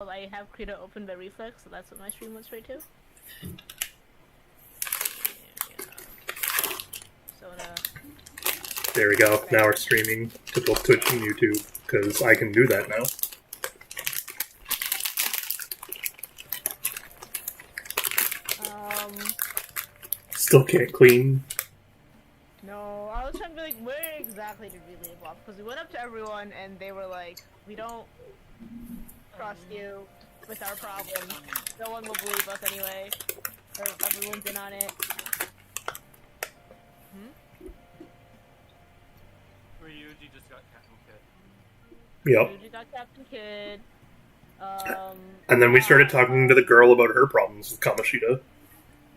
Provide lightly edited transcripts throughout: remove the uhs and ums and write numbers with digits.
I have Krita open by reflex, so that's what my stream went straight to. So there we go. Now we're streaming to both Twitch and YouTube, because I can do that now. Still can't clean. No, I was trying to be like, where exactly did we leave off? Because we went up to everyone and they were like, we don't trust you with our problems. No one will believe us anyway. Or everyone's in on it. Ryuji just got Captain Kid. Yep. Ryuji got Captain Kid. And then we started talking to the girl about her problems with Kamoshida.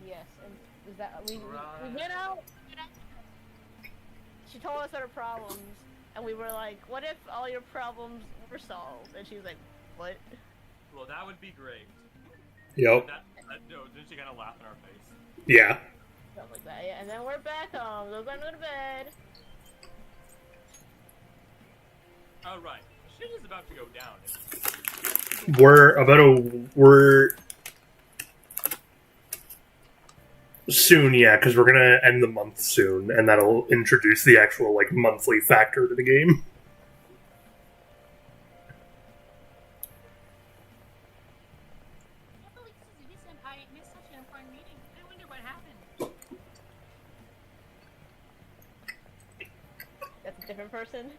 Yes, and is that we went out. She told us her problems, and we were like, "What if all your problems were solved?" And she was like, "What?" Well, that would be great. Yep. No, didn't she kind of laugh in our face? Yeah. Stuff like that. Yeah. And then we're back home. We're going to bed. Oh right, shit is about to go down. We're soon, yeah, because we're gonna end the month soon, and that'll introduce the actual like monthly factor to the game. That's a different person.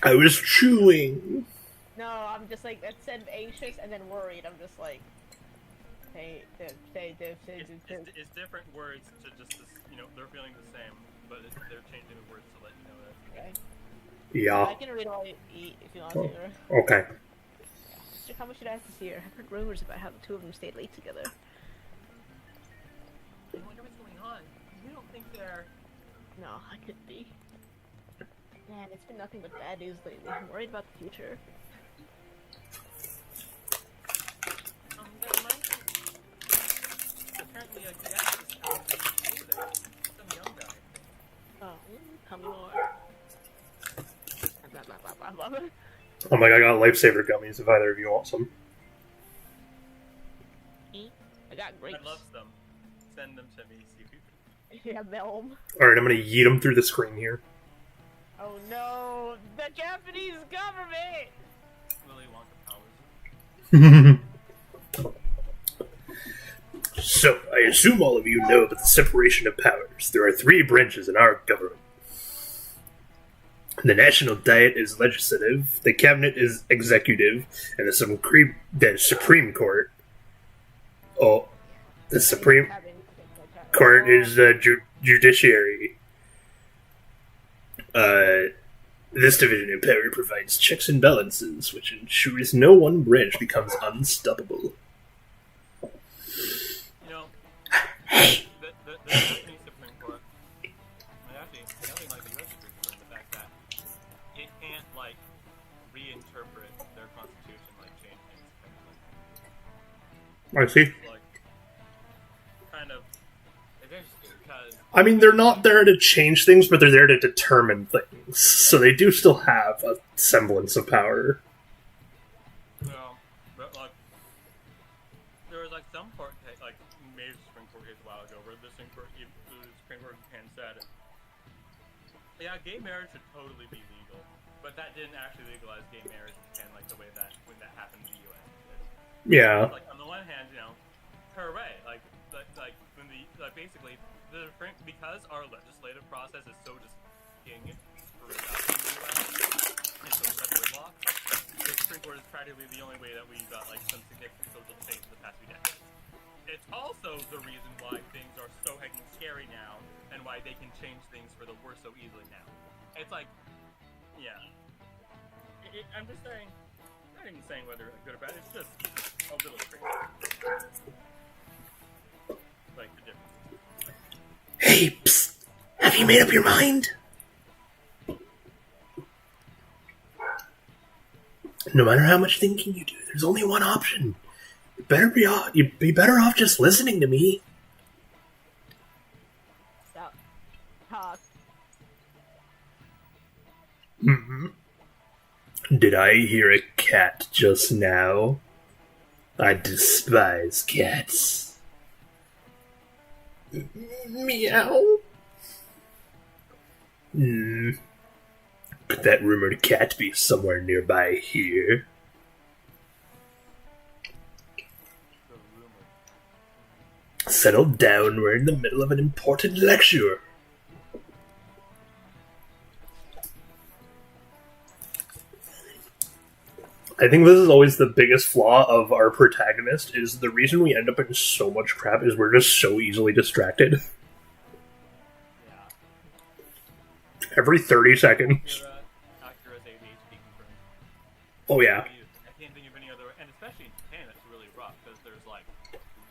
I was chewing. No, I'm just like, that said anxious and then worried. I'm just like, hey, It's different words to just, they're feeling the same, but they're changing the words to let you know that. Okay. Yeah. I can read while you eat if you want to. Okay. Mr. Kamoshida has to see her. I've heard rumors about how the two of them stayed late together. I wonder what's going on. You don't think they're... No, I could be. Man, it's been nothing but bad news lately. I'm worried about the future. That reminds me. Apparently, Gas is over there. Some young guy. Oh, tell me more. Oh my god, I got lifesaver gummies if either of you want some. I got grapes. I'd love some. Send them to me, see if you Yeah, Melm. Alright, I'm gonna yeet them through the screen here. Oh no, the Japanese government! Willy Wonka powers. So, I assume all of you know about the separation of powers. There are 3 branches in our government. The National Diet is legislative, the Cabinet is executive, and the Supreme Court... Oh, the Supreme Court is the judiciary. This division of power provides checks and balances, which ensures no one branch becomes unstoppable. Hey! The Japanese Supreme Court, actually, nothing like the US Supreme Court, the fact that it can't, reinterpret their constitution, change things. I see. Kind of, it's interesting, because... I mean, they're not there to change things, but they're there to determine things. So they do still have a semblance of power. No, but, there was, some court case, major Supreme Court case a while ago, where the Supreme Court of Japan said, yeah, gay marriage should totally be legal, but that didn't actually legalize gay marriage in Japan, the way that, when that happened in the US did. Yeah. On the one hand, hooray, when basically, because our legislative process is so just getting screwed up in the US, and so gridlock, the Supreme Court is practically the only way that we got, some significant social change in the past few decades. It's also the reason why things are so heckin' scary now, and why they can change things for the worse so easily now. It's yeah. I'm just saying, I'm not even saying whether good or bad, it's just a little crazy. The difference. Hey, psst! Have you made up your mind? No matter how much thinking you do, there's only one option. You'd be better off just listening to me. Stop. Talk. Mm-hmm. Did I hear a cat just now? I despise cats. Meow. Could that rumored cat be somewhere nearby here? Settle down, we're in the middle of an important lecture. I think this is always the biggest flaw of our protagonist, is the reason we end up in so much crap is we're just so easily distracted. Yeah. Every 30 seconds. Acura's ADHD confirmed. Oh yeah. I can't think of any other, and especially in Japan, it's really rough because there's like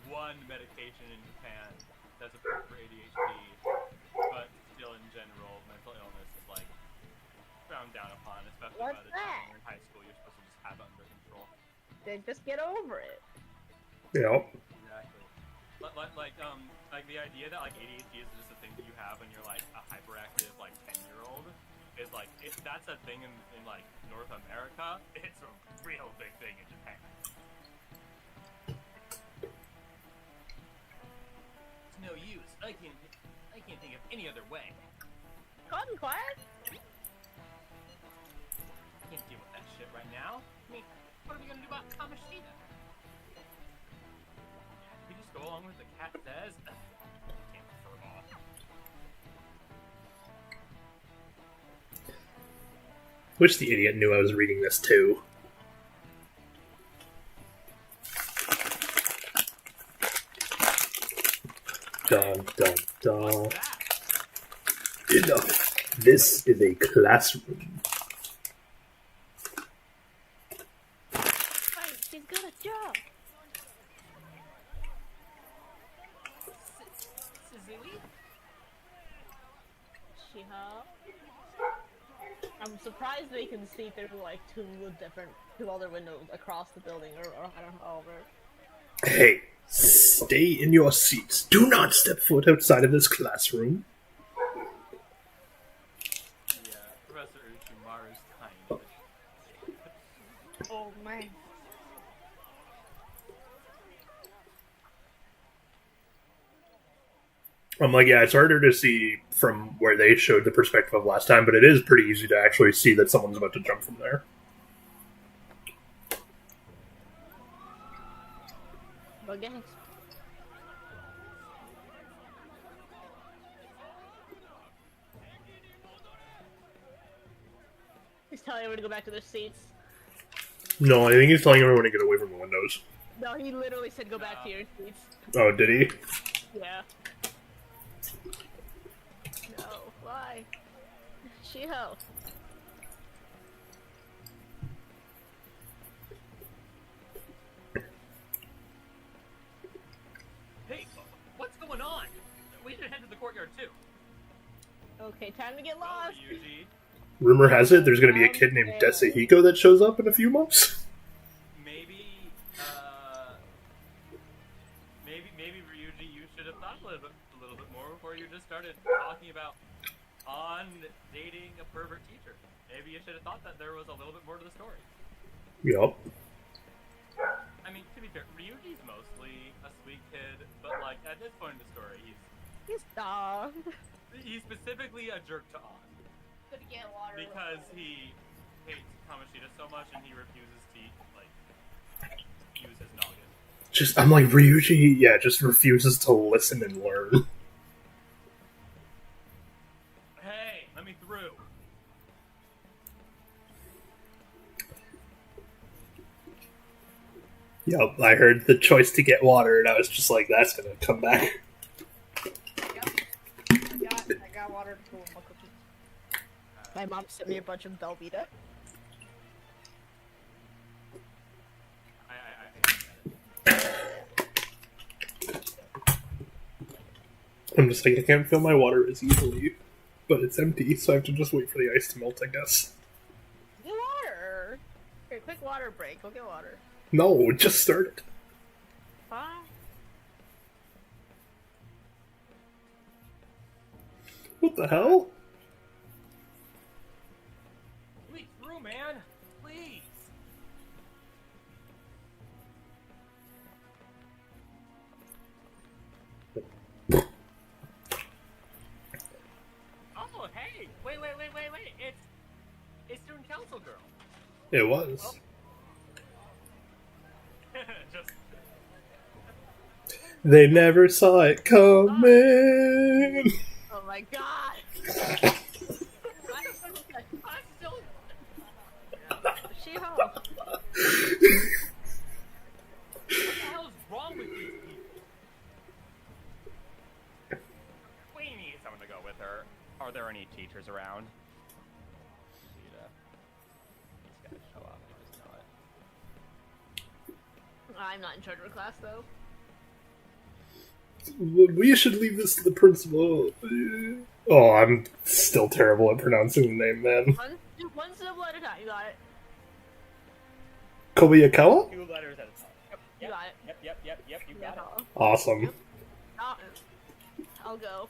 one medication in Japan that's approved for ADHD, but still in general, mental illness is like frowned down upon, especially by the time you're in high school. You're supposed to just have it under control. Then just get over it. Yeah. Exactly. Like the idea that like ADHD is just a thing that you have when you're like a hyperactive like 10-year-old is like if that's a thing in like North America, it's a real big thing in Japan. It's no use. I can't think of any other way. Cotton class? I can't deal with that shit right now. I mean, what are we gonna do about Kamashita? We just go along with the cat says. Can't prefer all. Wish the idiot knew I was reading this too. Dun dun dun. Enough. This is a classroom. Right, she's got a job. Suzuki? Shiha. I'm surprised they can see through like two other windows across the building, or I don't know. Hey, stay in your seats. Do not step foot outside of this classroom. Yeah, Professor Uchimaru's kind. Oh man. I'm like, yeah, it's harder to see from where they showed the perspective of last time, but it is pretty easy to actually see that someone's about to jump from there. But guys. He's telling everyone to go back to their seats. No, I think he's telling everyone to get away from the windows. No, he literally said go back to your seats. Oh, did he? Yeah. No, why? Shiho. Hey, what's going on? We should head to the courtyard too. Okay, time to get Go, lost. Ryuji. Rumor has it there's going to be a kid named Desahiko that shows up in a few months. Maybe Ryuji, you should have thought a little bit more before you just started talking about dating a pervert teacher. Maybe you should have thought that there was a little bit more to the story. Yup. I mean, to be fair, Ryuji's mostly a sweet kid, but like at this point in the story, He's dog. he's specifically a jerk to Ann Gonna get water. because he hates Kamashita so much and he refuses to like use his noggin. I'm like, Ryuji, yeah, just refuses to listen and learn. Hey, let me through. Yup, I heard the choice to get water, and I was just like, that's gonna come back. I got water to cool my cookies. My mom sent me a bunch of Velveeta. I'm just like, I can't fill my water as easily, but it's empty, so I have to just wait for the ice to melt, I guess. Get water! Here, quick water break. Go get water. No, just start it. Fine. What the hell? Let me through, man. Please. muscle girl. It was. Just They never saw it coming. Oh my god! I'm still. She-Ho. What the hell is wrong with these people? We need someone to go with her. Are there any teachers around? He's gotta show up. I just know it. I'm not in charge of her class though. We should leave this to the principal. Oh, I'm still terrible at pronouncing the name, man. One syllable at a time. You got it. Kobayakawa? 2 letters at a time. You got it. Yep. You got it. Awesome. I'll go.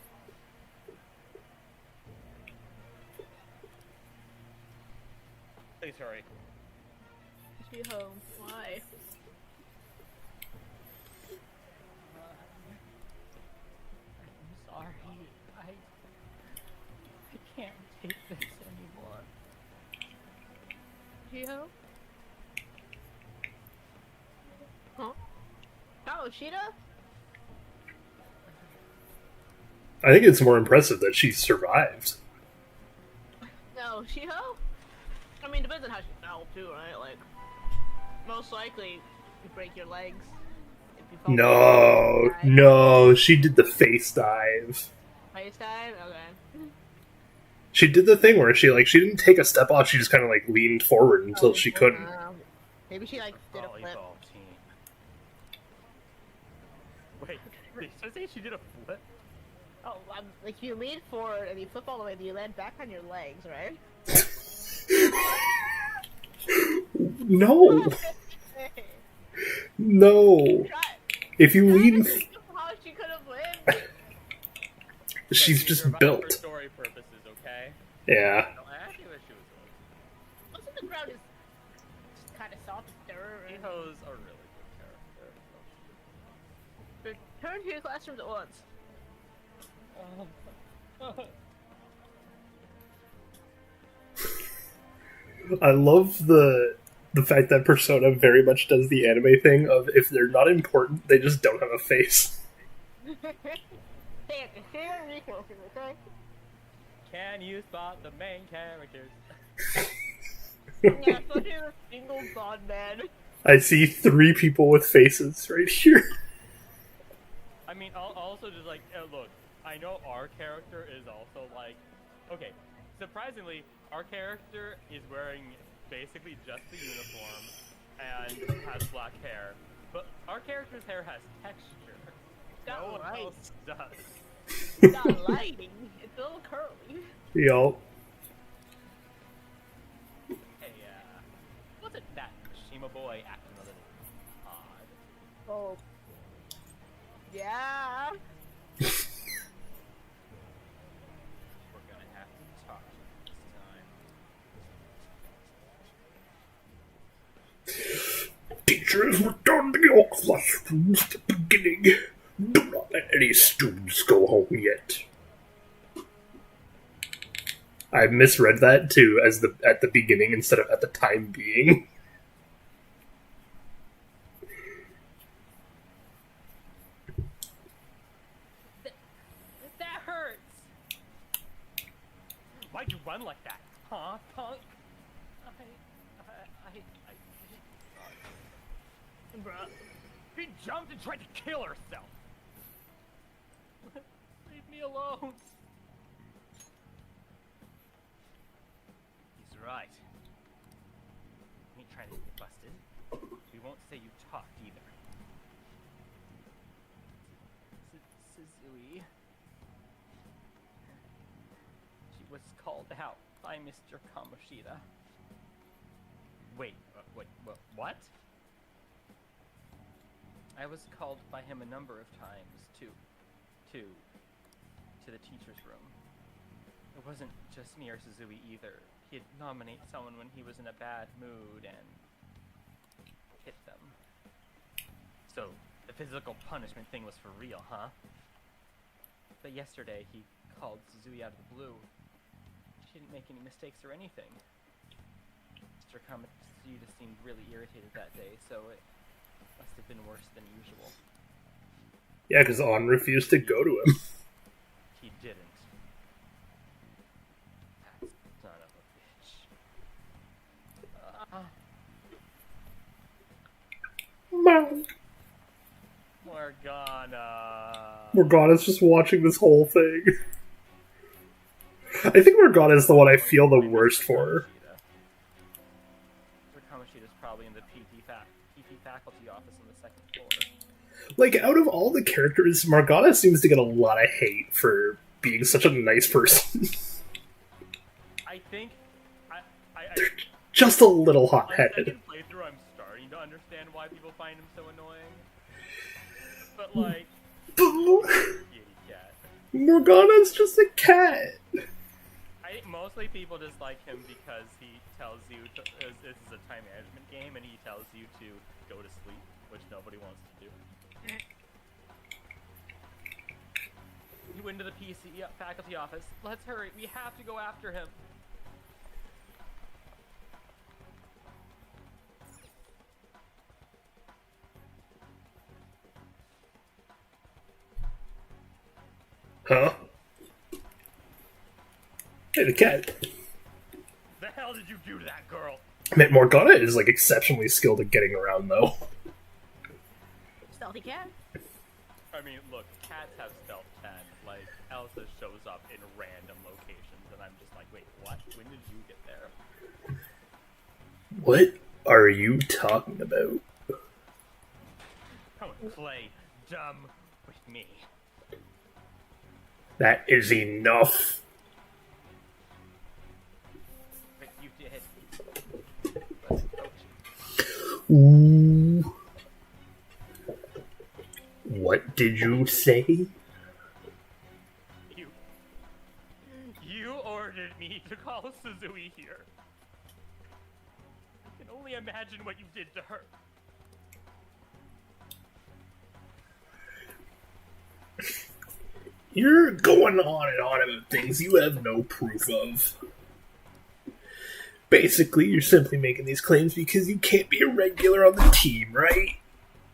Please hurry. She home. Why? I'm sorry. I can't take this anymore. She-Ho? Huh? Oh, Sheeta? I think it's more impressive that she survived. No, She-Ho? I mean, depends on how she fell too, right? Like, most likely, you break your legs. If you fall No, she did the face dive. Face dive? Okay. She did the thing where she didn't take a step off, she just kind of leaned forward until she couldn't. Maybe she did a flip. Volleyball team. Wait, did you say she did a flip? Oh, like you lean forward and you flip all the way, and you land back on your legs, right? No. No. If you lean... How she could have lived. She's But just survived built. For story purposes, okay? Yeah. No, I actually wish she was Most of the ground is kind of soft dirt. Iho's a really good character. Turn to your classrooms at once. I love the fact that Persona very much does the anime thing of if they're not important, they just don't have a face. Hey, share resources, okay? Can you spot the main characters? Yeah, especially the single god man. I see 3 people with faces right here. I mean, also just look, I know our character is also okay, surprisingly, our character is wearing basically just the uniform and has black hair, but our character's hair has texture. No one else does. It's not lighting. It's a little curly. Yup. Hey, wasn't that Mishima boy acting a little odd? Oh. Yeah. We're gonna have to talk this time. Teachers, return to your classrooms at the beginning. Do not let any students go home yet. I misread that too as at the beginning instead of at the time being. That hurts! Why'd you run like that? Huh, punk? Bruh. She jumped and tried to kill herself! Leave me alone! He's right. Me trying to get busted. We won't say you talked either. Suzui. She was called out by Mr. Kamoshida. Wait, what? I was called by him a number of times to the teacher's room. It wasn't just me or Suzui either. He'd nominate someone when he was in a bad mood and hit them. So, the physical punishment thing was for real, huh? But yesterday, he called Suzui out of the blue. She didn't make any mistakes or anything. Mr. Kamatsuda seemed really irritated that day, so it must have been worse than usual. Yeah, because On refused to go to him. He didn't. That son of a bitch. Morgana's just watching this whole thing. I think Morgana is the one I feel the worst for. Mr. Kamoshida's probably in the PT faculty office on the second floor. Like, out of all the characters, Morgana seems to get a lot of hate for being such a nice person. I think... They're just a little On hot-headed. second playthrough, I'm starting to understand why people find him so annoying. But, like... kitty cat. Morgana's just a cat. I think mostly people just like him because he tells you this is a time management game, and he tells you to go to sleep, which nobody wants to do. He went to the PC faculty office. Let's hurry. We have to go after him. Huh? Hey, the cat. The hell did you do to that girl? Man, Morgana is, like, exceptionally skilled at getting around, though. Stealthy cat. I mean, look, cats have stealth 10. Like, Elsa shows up in random locations, and I'm just like, wait, what? When did you get there? What are you talking about? Come and play dumb with me. That is enough. But you did. Let's coach. Ooh. What did you say? You ordered me to call Suzui here. I can only imagine what you did to her. You're going on and on about things you have no proof of. Basically, you're simply making these claims because you can't be a regular on the team, right?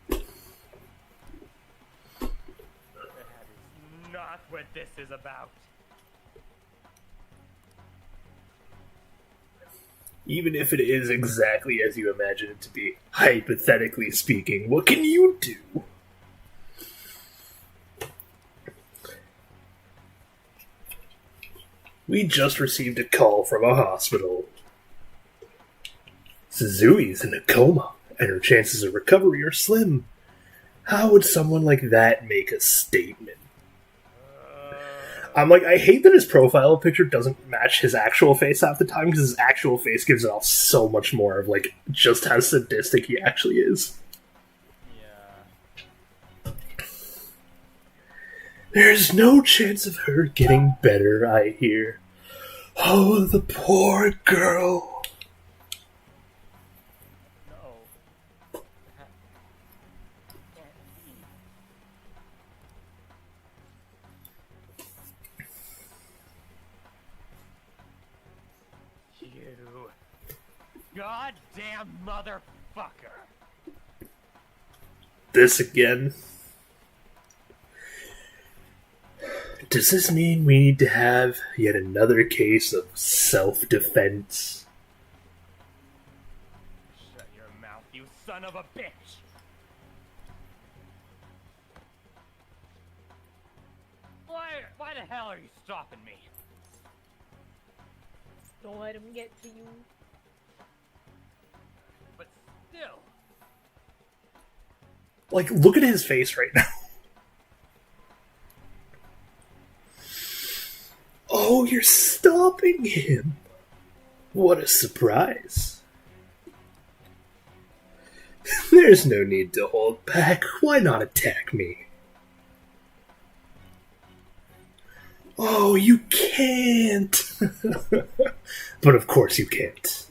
That is not what this is about. Even if it is exactly as you imagine it to be, hypothetically speaking, what can you do? We just received a call from a hospital. Suzui's in a coma, and her chances of recovery are slim. How would someone like that make a statement? I'm like, I hate that his profile picture doesn't match his actual face half the time, because his actual face gives it off so much more of, like, just how sadistic he actually is. Yeah. There's no chance of her getting better, I hear. Oh, the poor girl. No. That can't be. You goddamn motherfucker. This again? Does this mean we need to have yet another case of self-defense? Shut your mouth, you son of a bitch! Why the hell are you stopping me? Don't let him get to you. But still... Like, look at his face right now. Oh, you're stopping him. What a surprise. There's no need to hold back. Why not attack me? Oh, you can't. But of course you can't.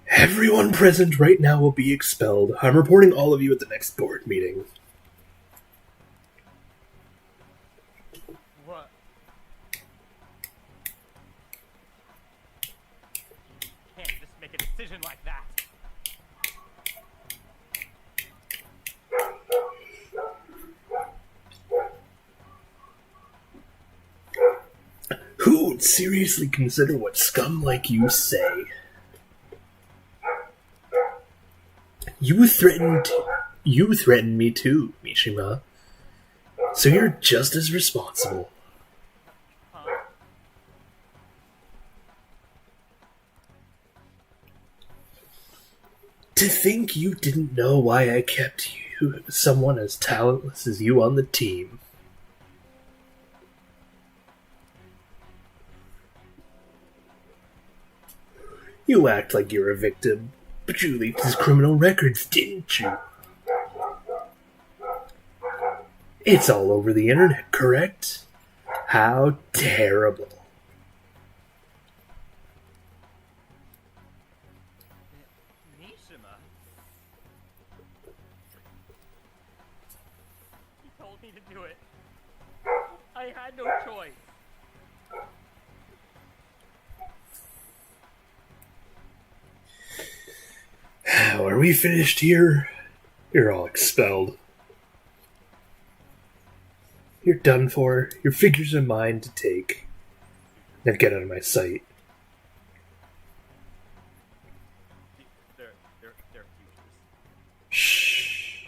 Everyone present right now will be expelled. I'm reporting all of you at the next board meeting. What? like that. Who would seriously consider what scum like you say? You threatened me too, Mishima. So you're just as responsible. Huh? To think you didn't know why I kept someone as talentless as you on the team. You act like you're a victim, but you leaked his criminal records, didn't you? It's all over the internet, correct? How terrible. Mishima. He told me to do it. I had no choice. Are we finished here? You're all expelled. You're done for. Your figures are mine to take. Now get out of my sight. They're futures. Shh.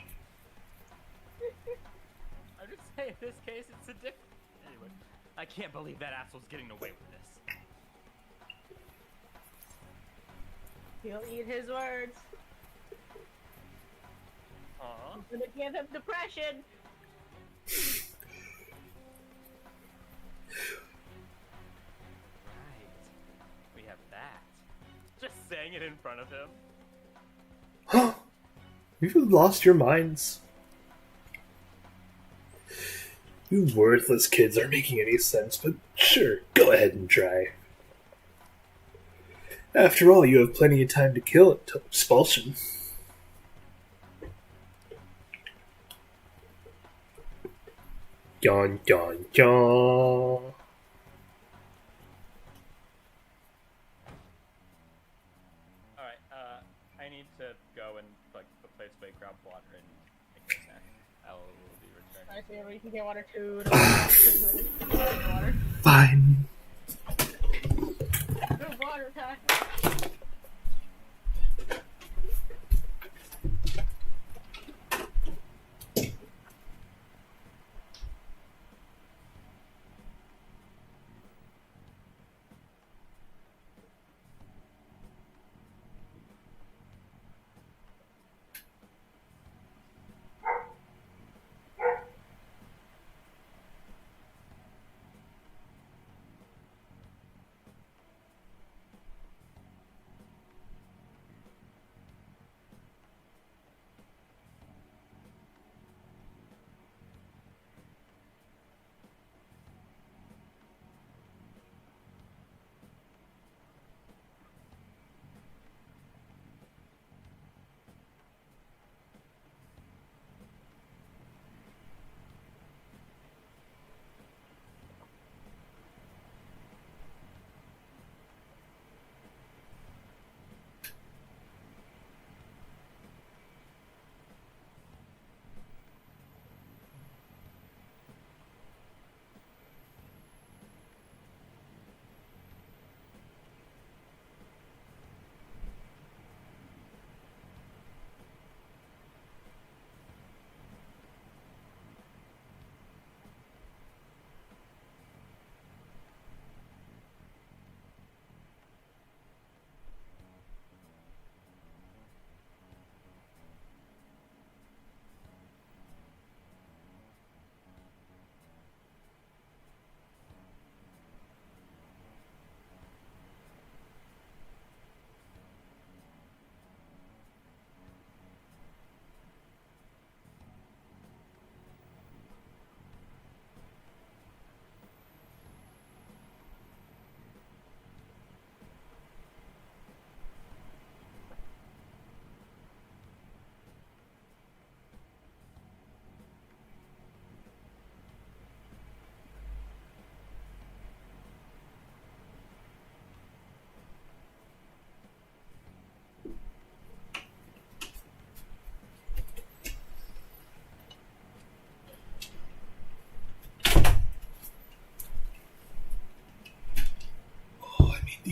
I'm just saying, in this case, it's a different. Anyway, I can't believe that asshole's getting away with this. He'll eat his words. Huh? I'm gonna give him depression. Right. We have that. Just saying it in front of him. Huh? You've lost your minds. You worthless kids aren't making any sense, but sure, go ahead and try. After all, you have plenty of time to kill it till expulsion. Yawn, yawn, yawn. Alright, I need to go and, like, place away, grab water, and make a snack. I will be returning. I see, you can get water too. Water. Fine. Good water time.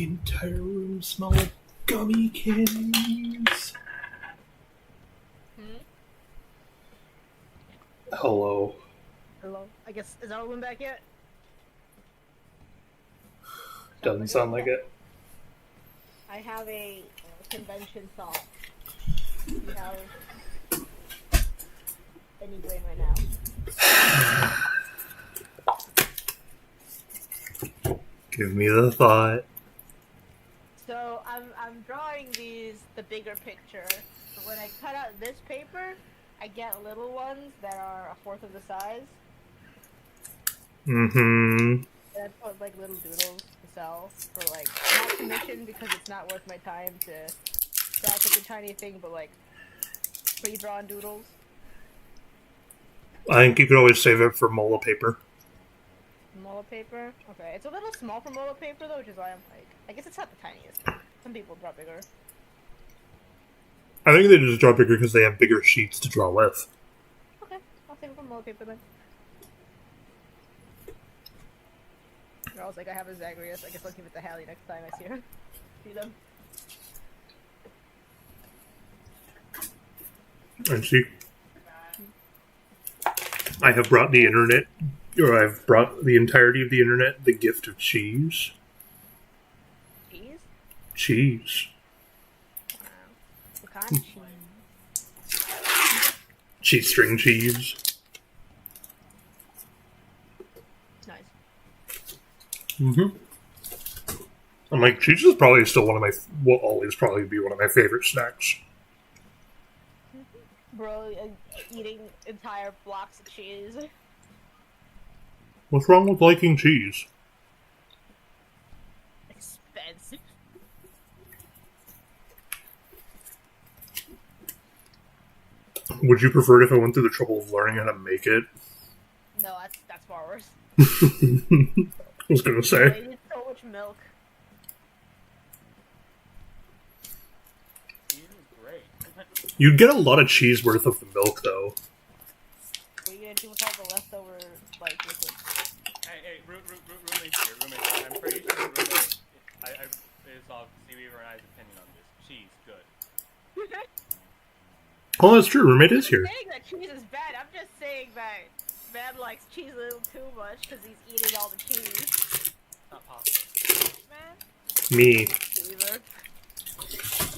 the entire room smell like gummy candies. Hello. Hello. I guess, is our room back yet? Doesn't sound like it. I have a convention thought. You have any brain right now? Give me the thought. So I'm drawing the bigger picture. But when I cut out this paper, I get little ones that are a fourth of the size. Mm-hmm. And I put like little doodles to sell for like not commission because it's not worth my time to sell such a tiny thing, but like pre-drawn doodles. I think you could always save it for mola paper. Mola paper? Okay, it's a little small for mola paper though, which is why I'm like, I guess it's not the tiniest. Some people draw bigger. I think they just draw bigger because they have bigger sheets to draw with. Okay, I'll save it for mola paper then. I was like, I have a Zagreus. I guess I'll give it to Hallie next time I see her. See them. And see, I have brought the internet, or I've brought the entirety of the internet the gift of cheese. Cheese? Cheese. Wow. What kind of cheese? Cheese string cheese. Nice. Mm-hmm. I'm like, cheese is probably still one of my, will always probably be one of my favorite snacks. Bro, eating entire blocks of cheese. What's wrong with liking cheese? Expensive. Would you prefer it if I went through the trouble of learning how to make it? No, that's far worse. I was gonna say. I need so much milk. Cheese is great. You'd get a lot of cheese worth of the milk, though. What are you gonna do with all the leftover, like, liquid? Hey, roommate's here. Roommate's here. I'm pretty sure roommate is off Seaweaver and I's opinion on this. Cheese, good. Oh, that's true. Roommate is here. I'm saying that cheese is bad. I'm just saying that man likes cheese a little too much because he's eating all the cheese. Not possible. Man, Me. Seaweaver.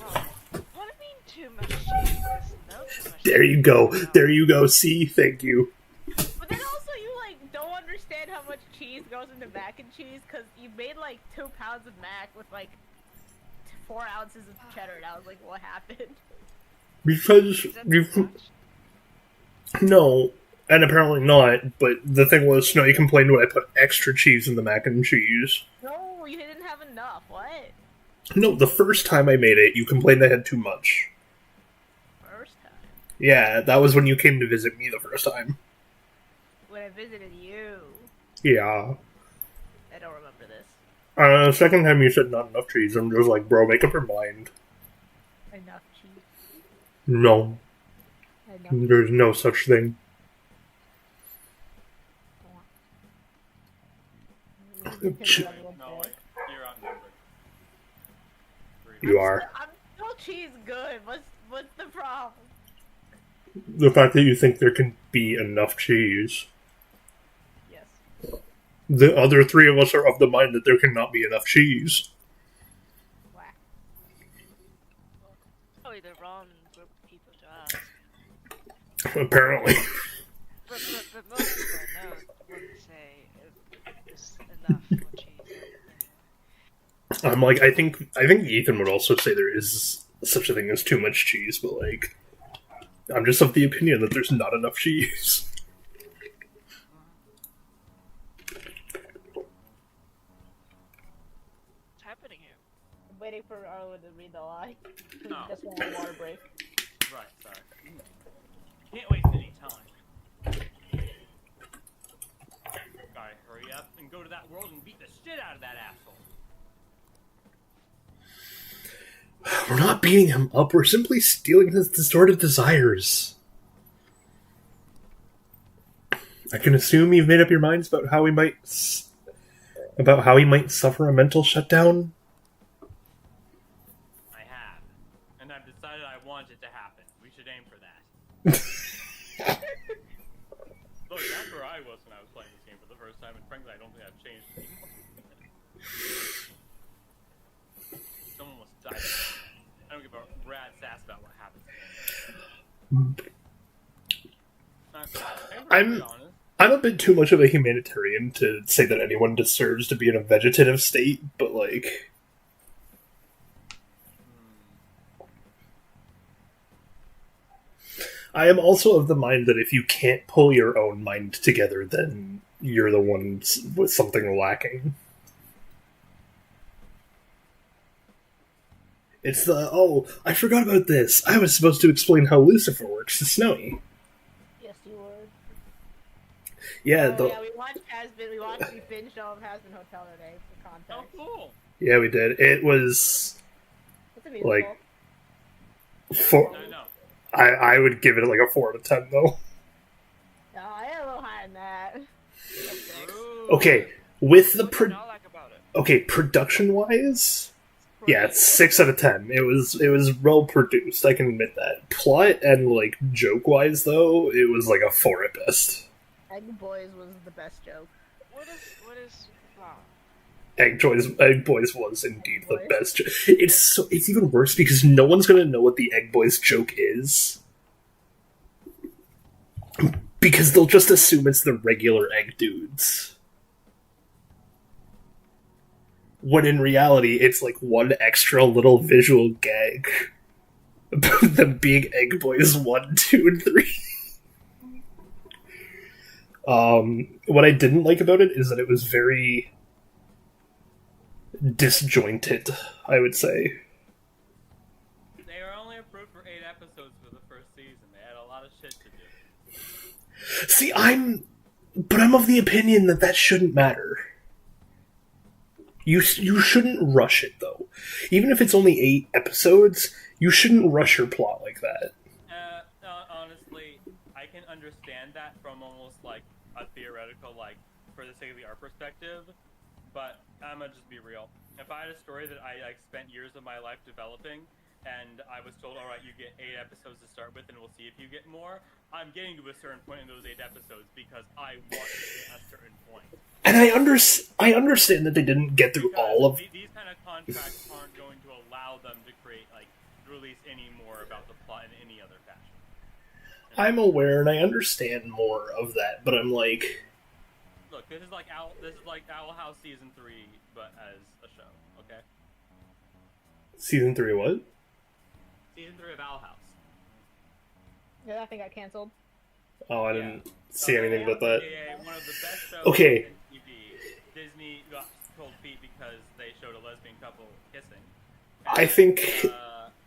oh, what do you mean too much cheese? There's no too much There you cheese. go. There you go. See? Thank you. But then also you like don't understand how much cheese goes into mac and cheese because you made like 2 pounds of mac with like 4 ounces of cheddar, and I was like, what happened? Because Is that you... too much? No. And apparently not. But the thing was, no, you complained when I put extra cheese in the mac and cheese. No, you didn't have enough. What? No, the first time I made it, you complained I had too much. First time Yeah, that was when you came to visit me the first time. when I visited you. Yeah. I don't remember this. Second time you said not enough cheese, I'm just like, bro, make up your mind. Enough cheese. No, Enough. there's no such thing. Ch- No, like, you're outnumbered. You are. I'm still cheese good. What's the problem? The fact that you think there can be enough cheese. Yes. The other 3 of us are of the mind that there cannot be enough cheese. Whack. Probably the wrong group of people to ask. Apparently. But most people I know wouldn't say it's enough for cheese. I'm like, I think Ethan would also say there is such a thing as too much cheese, but like, I'm just of the opinion that there's not enough cheese. What's happening here? I'm waiting for Arlo to read the lie. No. Just want a water break. Right, sorry. Can't waste any time. Guy, hurry up and go to that world and beat the shit out of that asshole. We're not beating him up, we're simply stealing his distorted desires. I can assume you've made up your minds about how he might suffer a mental shutdown? I've decided I want it to happen. We should aim for that. Look, that's where I was when I was playing this game for the first time, and frankly, I don't think I've changed anymore. Someone must die. I don't give a rat's ass about what happens. I'm a bit too much of a humanitarian to say that anyone deserves to be in a vegetative state, but like... I am also of the mind that if you can't pull your own mind together, then you're the one with something lacking. It's the, oh, I forgot about this. I was supposed to explain how Lucifer works to Snowy. Yes, you would. Yeah, yeah, we finished all of Hazbin Hotel today for context. Oh, cool. Yeah, we did. It was It's a musical. like 4. I know. I would give it like a 4 out of 10 though. No, I am a little higher than that. Okay, with the What do you not like about it? okay, production wise, yeah, it's 6 out of 10. It was well produced. I can admit that. Plot and like joke wise though, it was like a 4 at best. Egg Boys was the best joke. What is wow. Egg Boys was indeed the best. It's even worse because no one's gonna know what the Egg Boys joke is, because they'll just assume it's the regular egg dudes. When in reality, it's like one extra little visual gag about them being Egg Boys 1, 2, and 3. What I didn't like about it is that it was very disjointed, I would say. They were only approved for 8 episodes for the first season. They had a lot of shit to do. See, I'm of the opinion that shouldn't matter. You shouldn't rush it, though. Even if it's only 8 episodes, you shouldn't rush your plot like that. Honestly, I can understand that from almost like a theoretical, like, for the sake of the art perspective, but I'm gonna just be real. If I had a story that I like spent years of my life developing, and I was told, all right, you get 8 episodes to start with, and we'll see if you get more, I'm getting to a certain point in those 8 episodes because I want to get a certain point. And I understand that they didn't get through Because all of... these kind of contracts aren't going to allow them to create, like, release any more about the plot in any other fashion. I'm aware, and I understand more of that, but I'm like... Look, this is like Owl House Season 3, but as a show, okay? Season 3 what? Season 3 of Owl House. Yeah, that thing got canceled. Oh, I didn't see anything about that. Yeah, one of the best shows Okay. in TV. Disney got cold feet because they showed a lesbian couple kissing. I think...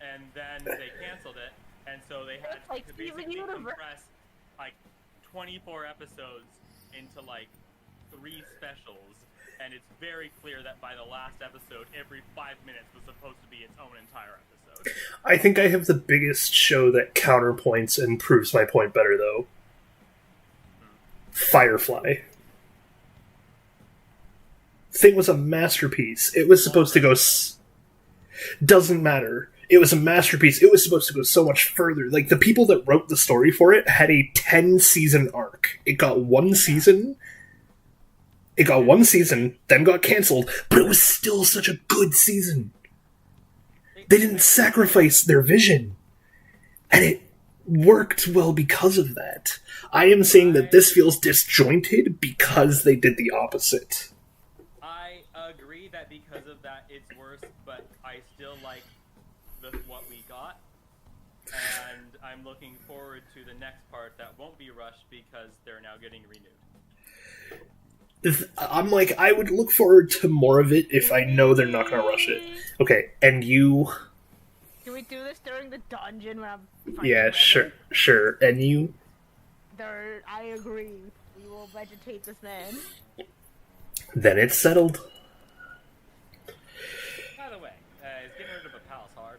and then they canceled it, and so they had Like to Steven basically Universe. compress like 24 episodes into like 3 specials, and it's very clear that by the last episode, every 5 minutes was supposed to be its own entire episode. I think I have the biggest show that counterpoints and proves my point better, though. Firefly. Thing was a masterpiece. It was supposed to go... Doesn't matter. It was a masterpiece. It was supposed to go so much further. Like, the people that wrote the story for it had a 10-season arc. It got 1 season... It got 1 season, then got cancelled, but it was still such a good season. They didn't sacrifice their vision. And it worked well because of that. I am saying that this feels disjointed because they did the opposite. I agree that because of that it's worse, but I still like what we got. And I'm looking forward to the next part that won't be rushed because they're now getting renewed. I'm like, I would look forward to more of it if I know they're not going to rush it. Okay, and you... Can we do this during the dungeon when I'm fighting Yeah, River? sure. And you... I agree. We will vegetate this man. Then it's settled. By the way, is getting rid of a palace hard?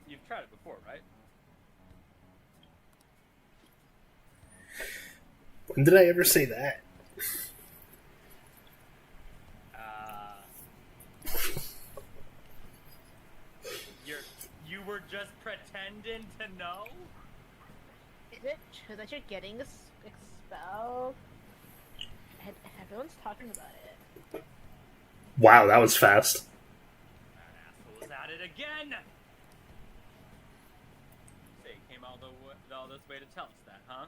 You've tried it before, right? When did I ever say that? pretending to know? Is it true that you're getting expelled? And everyone's talking about it. Wow, that was fast. That asshole's at it again! Say, came all this way to tell us that, huh?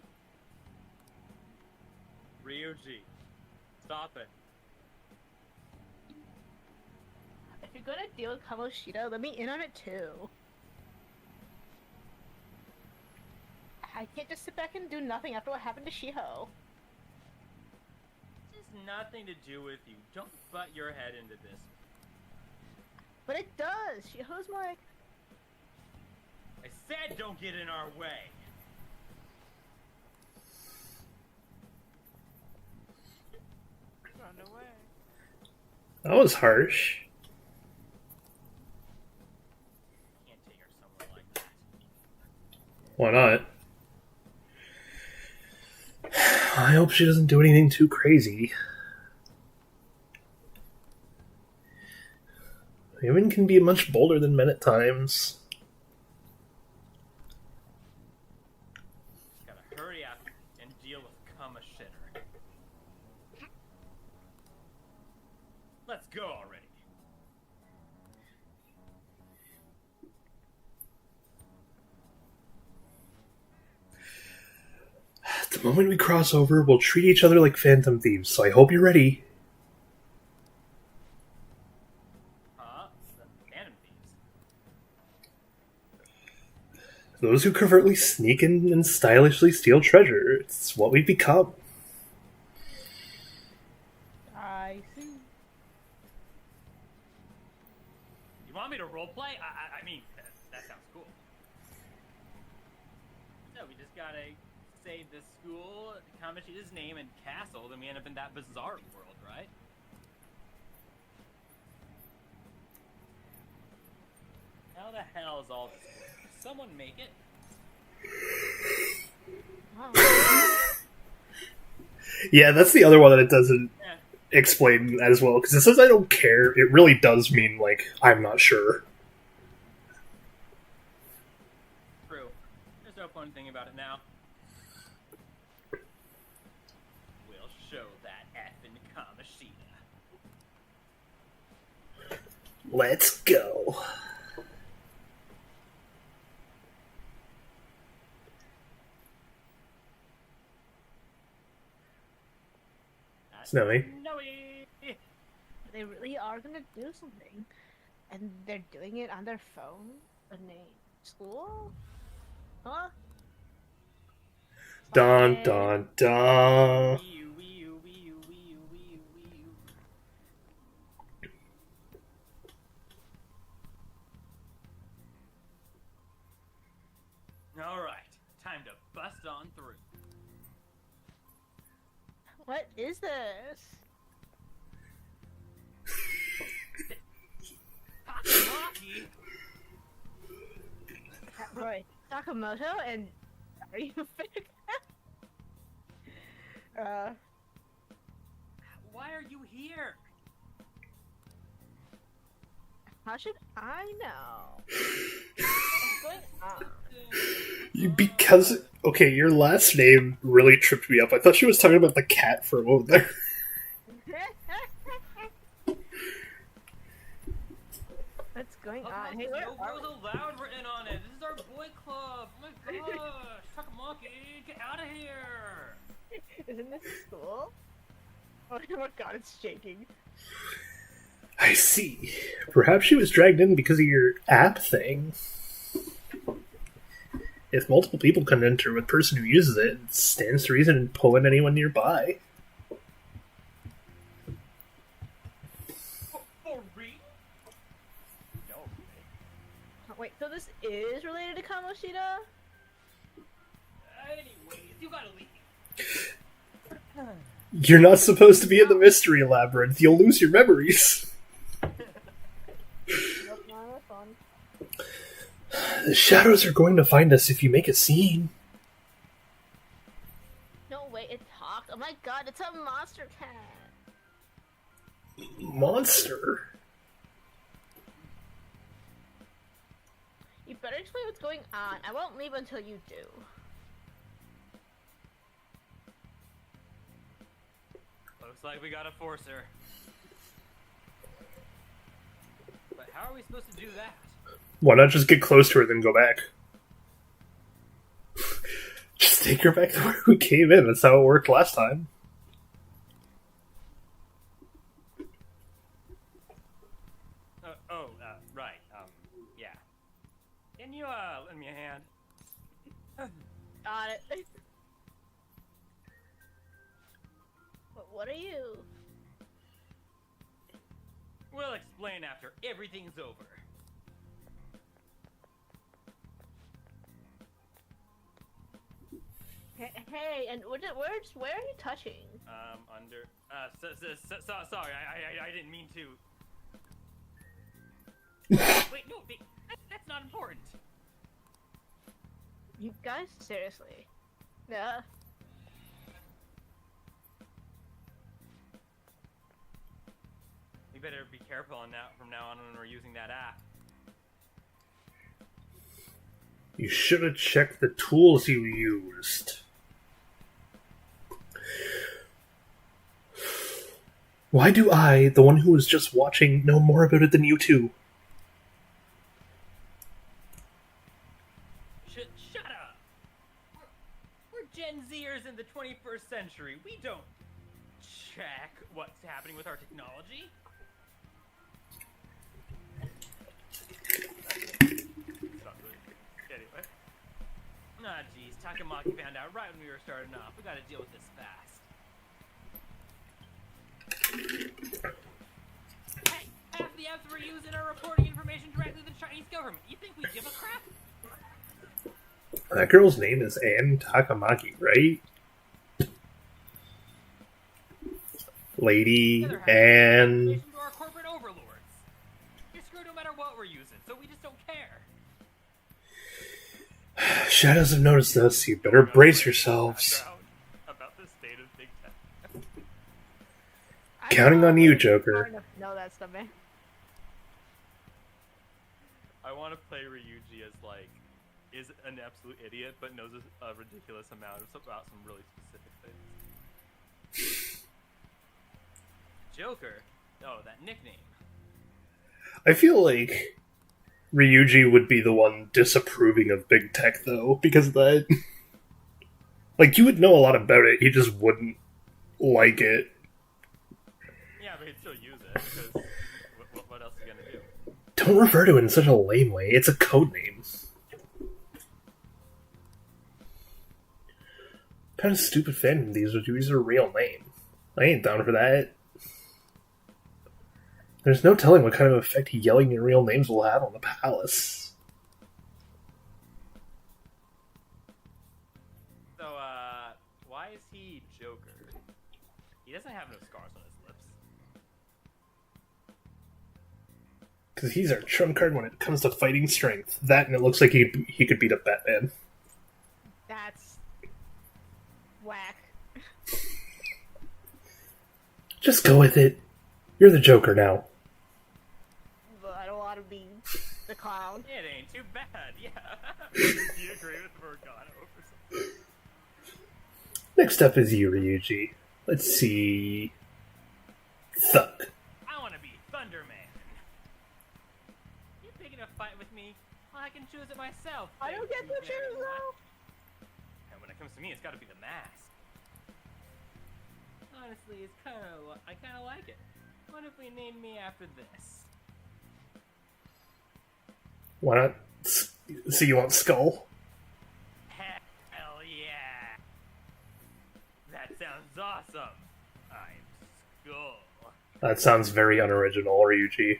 Ryuji, stop it. If you're gonna deal with Kamoshida, let me in on it too. I can't just sit back and do nothing after what happened to Shiho. This has nothing to do with you. Don't butt your head into this. But it does! Shiho's my... I said don't get in our way! Run away. That was harsh. Can't take her somewhere like that. Why not? I hope she doesn't do anything too crazy. Women can be much bolder than men at times. Gotta hurry up and deal with Kamashitter. Let's go already. The moment we cross over, we'll treat each other like phantom thieves, so I hope you're ready. Huh? The Phantom Thieves. Those who covertly sneak in and stylishly steal treasure. It's what we've become. I see. You want me to roleplay? I mean, that sounds cool. So we just gotta say the school, Kamoshida's name, and castle, then we end up in that bizarre world, right? How the hell is all this work? Someone make it? Oh. Yeah, that's the other one that it doesn't Eh, explain as well, because it says I don't care. It really does mean, like, I'm not sure. true. There's no fun thing about it now. We'll show that effing Kamoshida. Let's go. Snowy. Snowy! They really are gonna do something. And they're doing it on their phone? In a school? Huh? Dun Okay. dun dun. Wee-oo, wee-oo, wee-oo, wee-oo, wee-oo, wee-oo. Alright, time to bust on through. What is this? Takamaki? Roy, Sakamoto and are you fake? Why are you here? How should I know? What's going on? Because, okay, your last name really tripped me up. I thought she was talking about the cat for a moment there. What's going Look, on? there's Hey, where no are girls allowed written on it. This is our boy club. Oh my gosh. Takamaki, get out of here. Isn't this school? Oh my god, it's shaking. I see. Perhaps she was dragged in because of your app thing. If multiple people can enter with the person who uses it, it stands to reason in pulling anyone nearby. For real? No. Oh, wait, so this is related to Kamoshida? Anyways, you gotta leave. You're not supposed to be in the mystery labyrinth. You'll lose your memories. Nope, not on my phone. The shadows are going to find us if you make a scene. No, wait, it talked. Oh my god, it's a monster cat. Monster? You better explain what's going on. I won't leave until you do. Looks like we got a forcer. But how are we supposed to do that? Why not just get close to her, then go back? Just take her back to where we came in. That's how it worked last time. Right. Yeah. Can you, lend me a hand? Got it. But what are you? We'll explain after everything's over. Hey, and where are you touching? Under. Sorry, I didn't mean to. Wait, no, that's not important. You guys, seriously? Yeah. We better be careful on that from now on when we're using that app. You should have checked the tools you used. Why do I, the one who was just watching, know more about it than you two? Shut up! We're Gen Zers in the 21st century. We don't check what's happening with our technology. Anyway. Ah, jeez. Takamaki found out right when we were starting off. We gotta deal with this fast. Hey, half the apps we're using are reporting information directly to the Chinese government. You think we give a crap? That girl's name is Anne Takamaki, right? Lady Anne. To our corporate overlords. You're screwed no matter what we're using, so we just don't care. Shadows have noticed this. You better brace yourselves. About the state of big tech. Counting on you, Joker. No, that's the man. I want to play Ryuji as like is an absolute idiot, but knows a ridiculous amount about some really specific things. Joker. Oh, that nickname. I feel like Ryuji would be the one disapproving of big tech, though, because of that. Like, you would know a lot about it, he just wouldn't like it. Yeah, but he'd still use it, because what else is he gonna do? Don't refer to it in such a lame way. It's a code name. What kind of stupid fandom these would use a real name? I ain't down for that. There's no telling what kind of effect yelling your real names will have on the palace. So, why is he Joker? He doesn't have no scars on his lips. Because he's our trump card when it comes to fighting strength. That, and it looks like he could beat up Batman. That's whack. Just go with it. You're the Joker now. But I don't want to be the clown. It ain't too bad, yeah. Do you agree with Morgana over something? Next up is you, Ryuji. Let's see. Thug. I want to be Thunderman. You picking a fight with me? Well, I can choose it myself. I don't get to choose though. And when it comes to me, it's got to be the mask. Honestly, I kind of like it. What if we named me after this? Why not? So you want Skull? Hell yeah! That sounds awesome. I'm Skull. That sounds very unoriginal, Ryuji.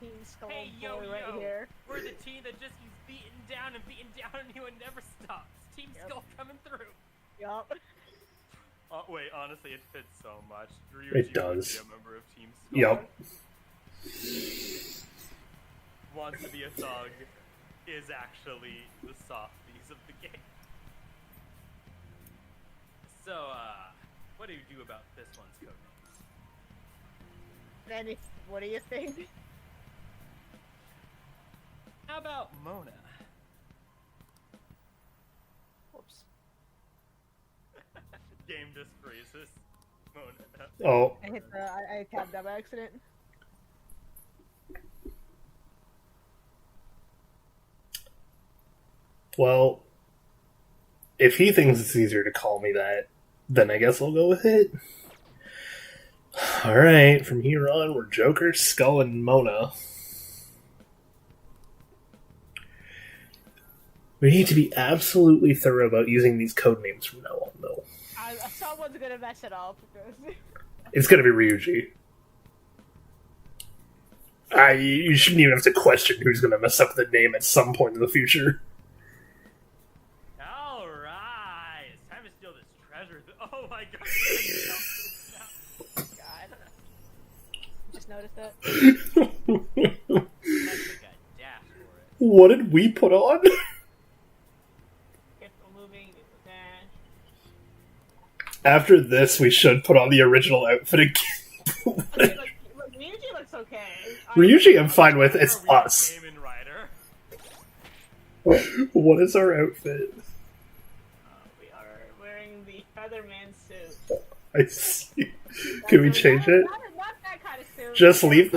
He's Skull Hey, yo, Boy right yo! here. We're the team that just keeps beating down on you and never stops. Team Skull coming through. Yup. Wait, honestly, it fits so much. Ryuji It does. wants to be a member of Team Skull. Yup. Wants to be a thug is actually the softies of the game. So, what do you do about this one's code names? Then what do you think? How about Mona? this freezes. Oh, I tabbed that by accident. well, if he thinks it's easier to call me that, then I guess I'll go with it. Alright, from here on, we're Joker, Skull, and Mona. We need to be absolutely thorough about using these code names from now on, though. Someone's gonna mess it up. It's gonna be Ryuji. You shouldn't even have to question who's gonna mess up the name at some point in the future. Alright, it's time to steal this treasure. Oh my god. God. Just noticed that. What did we put on? After this, we should put on the original outfit again. Ryuji looks okay. Ryuji I'm fine with, it's us. What is our outfit? We are wearing the Featherman suit. I see. Can we change it? Not that kind of suit. Just leave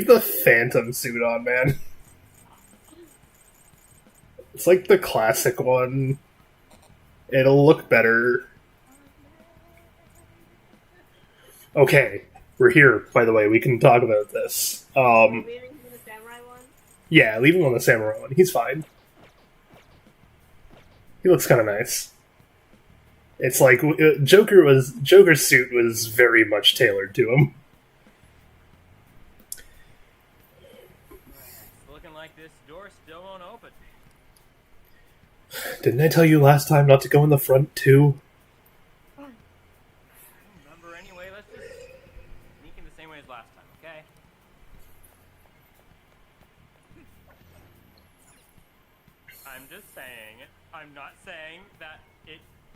the Phantom suit on, man. It's like the classic one. It'll look better. Okay, we're here, by the way. We can talk about this. Leaving the samurai one? Yeah, leave him on the samurai one. He's fine. He looks kind of nice. It's like Joker's suit was very much tailored to him. It's looking like this door still won't open. Didn't I tell you last time not to go in the front too? Remember anyway, let's just sneak in the same way as last time, okay? I'm just saying, I'm not saying that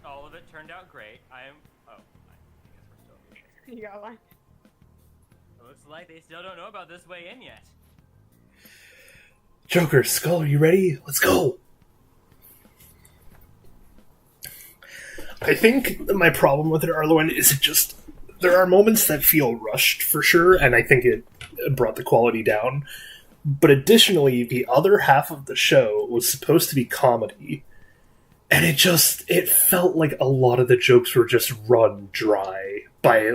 all of it turned out great. I guess we're still in. You got one. It looks like they still don't know about this way in yet. Joker, Skull, are you ready? Let's go! I think my problem with it, Arlowen, is it just... There are moments that feel rushed, for sure, and I think it brought the quality down. But additionally, the other half of the show was supposed to be comedy. And it felt like a lot of the jokes were just run dry. By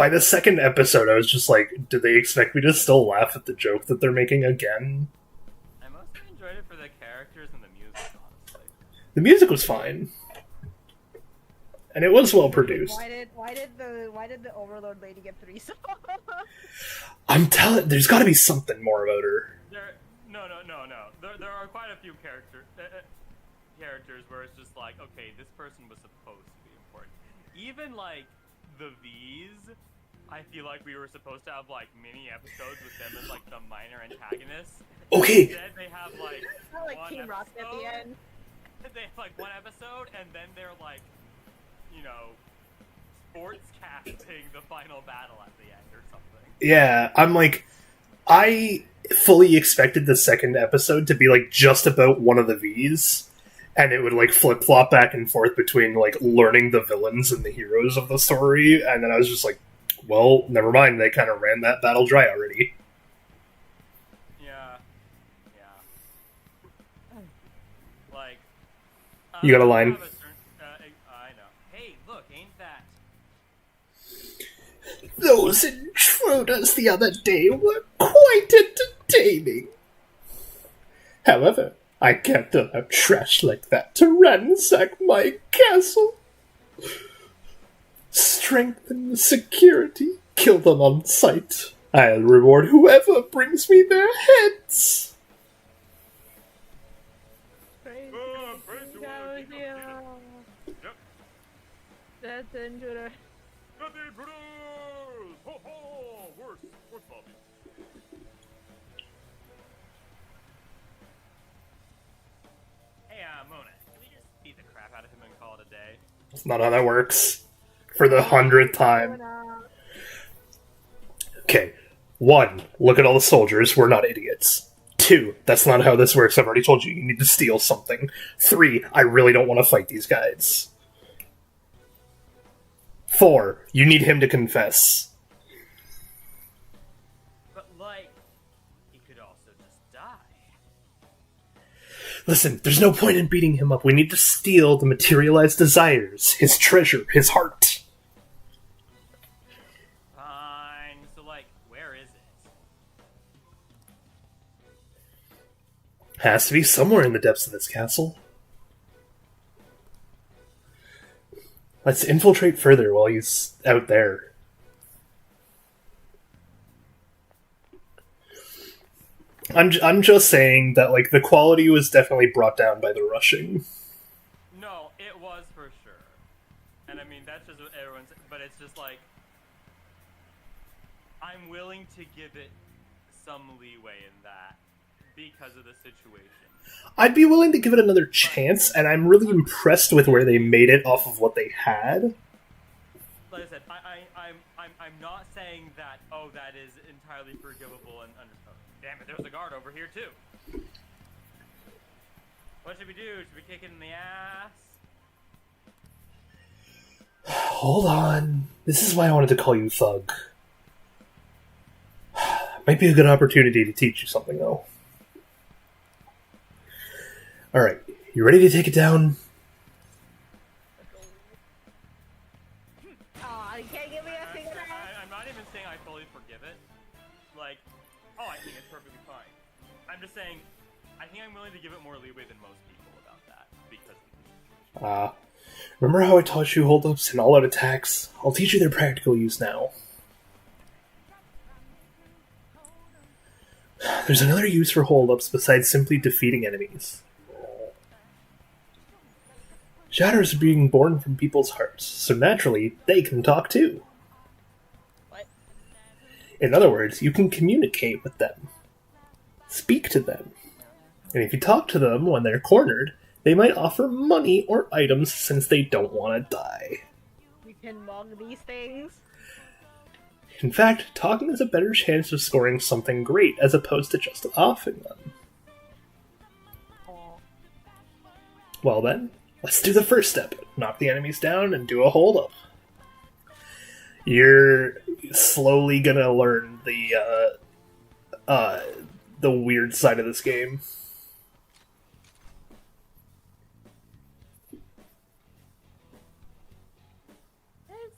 the second episode, I was just like, do they expect me to still laugh at the joke that they're making again? I mostly enjoyed it for the characters and the music, honestly. The music was fine. And it was well produced. Why did the Overlord lady get 3 songs? I'm telling, there's got to be something more about her. No. There are quite a few characters where it's just like, okay, this person was supposed to be important. Even like the V's, I feel like we were supposed to have like mini episodes with them as like the minor antagonists. Okay. Instead, they have like one Team Rocket at the end. They have like one episode, and then they're like, sports casting the final battle at the end or something. Yeah, I'm like, I fully expected the second episode to be like just about one of the V's, and it would like flip-flop back and forth between like learning the villains and the heroes of the story, and then I was just like, well, never mind, they kind of ran that battle dry already. Yeah. Like, you got a line? I know. Hey, look, ain't that... Those intruders the other day were quite entertaining. However, I can't allow trash like that to ransack my castle. Strengthen the security, kill them on sight. I'll reward whoever brings me their heads. That's the intruder. Worse Bobby. Hey, Mona, can we just beat the crap out of him and call it a day? That's not how that works. For the 100th time. Okay. 1. Look at all the soldiers. We're not idiots. 2. That's not how this works. I've already told you. You need to steal something. 3. I really don't want to fight these guys. 4. You need him to confess. But, like, he could also just die. Listen, there's no point in beating him up. We need to steal the materialized desires, his treasure, his heart. Fine. So, like, where is it? Has to be somewhere in the depths of this castle. Let's infiltrate further while he's out there. I'm just saying that, like, the quality was definitely brought down by the rushing. No, it was for sure. And I mean, that's just what everyone's... But it's just like... I'm willing to give it some leeway in that because of the situation. I'd be willing to give it another chance, and I'm really impressed with where they made it off of what they had. Like I said, I'm not saying that, oh, that is entirely forgivable and understood. Damn it, there's a guard over here, too. What should we do? Should we kick it in the ass? Hold on. This is why I wanted to call you Thug. Might be a good opportunity to teach you something, though. Alright, you ready to take it down? Aw, you can't give me a thing. I'm not even saying I fully forgive it. Like, oh, I think it's perfectly fine. I'm just saying, I think I'm willing to give it more leeway than most people about that, because... Remember how I taught you hold-ups and all-out attacks? I'll teach you their practical use now. There's another use for hold-ups besides simply defeating enemies. Shadows are being born from people's hearts, so naturally, they can talk too. What? In other words, you can communicate with them. Speak to them. And if you talk to them when they're cornered, they might offer money or items since they don't want to die. We can mug these things? In fact, talking is a better chance of scoring something great as opposed to just offing them. Aw. Well then, let's do the first step. Knock the enemies down and do a hold-up. You're slowly gonna learn the weird side of this game.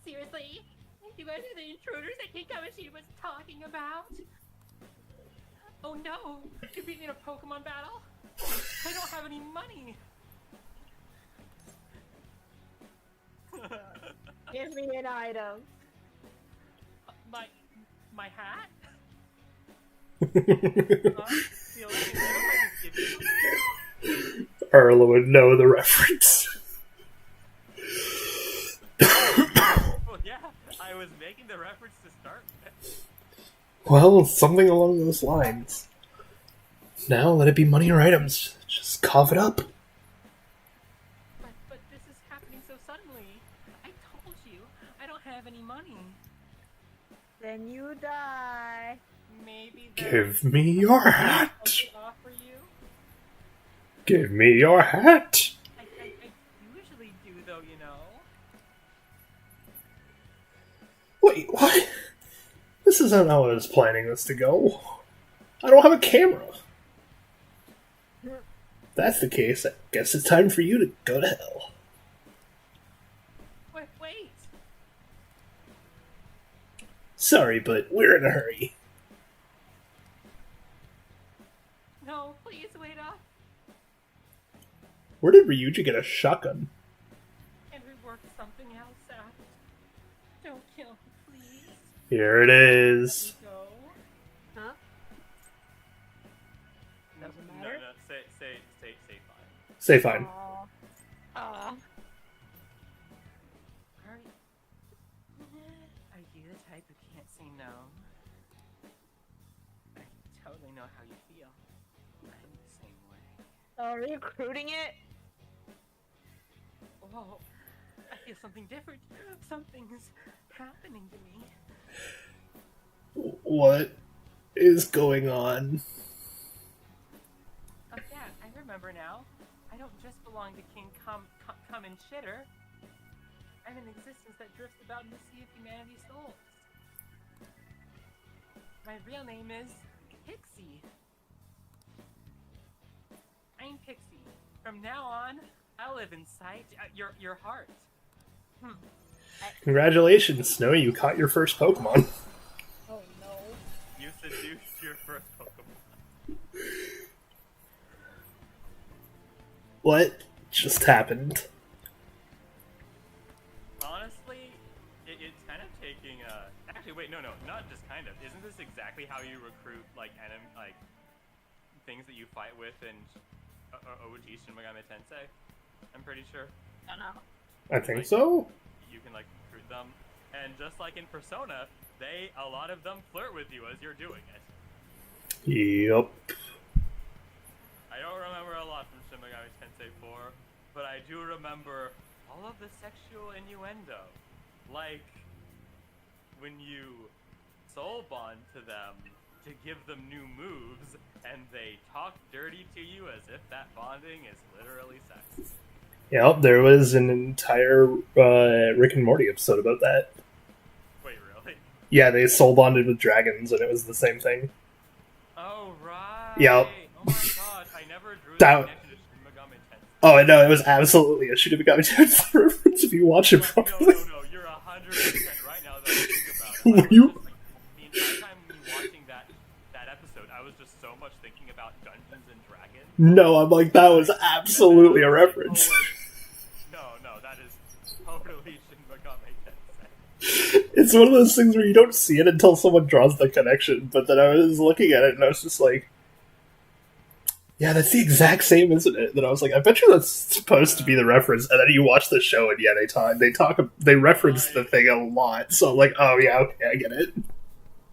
Seriously? You guys are the intruders that King Kamashi was talking about? Oh no! You beat me in a Pokemon battle? I don't have any money! Give me an item. My hat? The only thing I can give you... Arla would know the reference. Well, yeah, I was making the reference to start with. Well, something along those lines. Now let it be money or items. Just cough it up. But this is happening so suddenly. I told you, I don't have any money. Then you die. Maybe Give me your hat. offer you? Give me your hat. I usually do though, you know. Wait, what? This isn't how I was planning this to go. I don't have a camera. If that's the case, I guess it's time for you to go to hell. Wait. Sorry, but we're in a hurry. No, please wait up Where did Ryuji get a shotgun? and rework something else out. Don't kill me, please. Here it is. Let me go. Huh? No, Doesn't no, matter? say fine. Say fine. Aw. Are you the type who can't say no? I totally know how you feel. I'm the same way. Are you recruiting it? Whoa, I feel something different. Something's happening to me. What is going on? Oh yeah, I remember now. I don't just belong to King Come and Shitter. I'm an existence that drifts about in the sea of humanity's souls. My real name is Pixie. I'm Pixie. From now on, I'll live inside your heart. Congratulations, Snowy, you caught your first Pokemon. Oh no. You seduced your first Pokemon. What just happened? Honestly, it's kind of taking a... Actually, wait, no, not just kind of. Isn't this exactly how you recruit, like, things that you fight with in OG Shin Megami Tensei? I'm pretty sure. I don't know. I think so. You can, like, recruit them. And just like in Persona, a lot of them flirt with you as you're doing it. Yep. I don't remember a lot from Shin Megami Tensei 4, but I do remember all of the sexual innuendo. Like, when you soul bond to them to give them new moves, and they talk dirty to you as if that bonding is literally sex. Yep, there was an entire Rick and Morty episode about that. Wait, really? Yeah, they soul bonded with dragons, and it was the same thing. Oh, right! Yep. Oh my god, I never drew That- the connection to Shin Megami Tensei. Oh, no, it was absolutely a Shin Megami Tensei reference if you watch it Like, properly. no, you're 100% right now that I think about it. Were I was you? just, like, the entire time me watching that episode, I was just so much thinking about Dungeons and Dragons. No, I'm like, that was absolutely a reference. No, that is totally Shin Megami Tensei. It's one of those things where you don't see it until someone draws the connection, but then I was looking at it and I was just like, yeah, that's the exact same, isn't it? Then I was like, I bet you that's supposed to be the reference. And then you watch the show and yeah, they reference the thing a lot. So I'm like, oh yeah, okay, I get it.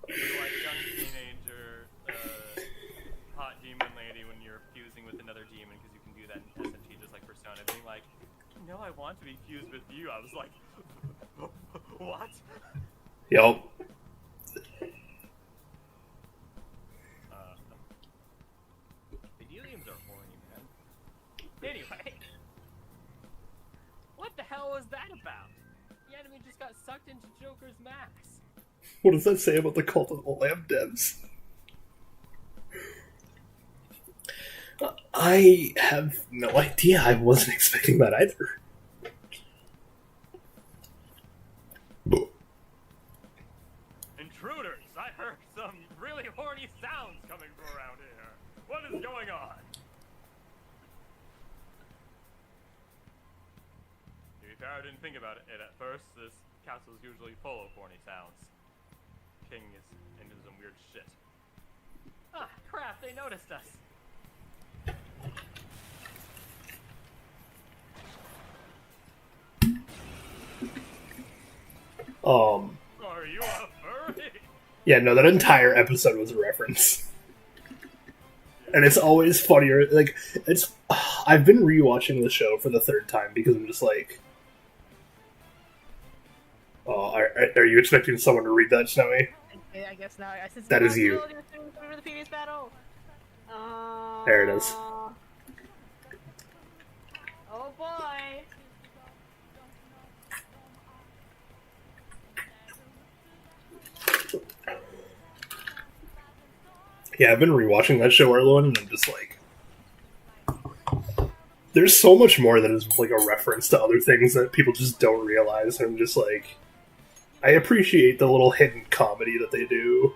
You're like young teenager, hot demon lady when you're fusing with another demon because you can do that in SMT just like Persona. Being like, no, I want to be fused with you. I was like, what? Yep. Video games are horny, man. Anyway, What the hell was that about? The enemy just got sucked into Joker's max. What does that say about the Cult of the Lamb devs? I have no idea. I wasn't expecting that either. intruders! I heard some really horny sounds coming from around here. What is going on? To be fair, I didn't think about it at first. This castle is usually full of horny sounds. King is into some weird shit. Ah, crap, they noticed us. Are you a furry? Yeah, no, that entire episode was a reference. And it's always funnier. Like, I've been rewatching the show for the third time because I'm just like, oh, are you expecting someone to read that, Snowy? I guess not. Since That is you. For the previous battle. There it is. Oh boy. Yeah, I've been rewatching that show, Arlo, and I'm just like, there's so much more that is like a reference to other things that people just don't realize. I'm just like, I appreciate the little hidden comedy that they do.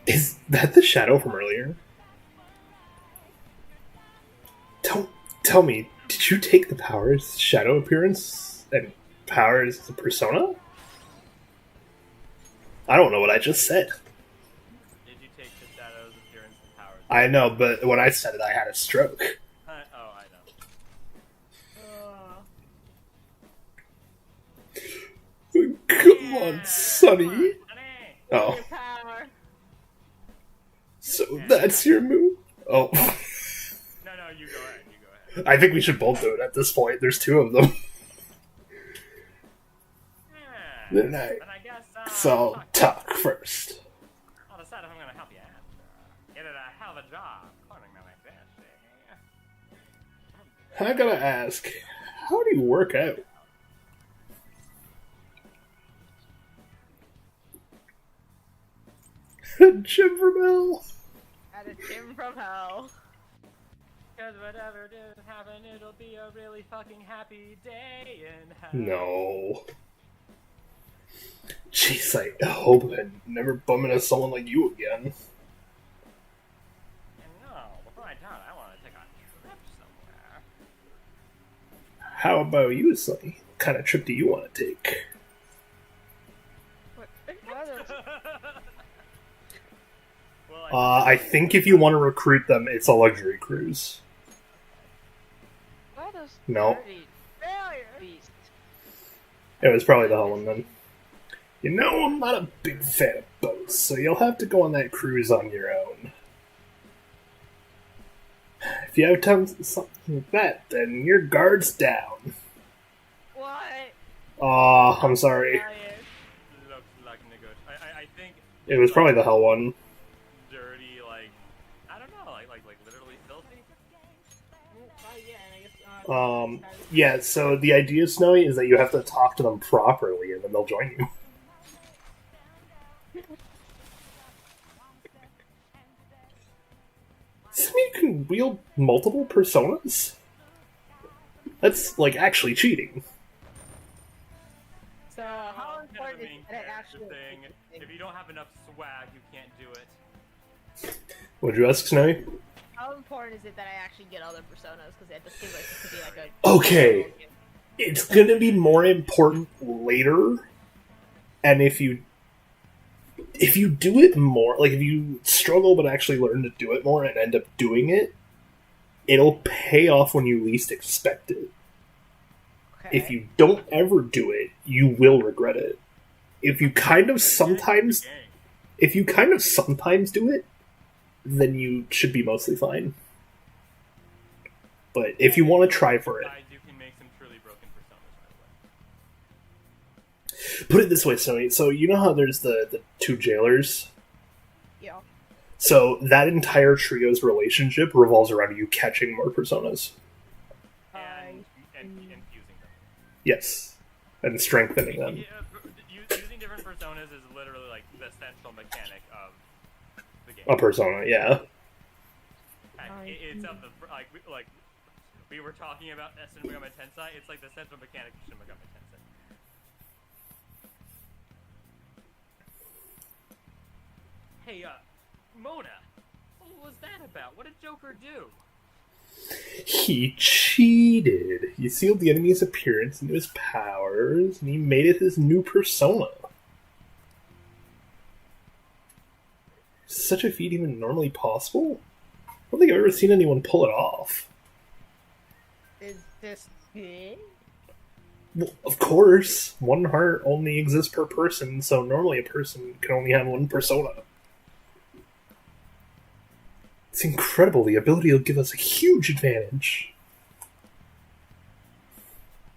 Is that the shadow from earlier? Tell me, did you take the Powers shadow appearance and Powers persona? I don't know what I just said. Did you take the shadow's appearance and powers? I know, but when I said it, I had a stroke. I know. Come on, Sonny. Honey! Oh, Your power. so that's your move? Oh. No, you go ahead. I think we should both do it at this point. There's two of them. Yeah. Then Then I guess, So, talk first. I'll decide if I'm gonna help you out. You did a hell of a job cornering me like this, eh? I gotta ask, How do you work out? Jim from hell. At a gym from hell. Cause whatever did happen, it'll be a really fucking happy day in hell. No. Jeez, I hope I never bump into someone like you again. And no, before I die, I want to take a trip somewhere. How about you, Sonny? What kind of trip do you want to take? What? Well, I think if you want to recruit them, it's a luxury cruise. Why those No. dirty Failure! beasts? It was probably the hell one then. You know, I'm not a big fan of boats, so you'll have to go on that cruise on your own. If you have time for something like that, then your guard's down. What? Aw, I'm sorry. looks like nigga. I think It was probably the hell one. dirty, like I don't know, like literally filthy. Yeah, and I guess, Yeah, so the idea, Snowy, is that you have to talk to them properly, and then they'll join you. Does that mean you can wield multiple personas? That's, like, actually cheating. So, how Kind of important the is main it that character actually... thing. If you don't have enough swag, you can't do it. Would you ask, Snowy? How important is it that I actually get other personas? Because it just seems like this could be like a... Okay. It's gonna be more important later, and if you do it more, like if you struggle but actually learn to do it more and end up doing it, it'll pay off when you least expect it. Okay. If you don't ever do it, you will regret it. If you kind of sometimes do it, then you should be mostly fine. But if you want to try for it, You can make some truly broken personas, by the way. put it this way, Sony. So you know how there's the two jailers? Yeah. So that entire trio's relationship revolves around you catching more personas. And infusing them. Yes. And strengthening them. Using different personas is literally like the central mechanic of the game. A persona, yeah. It's of the like we were talking about Shin Megami Tensei. It's like the central mechanic of Shin Megami Tensei. Hey, Mona, what was that about? What did Joker do? He cheated. He sealed the enemy's appearance into his powers, and he made it his new persona. Is such a feat even normally possible? I don't think I've ever seen anyone pull it off. Is this good? Well, of course, one heart only exists per person, so normally a person can only have one persona. It's incredible. The ability will give us a huge advantage.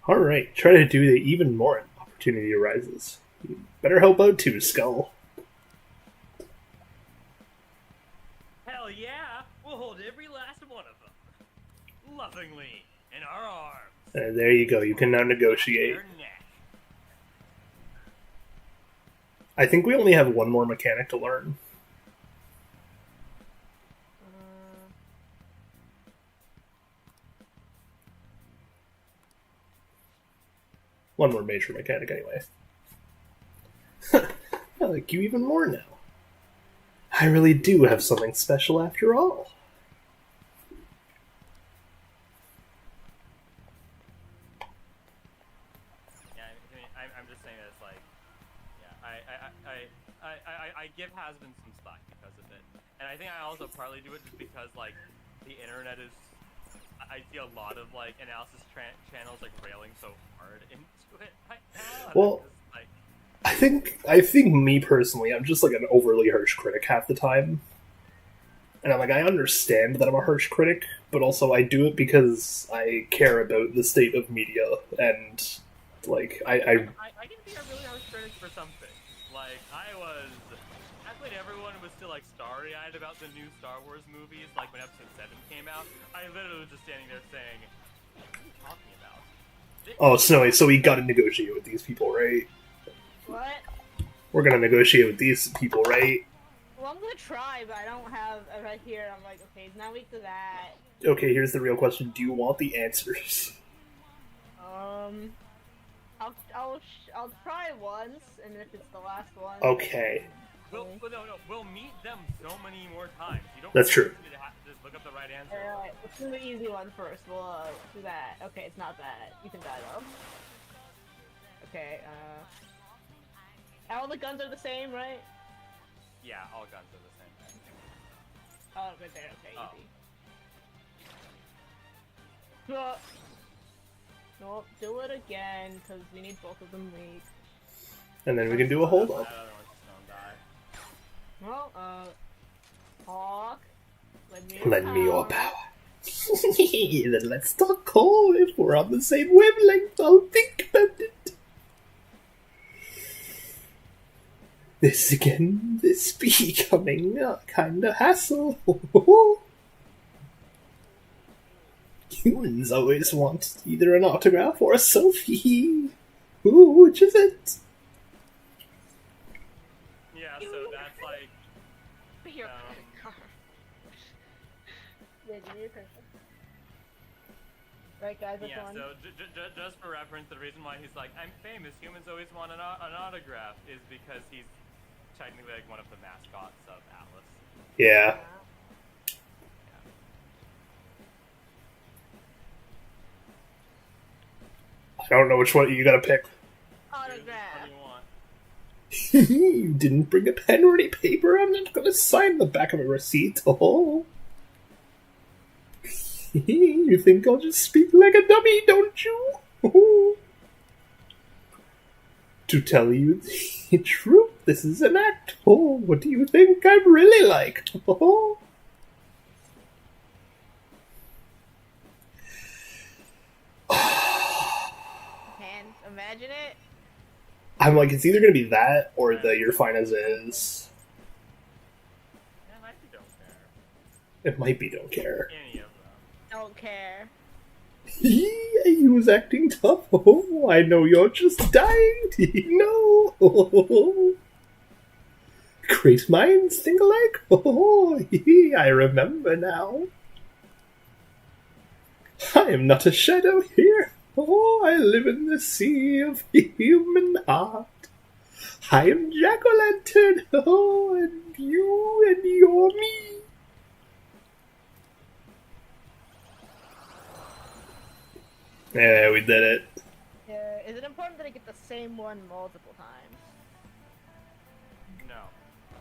Alright, try to do that even more when opportunity arises. You better help out too, Skull. Hell yeah! We'll hold every last one of them. Lovingly, in our arms. There you go, you can now negotiate. Their neck. I think we only have one more mechanic to learn. One more major mechanic, anyway. I like you even more now. I really do have something special after all. Yeah, I'm just saying that it's like, yeah, I give Hasbin some slack because of it, and I think I also partly do it just because like the internet is, I see a lot of like analysis channels like railing so hard into it right now. Well, like, I think me personally, I'm just like an overly harsh critic half the time. And I'm like, I understand that I'm a harsh critic, but also I do it because I care about the state of media, and like I can be a really harsh critic for some things. Like back when everyone was still like starry-eyed about the new Star Wars movies, like when Episode 7 came out, I literally was just standing there saying, "What are you talking about? Oh, Snowy, so we gotta negotiate with these people, right? What? We're gonna negotiate with these people, right? Well, I'm gonna try, but I don't have right here. I'm like, okay, he's not weak to that. Okay, here's the real question. Do you want the answers? I'll try once, and if it's the last one. Okay. We'll meet them so many more times. You don't That's true. need to just look up the right answer. Alright, let's do the easy one first. We'll do that. Okay, it's not that. You can die though. Okay, all the guns are the same, right? Yeah, all guns are the same thing. Oh, right there. Okay, Oh. easy. Nope, do it again, because we need both of them weak. And then we can do a hold That up. other one's gonna die. Well, Hawk, Lend me your power. Then let's talk call. If we're on the same wavelength, I'll think about it. This becoming a kind of hassle. Humans always want either an autograph or a selfie. Ooh, which is it? Yeah, so that's like. Your Um, credit card. Yeah, give me your credit card. Right, guys, that's Yeah, one. so just for reference, the reason why he's like, I'm famous, humans always want an autograph, is because he's technically like one of the mascots of Atlas. Yeah. I don't know which one you gotta pick. What Autograph. do you want? You didn't bring a pen or any paper. I'm not gonna sign the back of a receipt. Oh. You think I'll just speak like a dummy, don't you? Oh. To tell you the truth, this is an act. Oh, what do you think I'm really like? Oh. Hands, imagine it. I'm like, it's either gonna be that or the you're fine as is. Yeah, I actually don't care. It might be don't care. Any of them. Don't care. He was acting tough. Oh, I know you're just dying. No. Great minds think alike. Oh, I remember now. I am not a shadow here. Oh, I live in the sea of human heart. I am Jack-o'-lantern. Oh, and you're me. Yeah, we did it. Is it important that I get the same one multiple times? No.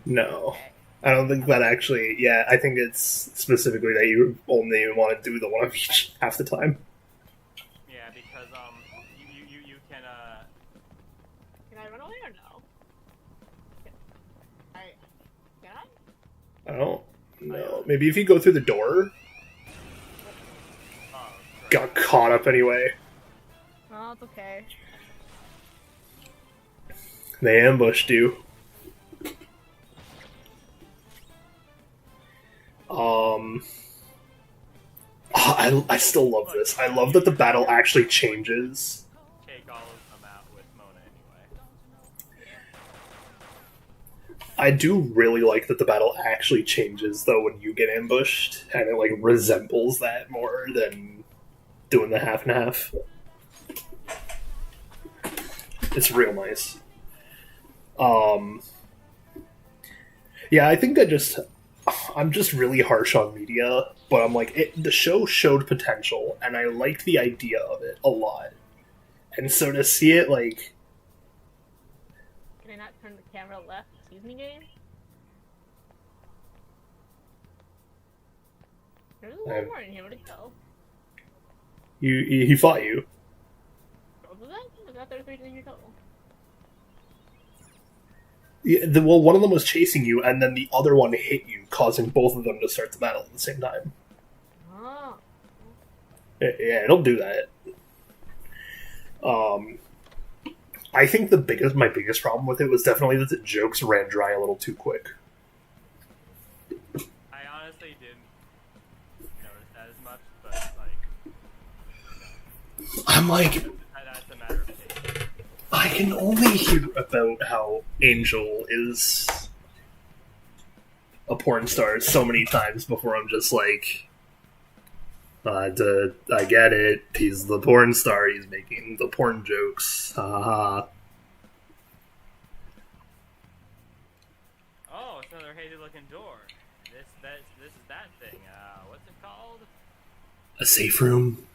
No. Okay. I don't think that actually, yeah, I think it's specifically that you only want to do the one of each half the time. Yeah, because you can Can I run away or no? Can I? I don't know. Maybe if you go through the door, got caught up anyway. Oh, it's okay. They ambushed you. I still love this. I love that the battle actually changes. take all of them out with Mona anyway. I do really like that the battle actually changes though when you get ambushed, and it like resembles that more than doing the half and half. It's real nice. Yeah, I think I'm just really harsh on media, but I'm like, the show showed potential, and I liked the idea of it a lot. And so to see it, like... Can I not turn the camera left? Excuse me, game? There's a lot more in here. Where'd it go? He fought you. What was that? I thought there were 3 in your total. Yeah, well, one of them was chasing you, and then the other one hit you, causing both of them to start the battle at the same time. Oh. Yeah, don't do that. I think my biggest problem with it was definitely that the jokes ran dry a little too quick. I honestly didn't notice that as much, but like, I'm like, I a matter of taste. I can only hear about how Angel is a porn star so many times before I'm just like, I get it. He's the porn star. He's making the porn jokes. Ha ha ha. Oh, it's another hazy-looking door. This is that thing. What's it called? A safe room?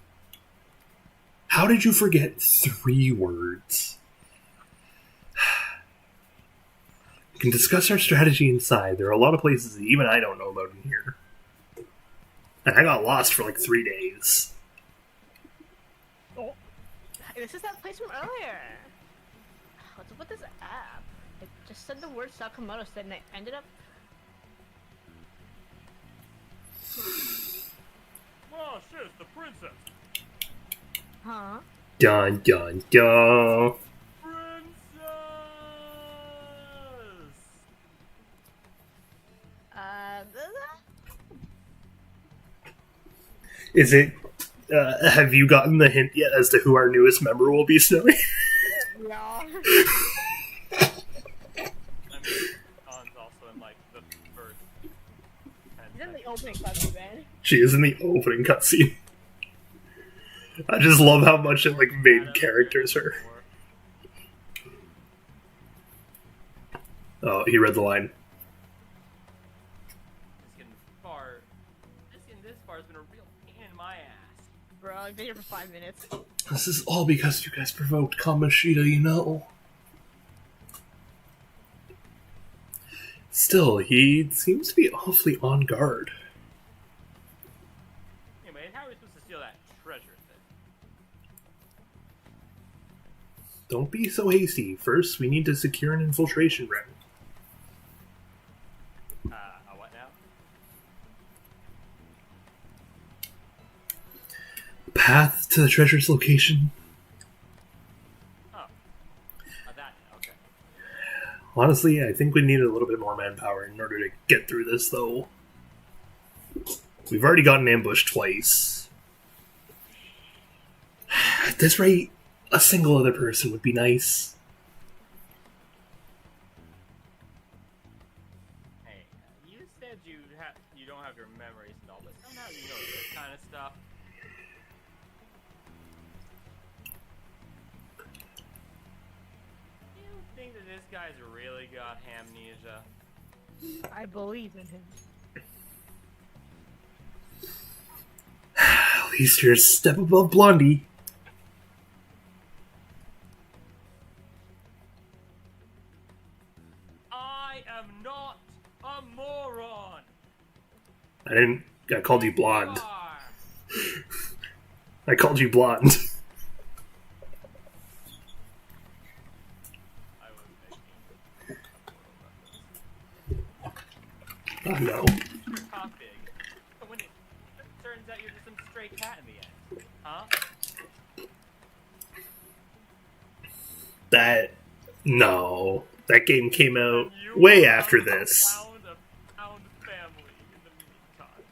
How did you forget 3 words? We can discuss our strategy inside. There are a lot of places that even I don't know about in here. And I got lost for like 3 days. Oh, this is that place from earlier. What's up with this app? It just said the word Sakamoto said, and I ended up. Oh shit, it's the princess. Huh? Dun dun dun. Princess! Is it? Have you gotten the hint yet as to who our newest member will be, Snowy? Yeah. I mean, Khan's also in like the first 10 He's in the seconds. opening cutscene, man. She is in the opening cutscene. I just love how much it like made characters her. Oh, he read the line. This far has been a real pain in my ass. Bro, I've been here for 5 minutes. This is all because you guys provoked Kamoshida, you know. Still, he seems to be awfully on guard. Anyway, how are we supposed to steal that treasure thing? Don't be so hasty. First, we need to secure an infiltration route. What now? Path to the treasure's location. Oh. That, okay. Honestly, I think we need a little bit more manpower in order to get through this, though. We've already gotten ambushed twice. At this rate, a single other person would be nice. Hey, you said you don't have your memories and all, but somehow you know this kind of stuff. You think that this guy's really got amnesia? I believe in him. At least you're a step above Blondie. I am not a moron. I called you blonde. You are. I called you blonde. I was making Oh no. you're top big, but when it turns out you're just some stray cat in the end, huh? No. That game came out You way are after this. Found a found family in the meantime.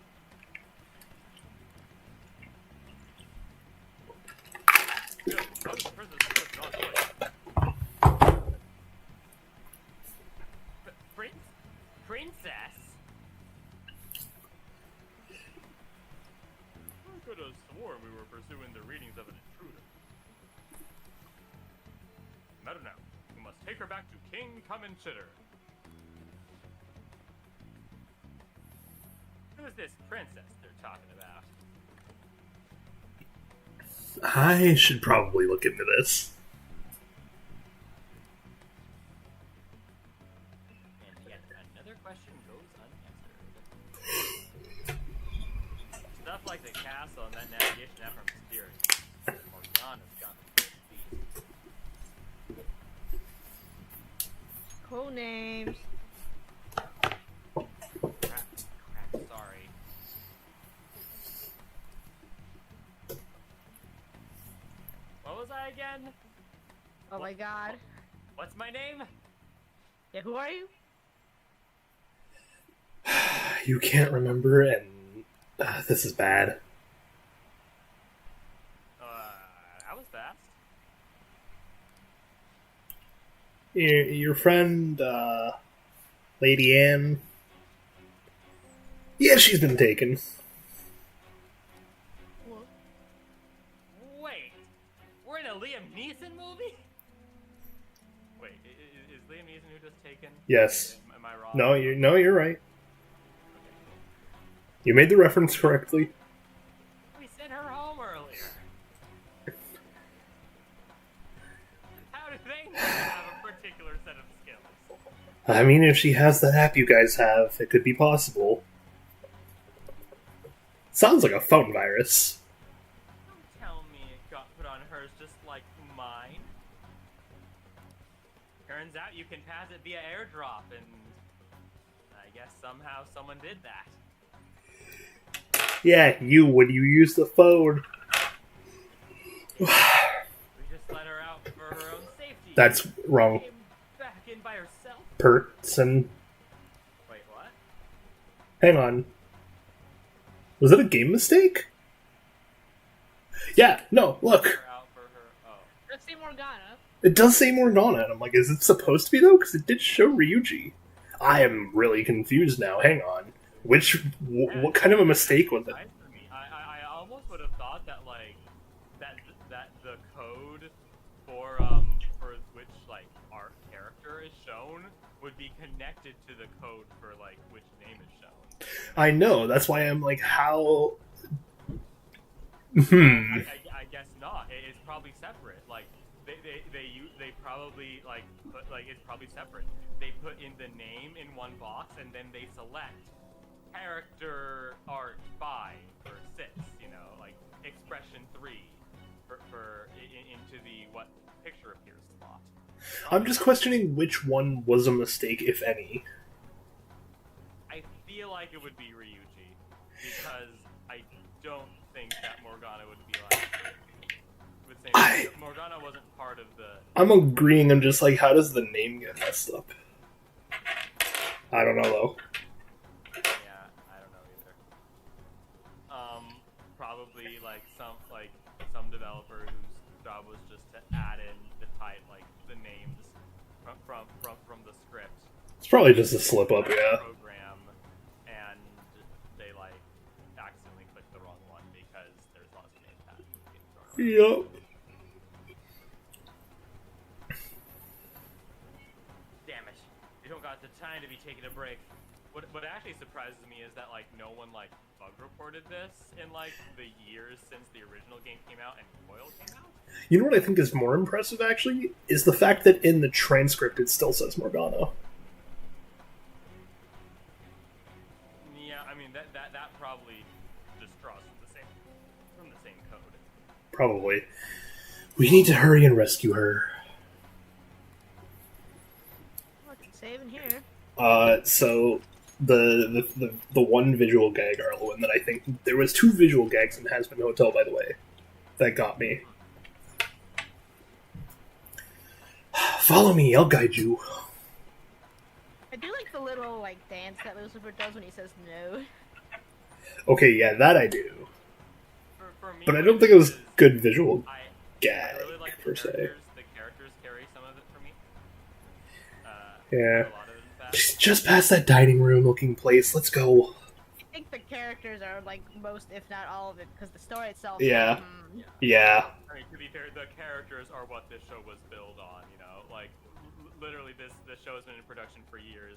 Good. I was the princess who was not choice. Princess? I could have sworn we were pursuing the readings of an intruder. Matter now. We must take her back to King Kamen-Chitter. Who is this princess they're talking about? I should probably look into this. And yet another question goes unanswered. Stuff like the castle and that navigation app from Mysterious. Morgana's got the first beat. Cool names. Crap, sorry. What was I again? Oh my god. What's my name? Yeah, who are you? You can't remember, and this is bad. That was fast. your friend, Lady Anne. Yeah, she's been taken. Wait, we're in a Liam Neeson movie? Wait, is Liam Neeson who just taken? Yes. Am I wrong? You're right. You made the reference correctly. We sent her home earlier. How do they not have a particular set of skills? I mean, if she has the app you guys have, it could be possible. Sounds like a phone virus. Don't tell me it got put on hers just like mine. Turns out you can pass it via airdrop, and I guess somehow someone did that. Yeah, when you use the phone. We just let her out for her own safety. That's wrong. Came back in by herself. Person. Wait, what? Hang on. Was it a game mistake? Yeah, no, look. Her out for her. Oh. Let's see Morgana. It does say Morgana, and I'm like, is it supposed to be though? Because it did show Ryuji. I am really confused now. Hang on. What kind of a mistake was it? I almost would have thought that like that the code for which like our character is shown would be connected to the code for like which name is shown. I know. That's why I'm like, how? I guess not. It's probably separate. Like they probably like put like it's probably separate. They put in the name in one box and then they select character art 5 or 6, you know, like expression 3 for into the what picture appears slot. I'm just questioning which one was a mistake, if any. I feel like it would be Ryuji because I don't think that Morgana would be like. Morgana wasn't part of the. I'm agreeing. I'm just like, how does the name get messed up? I don't know though. Probably like some developer whose job was just to add in the type like the names from the script. It's probably just a slip up, yeah. Program, and they like accidentally clicked the wrong one because there's lots of name tags. Yep. Damn it! You don't got the time to be taking a break. What actually surprises me is that like no one like bug reported this in like the years since the original game came out and Royale came out. You know what I think is more impressive actually is the fact that in the transcript it still says Morgana. Yeah, I mean that probably just draws from the same code. Probably. We need to hurry and rescue her. Look, it's saving here. So the one visual gag, Arlo, that I think there was 2 visual gags in Hazbin Hotel, by the way, that got me. Follow me, I'll guide you. I do like the little like dance that Lucifer does when he says no. Okay, yeah, that I do. For me, But I don't think it was good visual I gag, really like per se. The characters carry some of it for me. Yeah. A lot of it is bad. Just past that dining room looking place, let's go. I think the characters are like most, if not all of it, because the story itself. Yeah. mm, Yeah. I mean, to be fair, the characters are what this show was built on. You know, like literally, this show has been in production for years.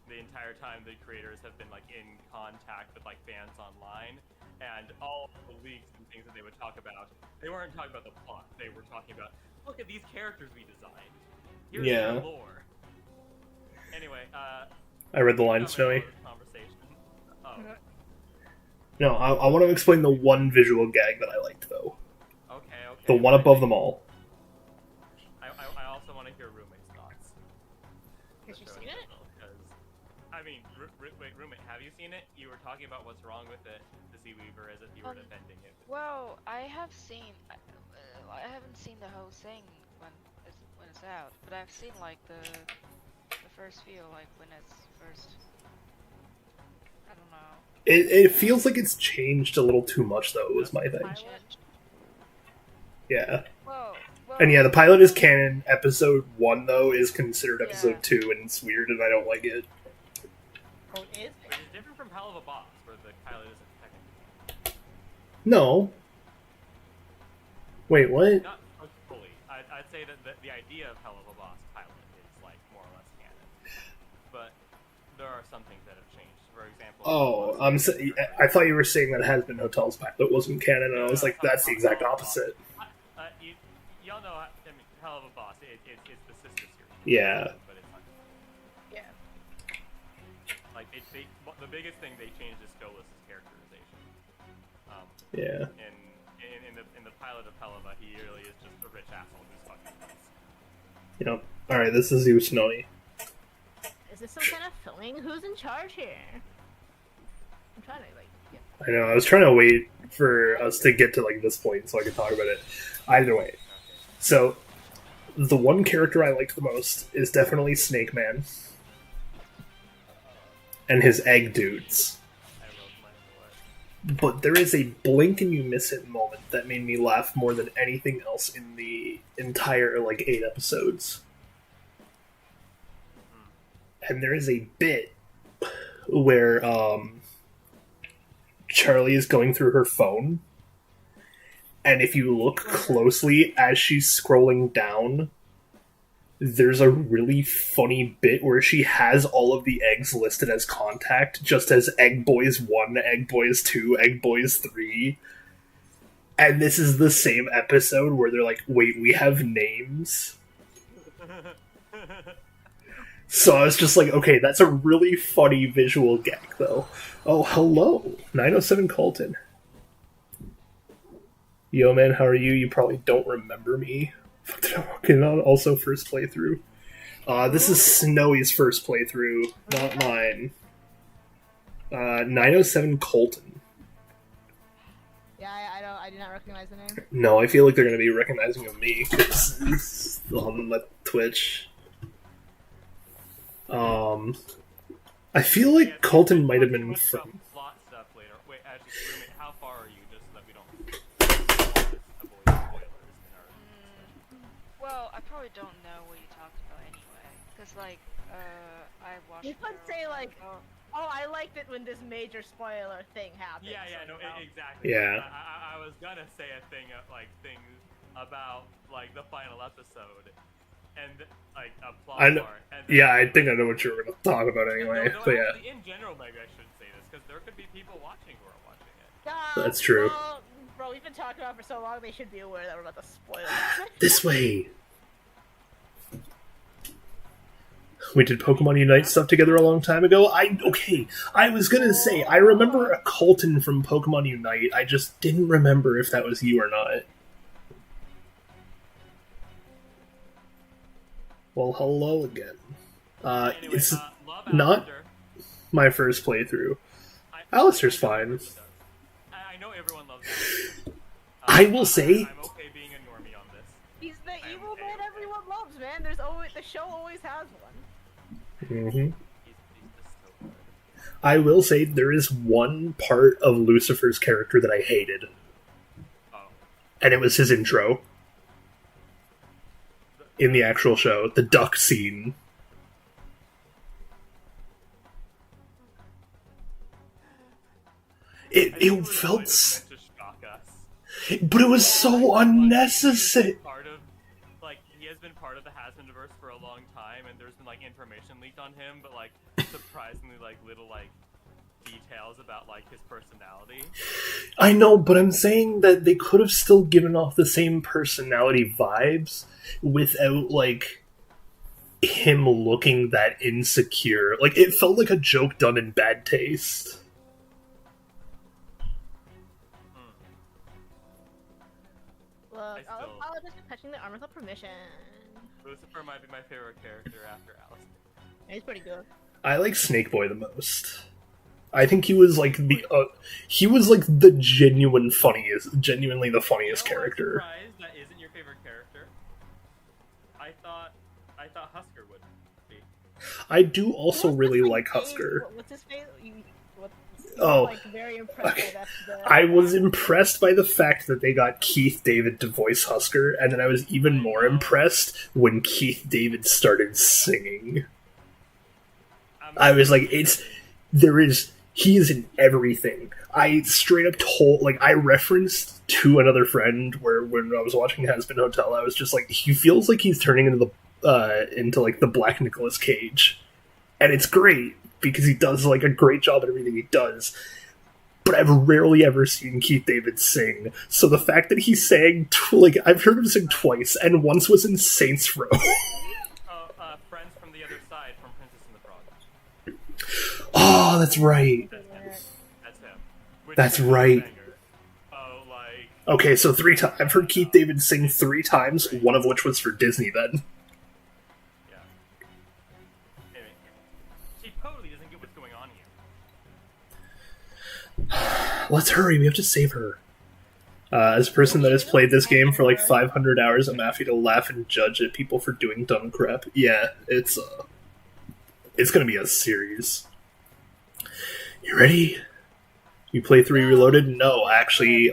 The entire time, the creators have been like in contact with like fans online, and all the leaks and things that they would talk about, they weren't talking about the plot. They were talking about, look at these characters we designed. Here's Yeah. their lore. Anyway, I read the line, Snowy. Conversation. Oh, No, I want to explain the one visual gag that I liked, though. okay. The one above them all. I also want to hear roommate's thoughts. Has The you show seen in it? general, 'cause, I mean, wait, roommate, have you seen it? You were talking about what's wrong with it, the Sea Weaver, as if you were defending it. Well, I have seen. I haven't seen the whole thing when it's out, but I've seen like the first few, like when it's first. I don't know. It feels like it's changed a little too much, though, is my thing. Pilot? Yeah. Well, And yeah, the pilot is canon. Episode 1, though, is considered episode Yeah. 2, and it's weird, and I don't like it. Oh, it is? Which is different from Hell of a Boss, where the pilot isn't technically. No. Wait, what? Not fully. I'd say that the idea of Hell of a Boss pilot is like more or less canon. But there are some things that have changed. For example. Oh, I thought you were saying that Has Been Hotel's pilot wasn't canon, and I was like, that's the exact opposite. Y'all know, I mean, Hell of a Boss, it's the sister series. Yeah. But it's not. Yeah. Like, the biggest thing they changed is Skolas' characterization. Yeah. In the pilot of Hell of a, he really is just a rich asshole who's fucking nuts. Yep. Alright, this is Usnoi. Is this some kind of filming? Who's in charge here? I'm trying to, like, yeah. I know, I was trying to wait for us to get to, like, this point so I could talk about it. Either way. So, the one character I liked the most is definitely Snake Man. And his egg dudes. I wrote mine away. But there is a blink and you miss it moment that made me laugh more than anything else in the entire, like, 8 episodes. And there is a bit where, Charlie is going through her phone, and if you look closely as she's scrolling down, there's a really funny bit where she has all of the eggs listed as contact, just as Egg Boys 1, Egg Boys 2, Egg Boys 3. And this is the same episode where they're like, wait, we have names? So I was just like, okay, that's a really funny visual gag, though. Oh, hello, 907 Colton. Yo, man, how are you? You probably don't remember me. What did I walk in on? Also, first playthrough. This is Snowy's first playthrough, not mine. 907 Colton. Yeah, I do not recognize the name. No, I feel like they're going to be recognizing of me, 'cause it's on my Twitch. I feel like Colton might have been from... Plot stuff later. Wait, actually, roommate, how far are you, just so that we don't avoid spoilers in our... Well, I probably don't know what you talked about anyway. Because, like, I watched... You could say, like, oh, I liked it when this major spoiler thing happened. Yeah, so, no, you know. exactly. Yeah. I was gonna say a thing, things about, like, the final episode, and, like, a plot I know, part. And then, yeah, I think I know what you were going to talk about anyway, no, but yeah. actually, in general, maybe I shouldn't say this, because there could be people watching who are watching it. That's true. Well, bro, we've been talking about it for so long, they should be aware that we're about to spoil it. This way! We did Pokemon Unite stuff together a long time ago. I was gonna say, I remember a Colton from Pokemon Unite, I just didn't remember if that was you or not. Well, hello again. Anyway, It's love not Alistair. my first playthrough. Alistair's fine. I know everyone loves Alistair. I will say- I'm okay being a normie on this. He's the evil man everyone loves, man. The show always has one. Mm-hmm. He's just so good. I will say there is one part of Lucifer's character that I hated, Oh. and it was his intro. In the actual show, the duck scene. It felt, meant to shock us. but it was so unnecessary. Part of, like, he has been part of the Hasmondiverse for a long time, and there's been like information leaked on him, but like surprisingly like little like details about like his personality. I know, but I'm saying that they could have still given off the same personality vibes without like him looking that insecure. Like, it felt like a joke done in bad taste. Look, I'll just be touching the arm without permission. Lucifer might be my favorite character after Alistair. He's pretty good. I like Snake Boy the most. I think he was like the genuinely the funniest character. I'm surprised that isn't your favorite character. I thought Husker would be. I do also really like What's his Husker. face? What's his face? Oh, like very impressed okay. by that. I was impressed by the fact that they got Keith David to voice Husker, and then I was even more impressed when Keith David started singing. I was like, he is in everything. I straight up I referenced to another friend where when I was watching Hazbin Hotel, I was just like, he feels like he's turning into the Black Nicolas Cage. And it's great, because he does, like, a great job at everything he does. But I've rarely ever seen Keith David sing, so the fact that he sang, I've heard him sing twice, and once was in Saints Row. Friends from the Other Side from Princess and the Frog. Oh, that's right. That's him. That's right. Okay, so 3 times. I've heard Keith David sing 3 times, one of which was for Disney then. Yeah. Anyway, she totally doesn't get what's going on here. Let's hurry, we have to save her. As a person that has played this game for like 500 hours, I'm happy to laugh and judge at people for doing dumb crap. Yeah, it's gonna be a series. You ready? You play 3 Reloaded? No, actually,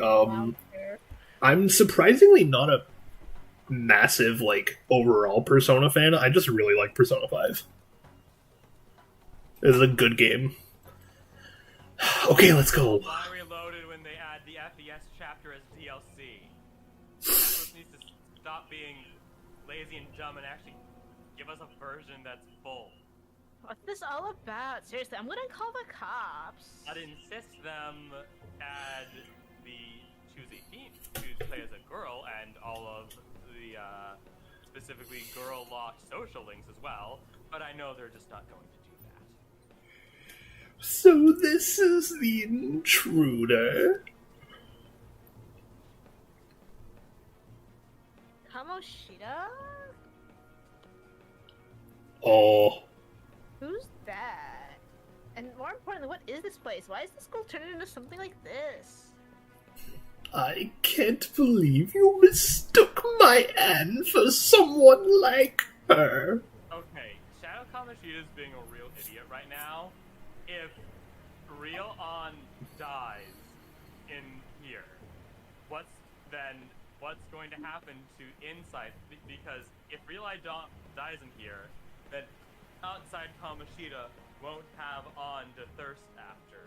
I'm surprisingly not a massive, overall Persona fan. I just really like Persona 5. It's a good game. Okay, let's go. Why Reloaded when they add the FES chapter as DLC? This needs to stop being lazy and dumb and actually give us a version that's full. What's this all about? Seriously, I'm gonna call the cops. I'd insist them add the choose a team, choose play as a girl, and all of the specifically girl-locked social links as well, but I know they're just not going to do that. So this is the intruder. Kamoshida? Oh. Who's that? And more importantly, what is this place? Why is this school turning into something like this? I can't believe you mistook my Anne for someone like her. Okay, Shadow Kamoshida's being a real idiot right now. If Real On dies in here, what's going to happen to Inside? Because if Real I dies in here, then outside Kamoshida won't have On to thirst after.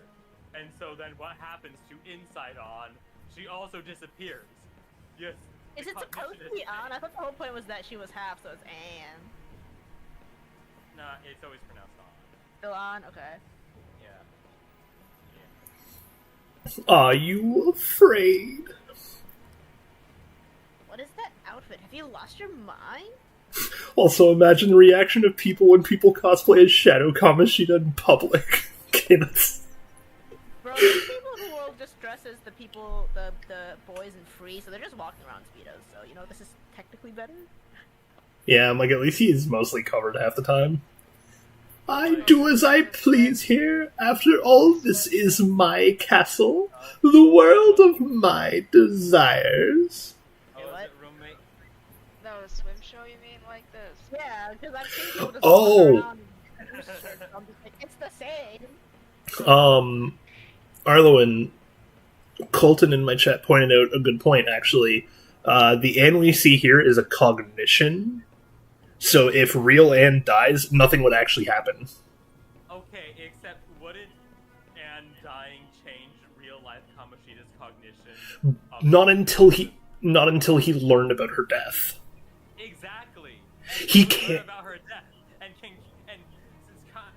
And so then what happens to Inside On? She also disappears. Yes. Is it supposed to be On? I thought the whole point was that she was half, so it's Anne. Nah, it's always pronounced On. Still On? Okay. Yeah. Are you afraid? What is that outfit? Have you lost your mind? Also, imagine the reaction of people when people cosplay as Shadow Kamoshida in public. Okay, that's... Bro, there's people who will just dress as the boys in Free, so they're just walking around Speedos, so, this is technically better. Yeah, I'm like, at least he is mostly covered half the time. I do as I please here. After all, this is my castle, the world of my desires. Oh, is it roommate? No, a swim show you mean like this? Yeah, because I've seen people just Oh. walk around in I'm just like, it's the same. Arlo Colton in my chat pointed out a good point, actually. The Anne we see here is a cognition. So if Real Anne dies, nothing would actually happen. Okay, except wouldn't Anne dying change real-life Kamoshida's cognition? Not until he learned about her death. Exactly. He Learn can't... about her death, and since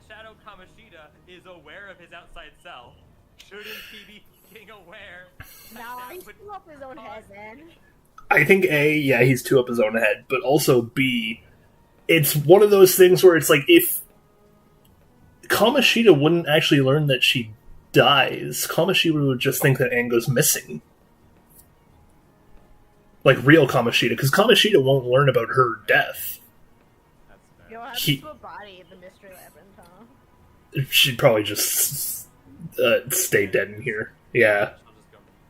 Shadow Kamoshida is aware of his outside self, shouldn't he be being aware? Nah, he's too up his own head, man. I think A, yeah, he's too up his own head, but also B, it's one of those things where it's like, if Kamoshida wouldn't actually learn that she dies, Kamoshida would just think that Anne goes missing. Like real Kamoshida, because Kamoshida won't learn about her death. That's fair. You'll have to a body in the Mystery Labyrinth, huh? She'd probably just stay dead in here. Yeah. She'll just go missing,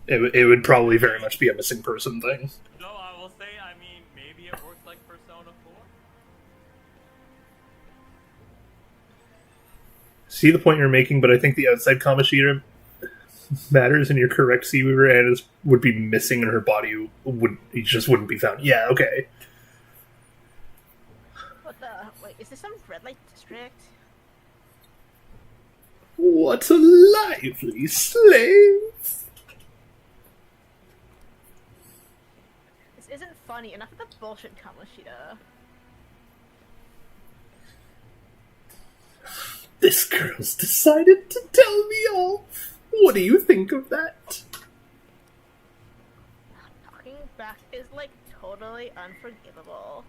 probably. It would probably very much be a missing person thing. No, I will say, maybe it works like Persona 4. see the point you're making, but I think the outside Kamoshida matters, and you're correct. Seaweaver Anna would be missing, and her body wouldn't be found. Yeah, okay. What the? Wait, is this some red light district? What a lively slave! This isn't funny. Enough of the bullshit, Kamoshida. This girl's decided to tell me all. What do you think of that? Talking back is like totally unforgivable.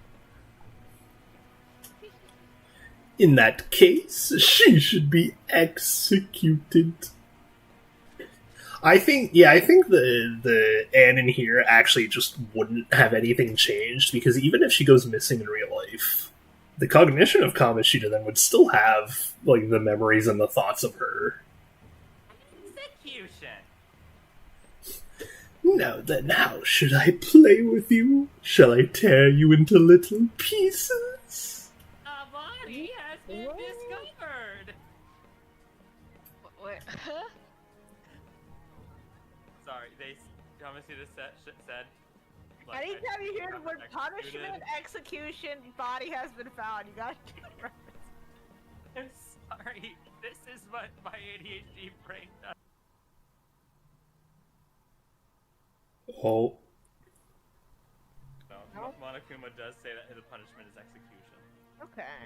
In that case, she should be executed. I think the Anne in here actually just wouldn't have anything changed, because even if she goes missing in real life, the cognition of Kamoshida then would still have like the memories and the thoughts of her. Execution. Now then, how should I play with you? Shall I tear you into little pieces? A body has been discovered. Wait. Sorry, Kamoshida said. Like, Anytime you hear the word executed. punishment, execution, body has been found. You gotta do it right. I'm sorry. This is what my ADHD brain does. Oh. No, Monokuma does say that the punishment is execution. Okay.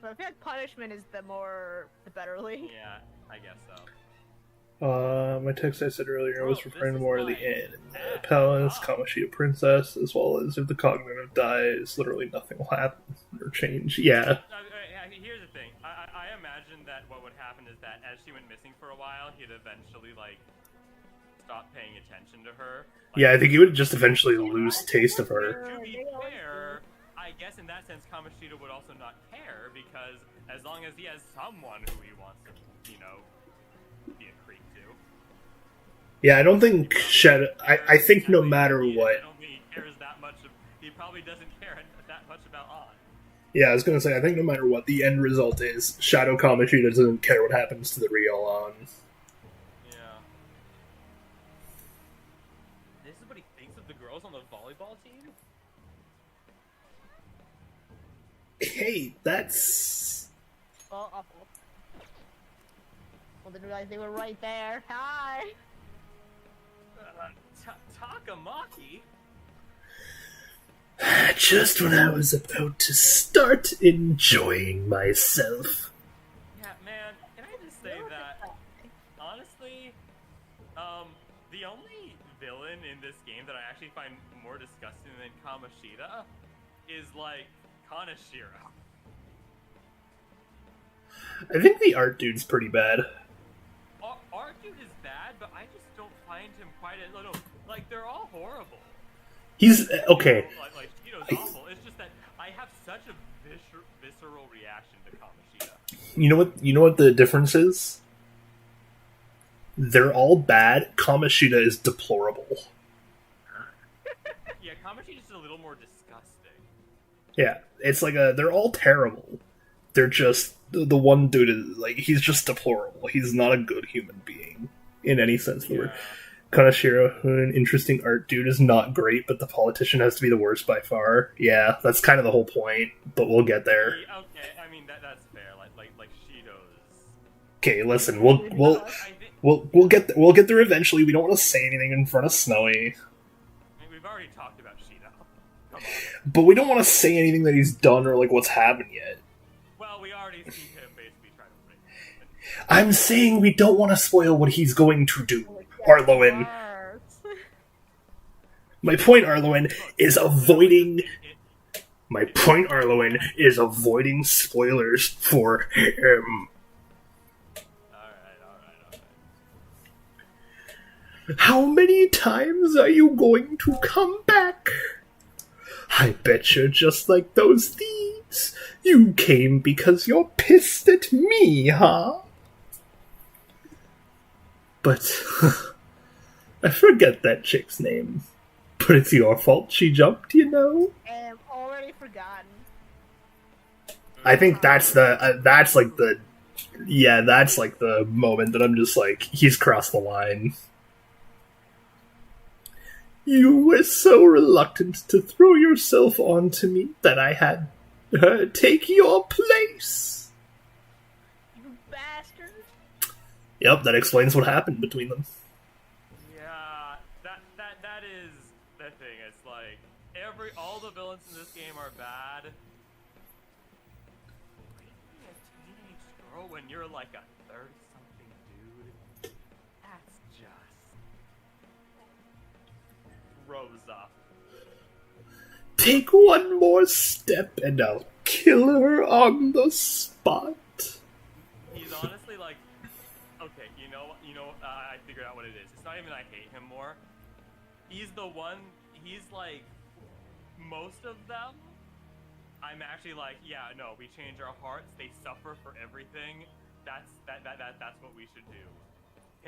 But I feel like punishment is the betterly. Yeah, I guess so. My text I said earlier was Oh, referring this is more to the mine. Anne in the Ah, palace, ah. Kamoshida princess, as well as if the cognitive dies, literally nothing will happen or change. Yeah. Here's the thing. I imagine that what would happen is that as she went missing for a while, he'd eventually like stop paying attention to her. Like, Yeah, I think he would just eventually lose taste of her. To be fair, I guess in that sense, Kamoshida would also not care, because as long as he has someone who he wants to, be a creep to. Yeah, I don't think Shadow... I think no matter what... I don't think he cares that much. He probably doesn't care that much about On. Yeah, I was gonna say, I think no matter what the end result is, Shadow Kamoshida doesn't care what happens to the real On. Yeah. This is what he thinks of the girls on the volleyball team? Hey, that's... Oh, awful. Well, didn't realize they were right there. Hi! Takamaki? Just when I was about to start enjoying myself. Yeah, man, can I just say that, honestly, the only villain in this game that I actually find more disgusting than Kamoshida is, like, Kanashiro. I think the art dude's pretty bad. Art dude is bad, but I just don't find him quite a little, like, they're all horrible. He's... okay. Like Shido's awful. It's just that I have such a visceral reaction to Kamoshida. You know what the difference is? They're all bad. Kamoshida is deplorable. Yeah, Kamoshida's just a little more disgusting. Yeah, it's like they're all terrible. They're just... The one dude is, like, he's just deplorable. He's not a good human being, in any sense of the word. Kanashiro, an interesting art dude, is not great, but the politician has to be the worst by far. Yeah, that's kind of the whole point, but we'll get there. Okay, I mean, that's fair. Like Shido's... Okay, listen, we'll get there eventually. We don't want to say anything in front of Snowy. I mean, we've already talked about Shido. Come on. But we don't want to say anything that he's done or, like, what's happened yet. Well, we already see him basically try to break it. I'm saying we don't want to spoil what he's going to do, Arloin. My point, Arloin, is avoiding... My point, Arloin, is avoiding spoilers for him. Alright. How many times are you going to come back? I bet you're just like those thieves. You came because you're pissed at me, huh? But... I forget that chick's name. But it's your fault she jumped, you know? Already forgotten. I think that's like the Yeah, that's like the moment that I'm just like, he's crossed the line. You were so reluctant to throw yourself onto me that I had her take your place. You bastard. Yep, that explains what happened between them. Yeah, that is the thing. It's like all the villains in this game are bad. Being a teenage girl when you're like a 30-something dude, that's just rose up. Take one more step and I'll kill her on the spot. He's honestly like, okay, you know, I figured out what it is. It's not even I hate him more. He's the one. He's like, most of them. I'm actually like, yeah, no, we change our hearts. They suffer for everything. That's what we should do.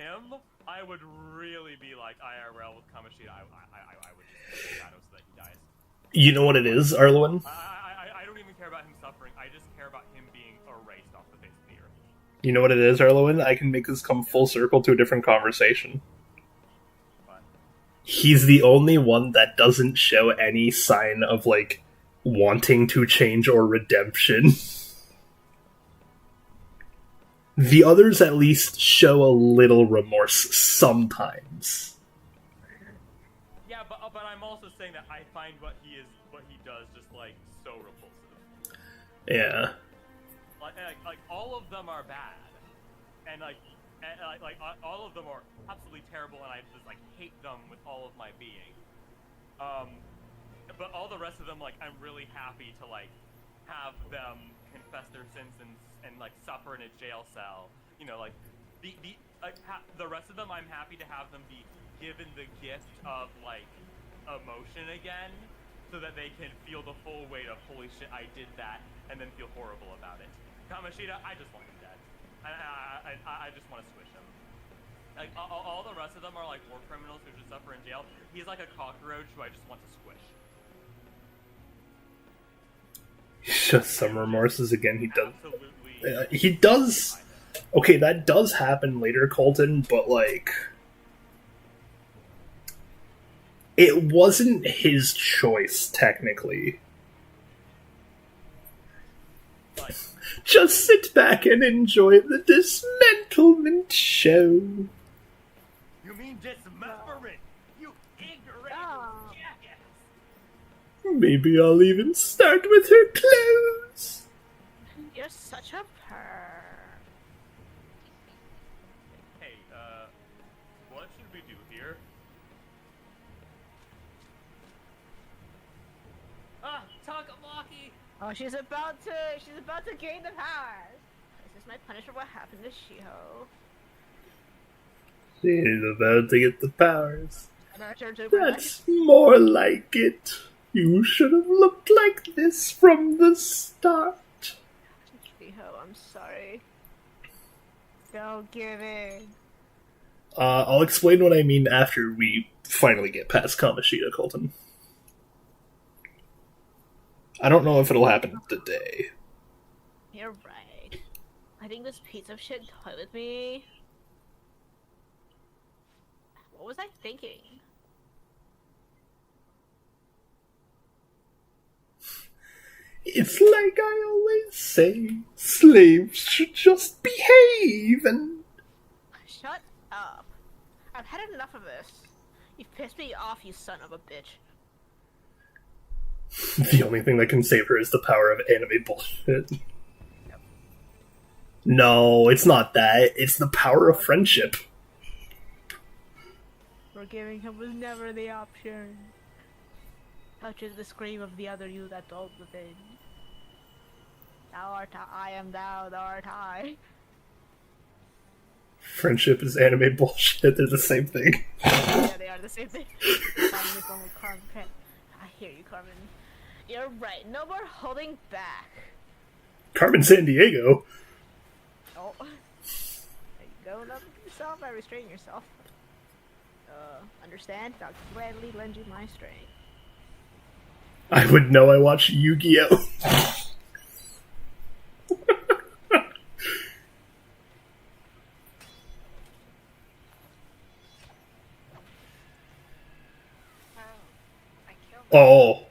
Him, I would really be like IRL with Kamoshida. I would just put shadow so that he dies. You know what it is, Arlwin? I don't even care about him suffering. I just care about him being erased off the face of the earth. You know what it is, Arlwin? I can make this come full circle to a different conversation. But He's the only one that doesn't show any sign of, like, wanting to change or redemption. The others at least show a little remorse sometimes. yeah, but I'm also saying that I find what he does just like so repulsive. Yeah. Like all of them are bad, and like all of them are absolutely terrible, and I just like hate them with all of my being. But all the rest of them, like, I'm really happy to like have them confess their sins and like suffer in a jail cell. You know, like the rest of them, I'm happy to have them be given the gift of like emotion again, so that they can feel the full weight of holy shit, I did that, and then feel horrible about it. Kamoshida, I just want him dead. I just want to squish him. Like all the rest of them are like war criminals who just suffer in jail. He's like a cockroach who I just want to squish. He shows some remorses again. He does. Absolutely. He does. Okay, that does happen later, Colton, but like, it wasn't his choice technically. Like, Just sit back and enjoy the dismantlement show. you mean dismemberment? You ignorant Oh. jackass! Maybe I'll even start with her clothes. You're such a perv. Hey, what should we do here? Ah, Takamaki! Oh, she's about to gain the powers. This is my punishment for what happened to Shiho. She's about to get the powers. I'm gonna turn to the That's more like it. You should have looked like this from the start. Shiho, I'm sorry. Don't give in. I'll explain what I mean after we finally get past Kamoshida, Colton. I don't know if it'll happen today. You're right. I think this piece of shit toyed with me. What was I thinking? It's like I always say, slaves should just behave and... Shut up. I've had enough of this. You've pissed me off, you son of a bitch. The only thing that can save her is the power of anime bullshit. Yep. No, it's not that. It's the power of friendship. Forgiving him was never the option. Such is the scream of the other you that dwells within. Thou art I am thou art I. Friendship is anime bullshit. They're the same thing. Yeah, they are the same thing. I hear you, Carmen. You're right. No more holding back. Carmen Sandiego. Oh. There you go. Love yourself by restraining yourself. Understand? I'll gladly lend you my strength. I would know I watch Yu-Gi-Oh! Oh.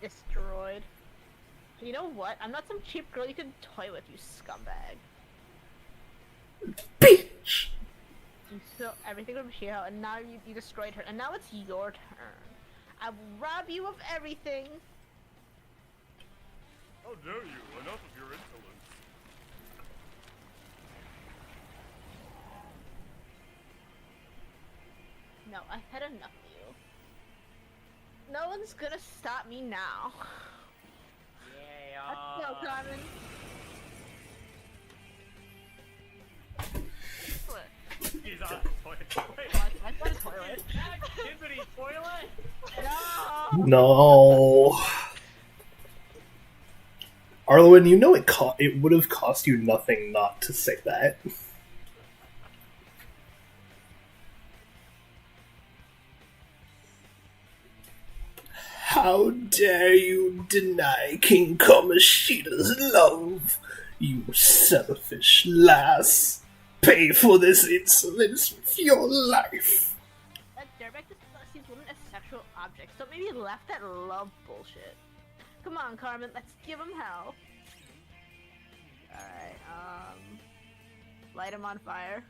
Destroyed. You know what? I'm not some cheap girl you can toy with, you scumbag. Bitch! You stole everything from Shiro, and now you destroyed her, and now it's your turn. I will rob you of everything. How dare you? Enough of your insolence. No, I've had enough of you. No one's gonna stop me now. Yeah. Let's go, Carmen. He's on the toilet. Wait, I said toilet. activity toilet? No! No. Arlen, you know it would have cost you nothing not to say that. How dare you deny King Kamoshida's love, you selfish lass. Pay for this insolence with your life. That dirtbag just sees women as sexual objects, so maybe left that love bullshit. Come on, Carmen, let's give him hell. Alright, light him on fire.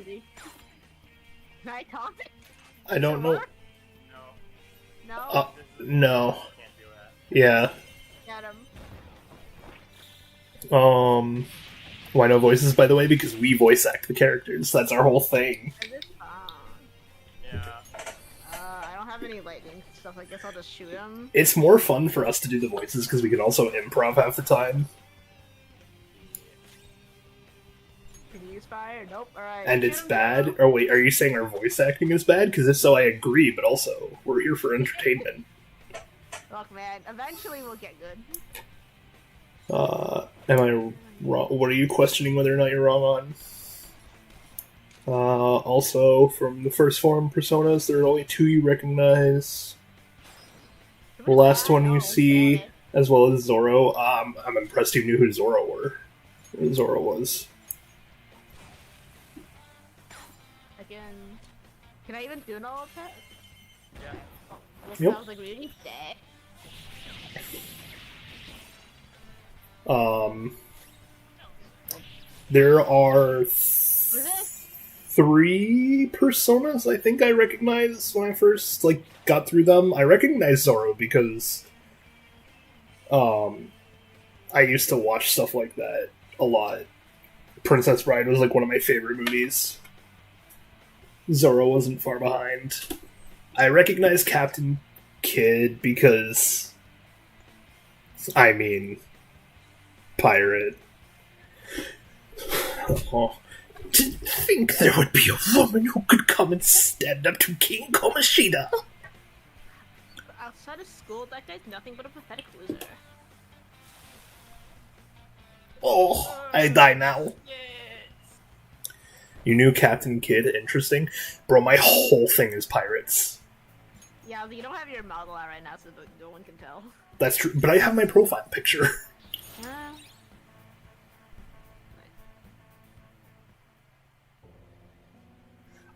Easy. Can I taunt it? I don't know. No. No? No. Can't do that. Yeah. Get him. Why no voices, by the way? Because we voice act the characters. That's our whole thing. Is this Yeah. I don't have any lightning stuff. I guess I'll just shoot him. It's more fun for us to do the voices because we can also improv half the time. Can you use fire? Nope. Alright. And it's bad. Oh wait, are you saying our voice acting is bad? Because if so, I agree, but also, we're here for entertainment. Look, man, eventually we'll get good. Am I wrong? What are you questioning whether or not you're wrong on? Also, from the first form personas, there are only 2 you recognize. The last one you see, as well as Zoro. I'm impressed you knew who Zoro was. Again, can I even do an all attack? Yeah. Oh, this Yep. sounds like really dead. There are Was it? 3 personas I think I recognized when I first got through them. I recognize Zoro because I used to watch stuff like that a lot. Princess Bride was one of my favorite movies. Zoro wasn't far behind. I recognize Captain Kidd because pirate. Oh. Didn't think there would be a woman who could come and stand up to King Kamoshida. Outside of school, that guy's nothing but a pathetic loser. Oh, I die now. Yes. You knew Captain Kidd? Interesting. Bro, my whole thing is pirates. Yeah, but you don't have your model out right now, so no one can tell. That's true, but I have my profile picture.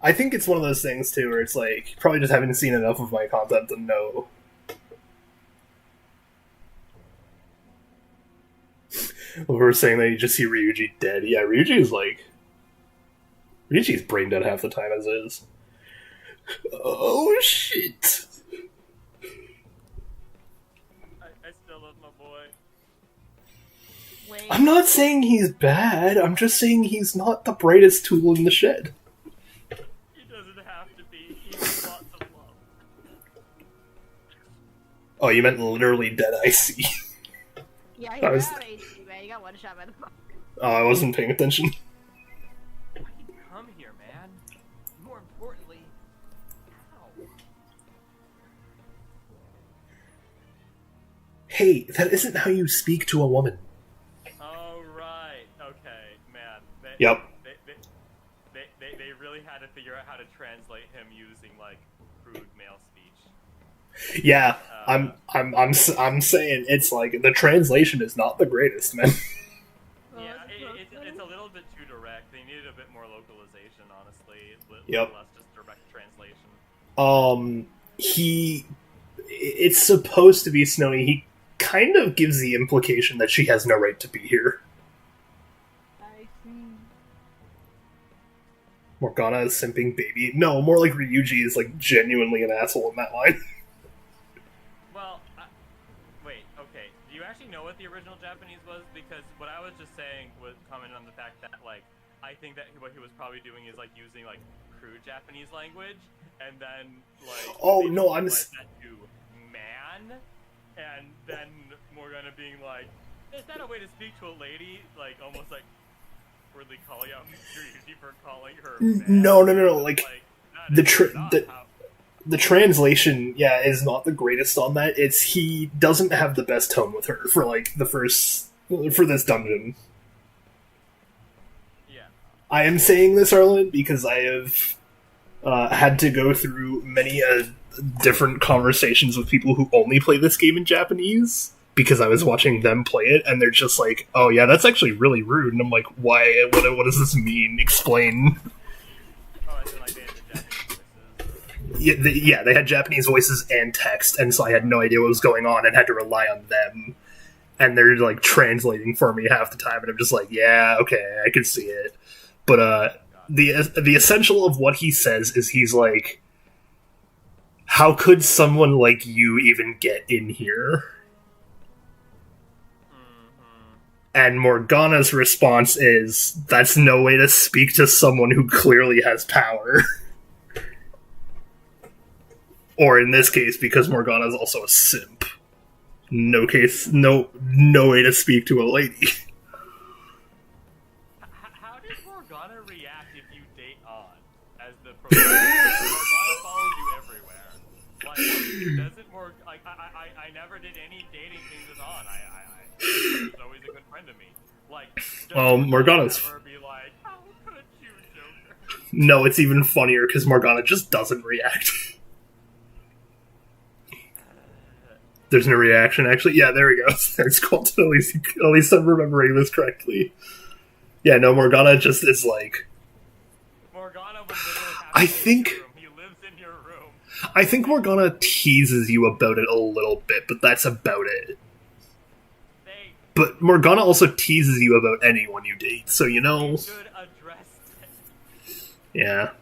I think it's one of those things, too, where it's you probably just haven't seen enough of my content to know. We were saying that you just see Ryuji dead. Yeah, Ryuji's brain dead half the time as is. Oh, shit. I still love my boy. Wait. I'm not saying he's bad, I'm just saying he's not the brightest tool in the shed. He doesn't have to be. He needs lots of love. Oh, you meant literally dead, I see. Yeah, he I got was- HD, man. You got one shot by the fuck. Oh, I wasn't paying attention. Why you come here, man? More importantly, how? Hey, that isn't how you speak to a woman. Oh, right. Okay, man. Yep. They really had to figure out how to translate him using crude male speech. Yeah, I'm saying it's the translation is not the greatest, man. Yeah, it's a little bit too direct. They needed a bit more localization, honestly. Yep. Less just direct translation. it's supposed to be snowy. He kind of gives the implication that she has no right to be here. I see. Morgana is simping baby. No, more like Ryuji is like genuinely an asshole in that line. Well, wait, okay. Do you actually know what the original Japanese was? Because what I was just saying was comment on the fact that, like, I think that what he was probably doing is, like, using, like, crude Japanese language, and then, like... Oh, no, I'm... that to man, and then Morgana being like, is that a way to speak to a lady? Like, almost, like, really calling out Ryuji for calling her man. No, like the translation, yeah, is not the greatest on that. It's he doesn't have the best tone with her for, like, for this dungeon. Yeah. I am saying this, Arlen, because I have had to go through many different conversations with people who only play this game in Japanese, because I was watching them play it, and they're just like, oh yeah, that's actually really rude. And I'm like, why? What does this mean? Explain. Oh, I feel like they had the Japanese voices. Yeah, they had Japanese voices and text, and so I had no idea what was going on and had to rely on them. And they're, like, translating for me half the time, and I'm just like, yeah, okay, I can see it. But the essential of what he says is he's like, how could someone like you even get in here? And Morgana's response is, that's no way to speak to someone who clearly has power. Or in this case, because Morgana's also a simp. No way to speak to a lady. How does Morgana react if you date on as the protagonist? Morgana follows you everywhere. Like, doesn't work. Like, I never did any dating things with on. She's always a good friend to me. Like, Morgana's... never be like, how could you, Joker? No, it's even funnier because Morgana just doesn't react. There's no reaction, actually. Yeah, there we go. It's called. At least I'm remembering this correctly. Yeah, no, Morgana just is like... Morgana would literally have I to think... in your room. He lives in your room. I think Morgana teases you about it a little bit, but that's about it. But Morgana also teases you about anyone you date, so you know... You should address this. Yeah.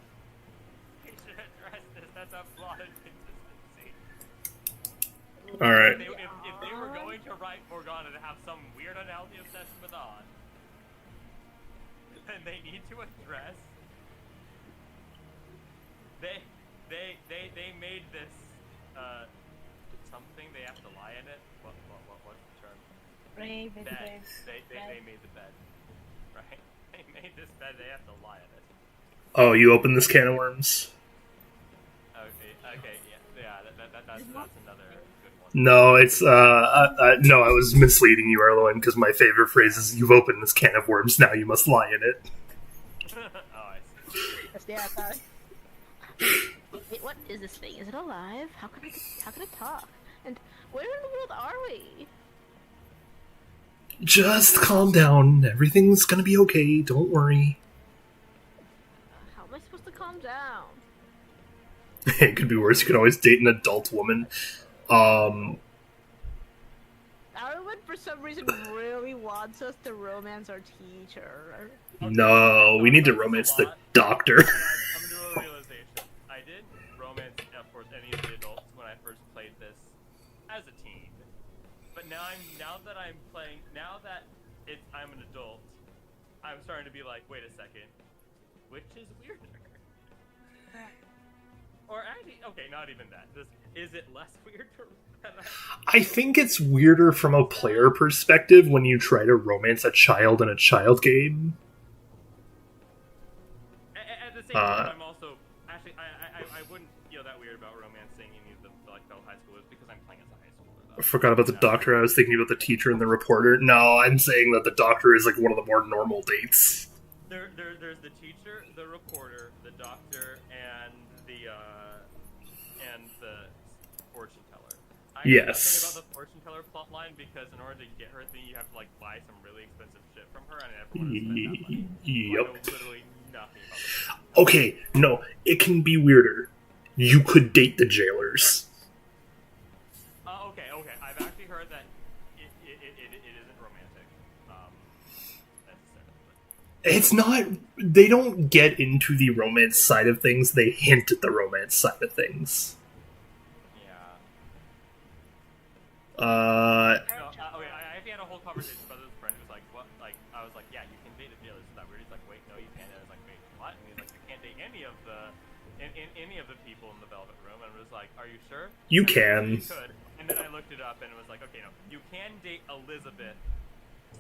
You should address this. That's a flawed consistency. Alright. If they were going to write Morgana to have some weird unhealthy obsession with On, then they need to address... They made this, something, they have to lie in it? What's the term? Brave, Bed. They made the bed. Right? They made this bed, they have to lie in it. Oh, you opened this can of worms? Okay, yeah, that's another good one. No, it's, no, I was misleading you, Arloin, because my favorite phrase is, you've opened this can of worms, now you must lie in it. Oh, I see. Yeah, sorry. Wait, what is this thing? Is it alive? How can it talk? And where in the world are we? Just calm down. Everything's gonna be okay. Don't worry. How am I supposed to calm down? It could be worse. You could always date an adult woman. Arwen, for some reason, really wants us to romance our teacher. No, we need to romance the doctor. I'm gonna do a realization. I did romance, of course, any of the adults when I first played this as a teen. But now that I'm an adult, I'm starting to be like, wait a second, which is weirder? Or actually, okay, not even that. Is it less weird? I think it's weirder from a player perspective when you try to romance a child in a child game. At the same time, I'm also actually I wouldn't feel that weird about romancing any of the like fellow high schoolers because I'm playing as a high schooler. Though. I forgot about the doctor. I was thinking about the teacher and the reporter. No, I'm saying that the doctor is like one of the more normal dates. There's the teacher, the reporter, the doctor, and the fortune teller. I know nothing about the fortune teller plotline because in order to get her thing, you have to like buy some really expensive shit from her, and I never want to spend that money. Yep. I know literally nothing about the Okay, no, it can be weirder. you could date the jailers. Okay. I've actually heard that it isn't romantic, necessarily. It's not. They don't get into the romance side of things. They hint at the romance side of things. Yeah. Uh, No, okay, I actually had a whole conversation about this with a friend who was like, what? Like, I was like, yeah, you can date the jailers. Is that weird? He's like, wait, no, you can't. And I was like, wait, what? And he's like, you can't date any of the, any of the people in the Velvet Room. And I was like, are you sure? You And can. You could. And then I looked it up and it was like, okay, no, you can date Elizabeth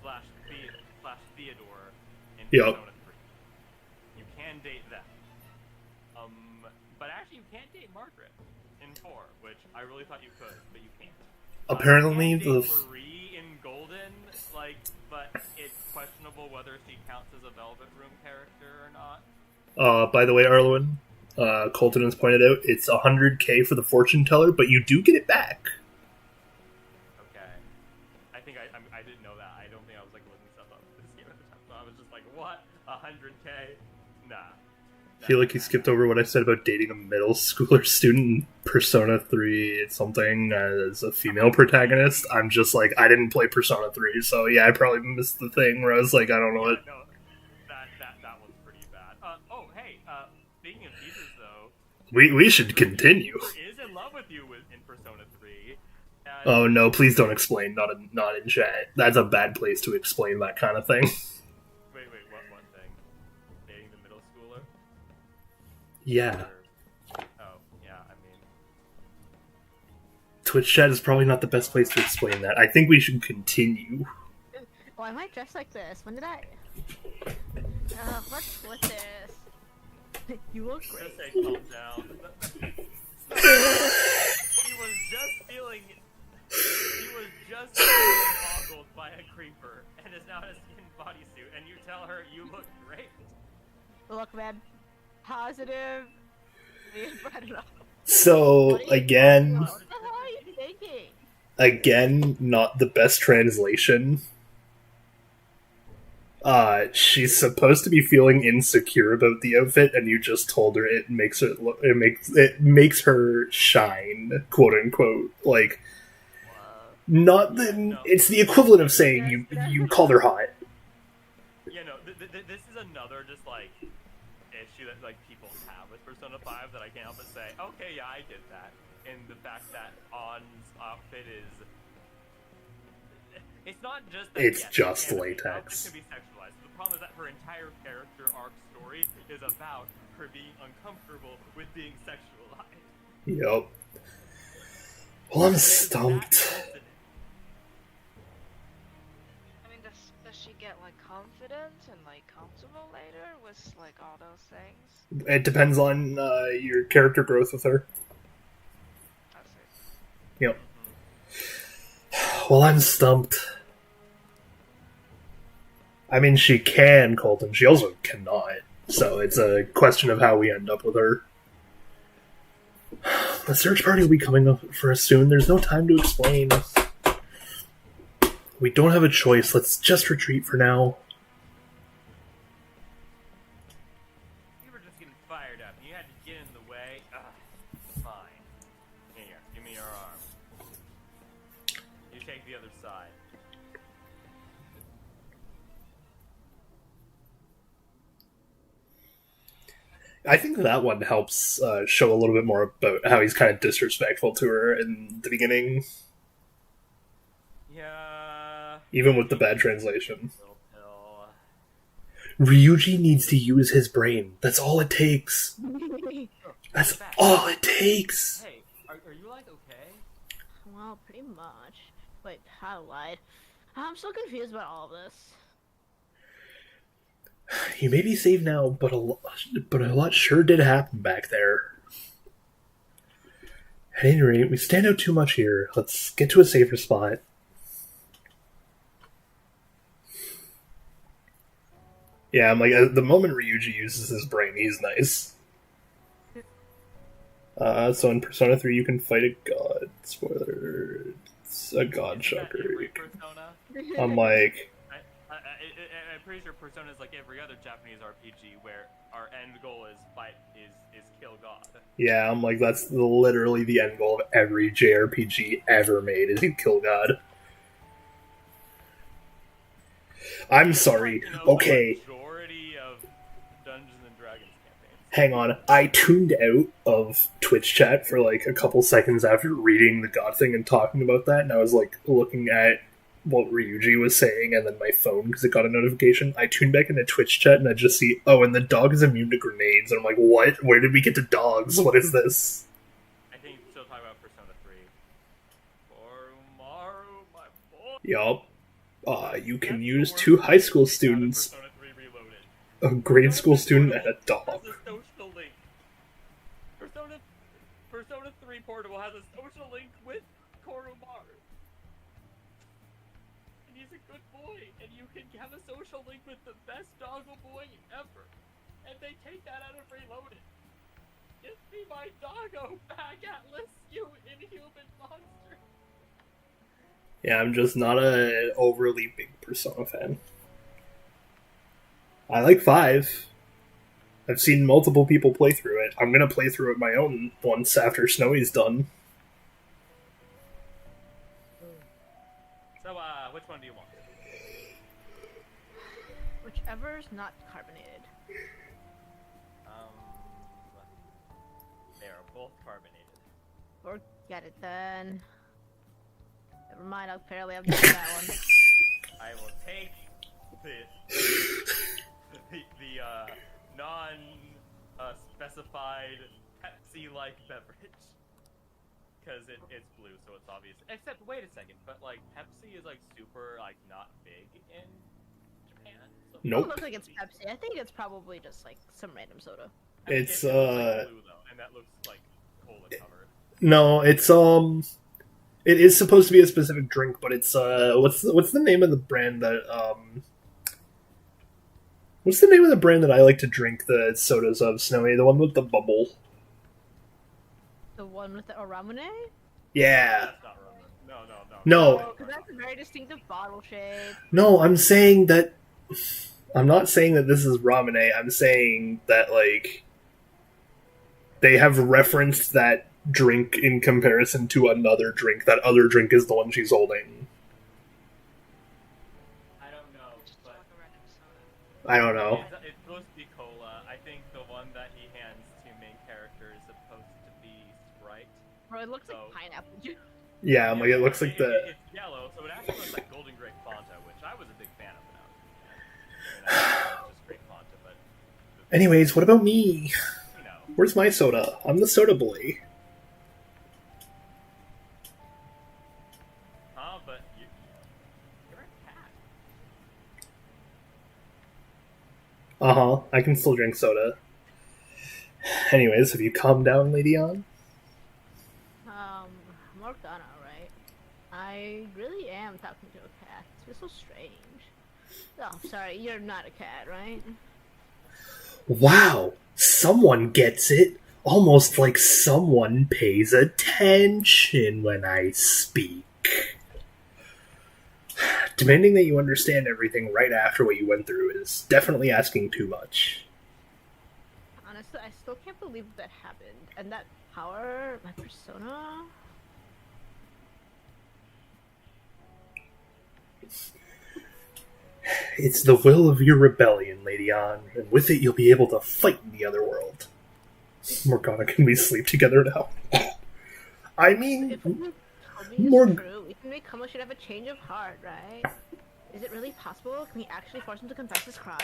slash Theodore in Yup. Persona 3. You can date them. But actually, you can't date Margaret in 4, which I really thought you could, but you can't. Apparently, You the can't date Marie in Golden, like, but it's questionable whether she counts as a Velvet Room character or not. by the way, Arlen, Colton has pointed out it's 100K for the fortune teller, but you do get it back. Okay. I think I didn't know that. I don't think I was like looking stuff up this game at the time, so I was just like, what? 100K? Nah. I feel like you skipped over what I said about dating a middle schooler student in Persona 3 something as a female protagonist. I'm just like, I didn't play Persona 3, so yeah, I probably missed the thing where I was like, I don't know what. No, that was pretty bad. Hey, speaking of teasers though, We should continue. Cooper is in love with you in Persona 3. And Oh no, please don't explain, not in chat. That's a bad place to explain that kind of thing. Wait, what one thing? Dating the middle schooler? Yeah. Oh, yeah, I mean... Twitch chat is probably not the best place to explain that. I think we should continue. Well, I might dress like this. When did I? What's with this? You look great. Just say calm down. He was just feeling boggled by a creeper and is now in a skin bodysuit, and you tell her you look great. Look, man. Positive. I don't know. So, again, What the hell are you thinking? not the best translation. She's supposed to be feeling insecure about the outfit, and you just told her it makes her shine, quote unquote. Like, not the. It's the equivalent of saying you called her hot. Yeah, no, this is another just like issue that like people have with Persona 5 that I can't help but say, okay, yeah, I did that. And the fact that Ann's outfit is, it's not just that. It's yes, just outfits latex. can be sexualized. The problem is that her entire character arc story is about her being uncomfortable with being sexualized. Yep. Well, I'm stumped. I mean, does she get like confident and like comfortable later with like all those things? It depends on your character growth with her. I see. Yep. Well, I'm stumped. I mean, she can, Colton. She also cannot. So it's a question of how we end up with her. The search party will be coming up for us soon. There's no time to explain. We don't have a choice. Let's just retreat for now. You were just getting fired up. You had to get in the way. Fine. Here, give me your arm. You take the other side. I think that one helps show a little bit more about how he's kind of disrespectful to her in the beginning, Yeah. even with the bad translation. Pill. Ryuji needs to use his brain. That's all it takes. That's all it takes. Hey, are you like okay? Well, pretty much. Wait, I lied. I'm so confused about all of this. You may be safe now, but a lot sure did happen back there. At any rate, we stand out too much here. Let's get to a safer spot. Yeah, I'm like, the moment Ryuji uses his brain, he's nice. So in Persona 3, you can fight a god. Spoiler, it's a god Isn't that shocker. every Persona? I'm like, I pretty sure Persona is like every other Japanese RPG where our end goal is kill God. Yeah, I'm like, that's literally the end goal of every JRPG ever made, is you kill God. I'm sorry. You know, Okay, the majority of Dungeons and Dragons campaigns. hang on. I tuned out of Twitch chat for like a couple seconds after reading the God thing and talking about that, and I was like looking at what Ryuji was saying, and then my phone, because it got a notification. I tuned back into Twitch chat, and I just see, oh, and the dog is immune to grenades. And I'm like, what? Where did we get to dogs? What is this? I think still talking about Persona 3. Oromaru, my boy. Yup. You can use 2 high school students, Persona 3 Reloaded. a grade school student, and a dog. Has a social link. Persona 3 Portable has a social link with Koromaru. And he's a good boy, and you can have a social link with the best doggo boy ever. And they take that out of Reloaded. Give me my doggo back, Atlas, you inhuman monster. Yeah, I'm just not a overly big Persona fan. I like 5. I've seen multiple people play through it. I'm gonna play through it my own once after Snowy's done. So, which one do you want? Whichever's not carbonated. They are both carbonated. Forget it then. Never mind, apparently I've done that one. I will take the non-specified Pepsi-like beverage. Because it's blue, so it's obvious. Except, wait a second, but, like, Pepsi is, like, super, like, not big in Japan. So It Nope. looks like it's Pepsi. I think it's probably just like some random soda. I mean, It's, it looks like blue, though, and that looks, like, cola covered. No, it's it is supposed to be a specific drink, but it's what's the name of the brand that what's the name of the brand that I like to drink the sodas of, Snowy? The one with the bubble. The one with the Oramune? Yeah. That's not Roman. No. No. Oh, because that's a very distinctive bottle shade. No, I'm saying that I'm not saying that this is Ramune. I'm saying that like they have referenced that drink in comparison to another drink. That other drink is the one she's holding. I don't know, Just but like a random soda. I don't know. it's supposed to be cola. I think the one that he hands to main character is supposed to be Sprite. Bro, it looks So- like pineapple juice. Yeah, I'm like it looks like the. It's yellow, so it actually looks like Golden Grape Fanta, which I was a big fan of when I was a kid. I mean, just Grape Fanta, but Anyways, what about me? you know. Where's my soda? I'm the soda boy. Huh? But you're a cat. I can still drink soda. Anyways, have you calmed down, Lady On? Morgana, right? I really am talking to a cat. It's so strange. Oh, sorry, you're not a cat, right? Wow, someone gets it. Almost like someone pays attention when I speak. Demanding that you understand everything right after what you went through is definitely asking too much. Honestly, I still can't believe that happened. And that power, my persona... It's the will of your rebellion, Lady On, and with it you'll be able to fight in the other world. Morgana, can we sleep together now? I mean, If what you told me Morg- is true, even Mikoma should have a change of heart, right? Is it really possible? Can we actually force him to confess his crimes?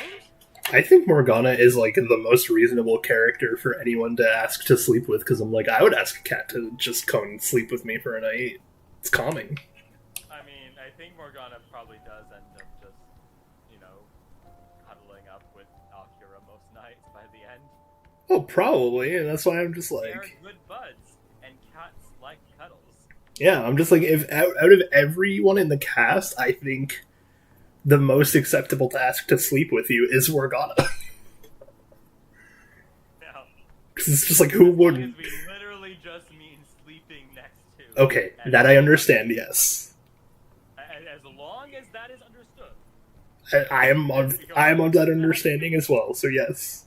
I think Morgana is like the most reasonable character for anyone to ask to sleep with, because I'm like, I would ask a cat to just come and sleep with me for a night. It's calming. I mean, I think Morgana probably does end up just, you know, cuddling up with Akira most nights by the end. Oh, probably, and that's why I'm just They are like, good buds, and cats like cuddles. yeah, I'm just like, if out of everyone in the cast, I think the most acceptable task to sleep with you is Morgana. Now, Because it's just like, who wouldn't? we literally just mean sleeping next to. Okay, that I understand, yes. As long as that is understood. I am of that understanding as well. So yes.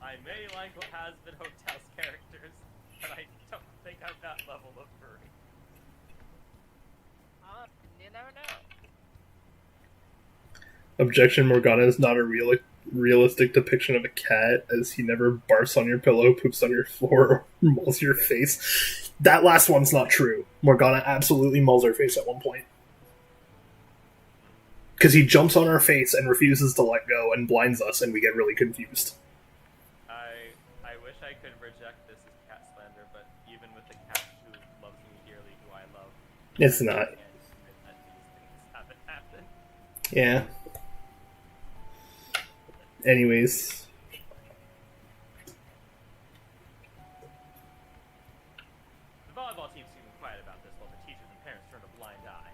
I may like what has been Hotel's characters, but I don't think I'm that level of furry. You never know. Objection: Morgana is not a realistic depiction of a cat, as he never barfs on your pillow, poops on your floor, or mauls your face. That last one's not true. Morgana absolutely mauls her face at one point. Because he jumps on our face and refuses to let go and blinds us, and we get really confused. I wish I could reject this as cat slander, but even with the cat who loves me dearly, who I love, It's not. I can't admit that these things haven't happened. Yeah. Anyways. The volleyball team seemed quiet about this, while the teachers and parents turned a blind eye.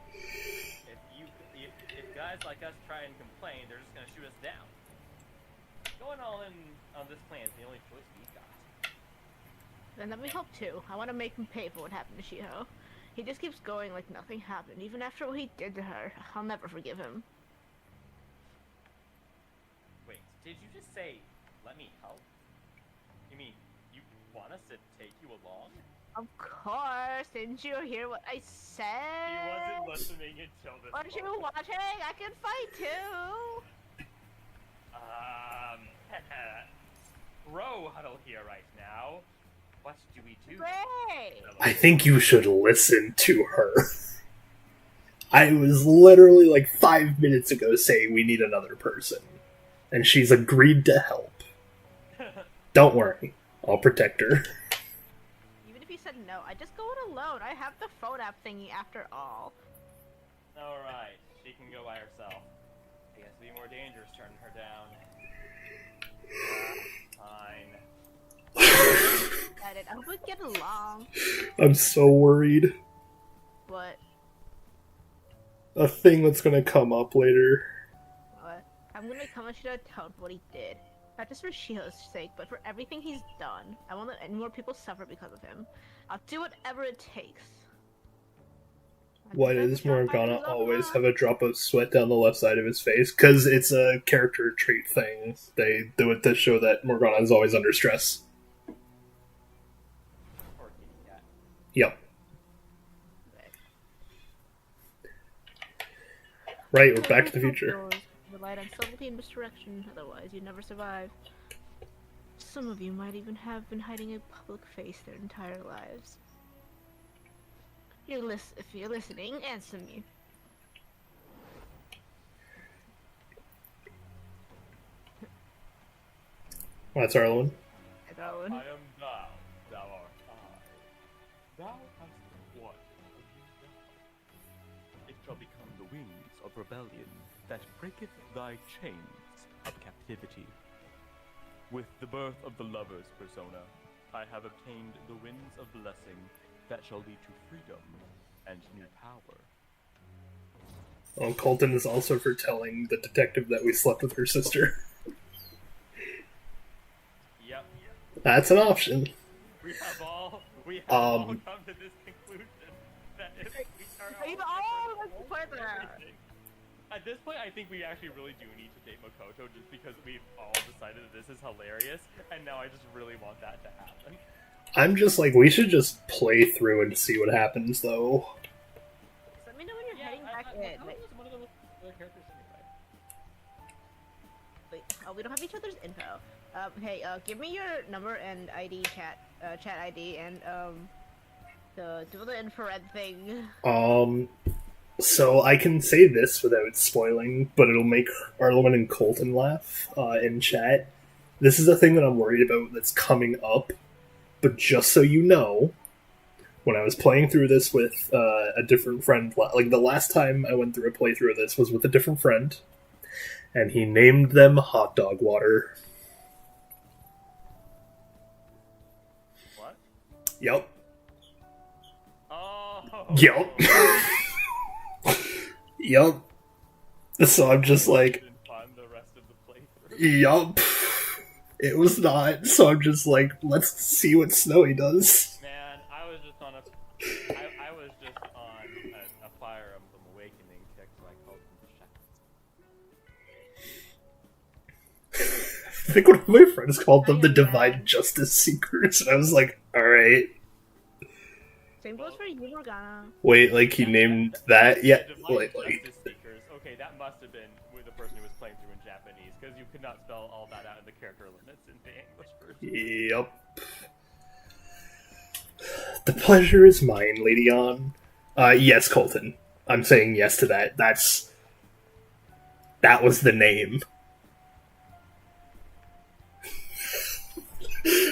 If guys like us try and complain, they're just gonna shoot us down. Going all in on this plan is the only choice we got. Then let me hope too. I want to make him pay for what happened to Shiho. He just keeps going like nothing happened, even after what he did to her. I'll never forgive him. Wait, did you just say, let me help? You mean, you want us to take you along? Of course! Didn't you hear what I said? He wasn't listening until this Aren't you moment. watching? I can fight too! Bro huddle here right now. What do we do? Great! I think you should listen to her. I was literally like 5 minutes ago saying we need another person. And she's agreed to help. Don't worry. I'll protect her. Even if you said no, I just go it alone. I have the phone app thingy after all. Alright, she can go by herself. I guess it'd be more dangerous turning her down. Fine. Got it. I hope we get along. I'm so worried. What? A thing that's gonna come up later. What? I'm gonna come and shoot a toad for what he did. Not just for Shiho's sake, but for everything he's done. I won't let any more people suffer because of him. I'll do whatever it takes. Why does Morgana always have a drop of sweat down the left side of his face? Because it's a character trait thing. They do it to show that Morgana is always under stress. Poor kitty cat. Yep. Right, we're back to the future. Relied on subtlety and misdirection, otherwise you'd never survive. Some of you might even have been hiding a public face their entire lives. If you're listening, answer me. That's Arlen. Hey, darling. I am thou, thou art I. Thou hast what? It shall become the wings of rebellion that breaketh thy chains of captivity. With the birth of the lover's persona, I have obtained the winds of blessing that shall lead to freedom and new power. Well, Colton is also for telling the detective that we slept with her sister. Yep. That's an option. We have all come to this conclusion that if we are We've all all looked for that. everything. At this point, I think we actually really do need to date Makoto just because we've all decided that this is hilarious, and now I just really want that to happen. I'm just like, we should just play through and see what happens, though. Just let me know when you're heading back in. Wait, One of the characters anyway. wait, oh, we don't have each other's info. Hey, give me your number and ID, chat ID, and, do the infrared thing. So I can say this without spoiling, but it'll make Arlen and Colton laugh, in chat. This is a thing that I'm worried about that's coming up, but just so you know, when I was playing through this with, a different friend, like the last time I went through a playthrough of this was with a different friend, and he named them Hot Dog Water. What? Yup. Oh. Yup. Yup. So I'm just like, Didn't find the rest of the playthrough. yup. It was not. So I'm just like, let's see what Snowy does. Man, I was just on a Fire Emblem Awakening kick, so I called him Shaq. think one of my friends called them the Divine Justice Seekers, and I was like, alright. Same goes for you, Morgana. Wait, like he named that? Yeah, Divine like, Justice Seekers. Okay, that must have been with the person who was playing through in Japanese, because you could not spell all that out in the character limits in the English version. yep. The pleasure is mine, Lady On. Yes, Colton. I'm saying yes to that. That was the name.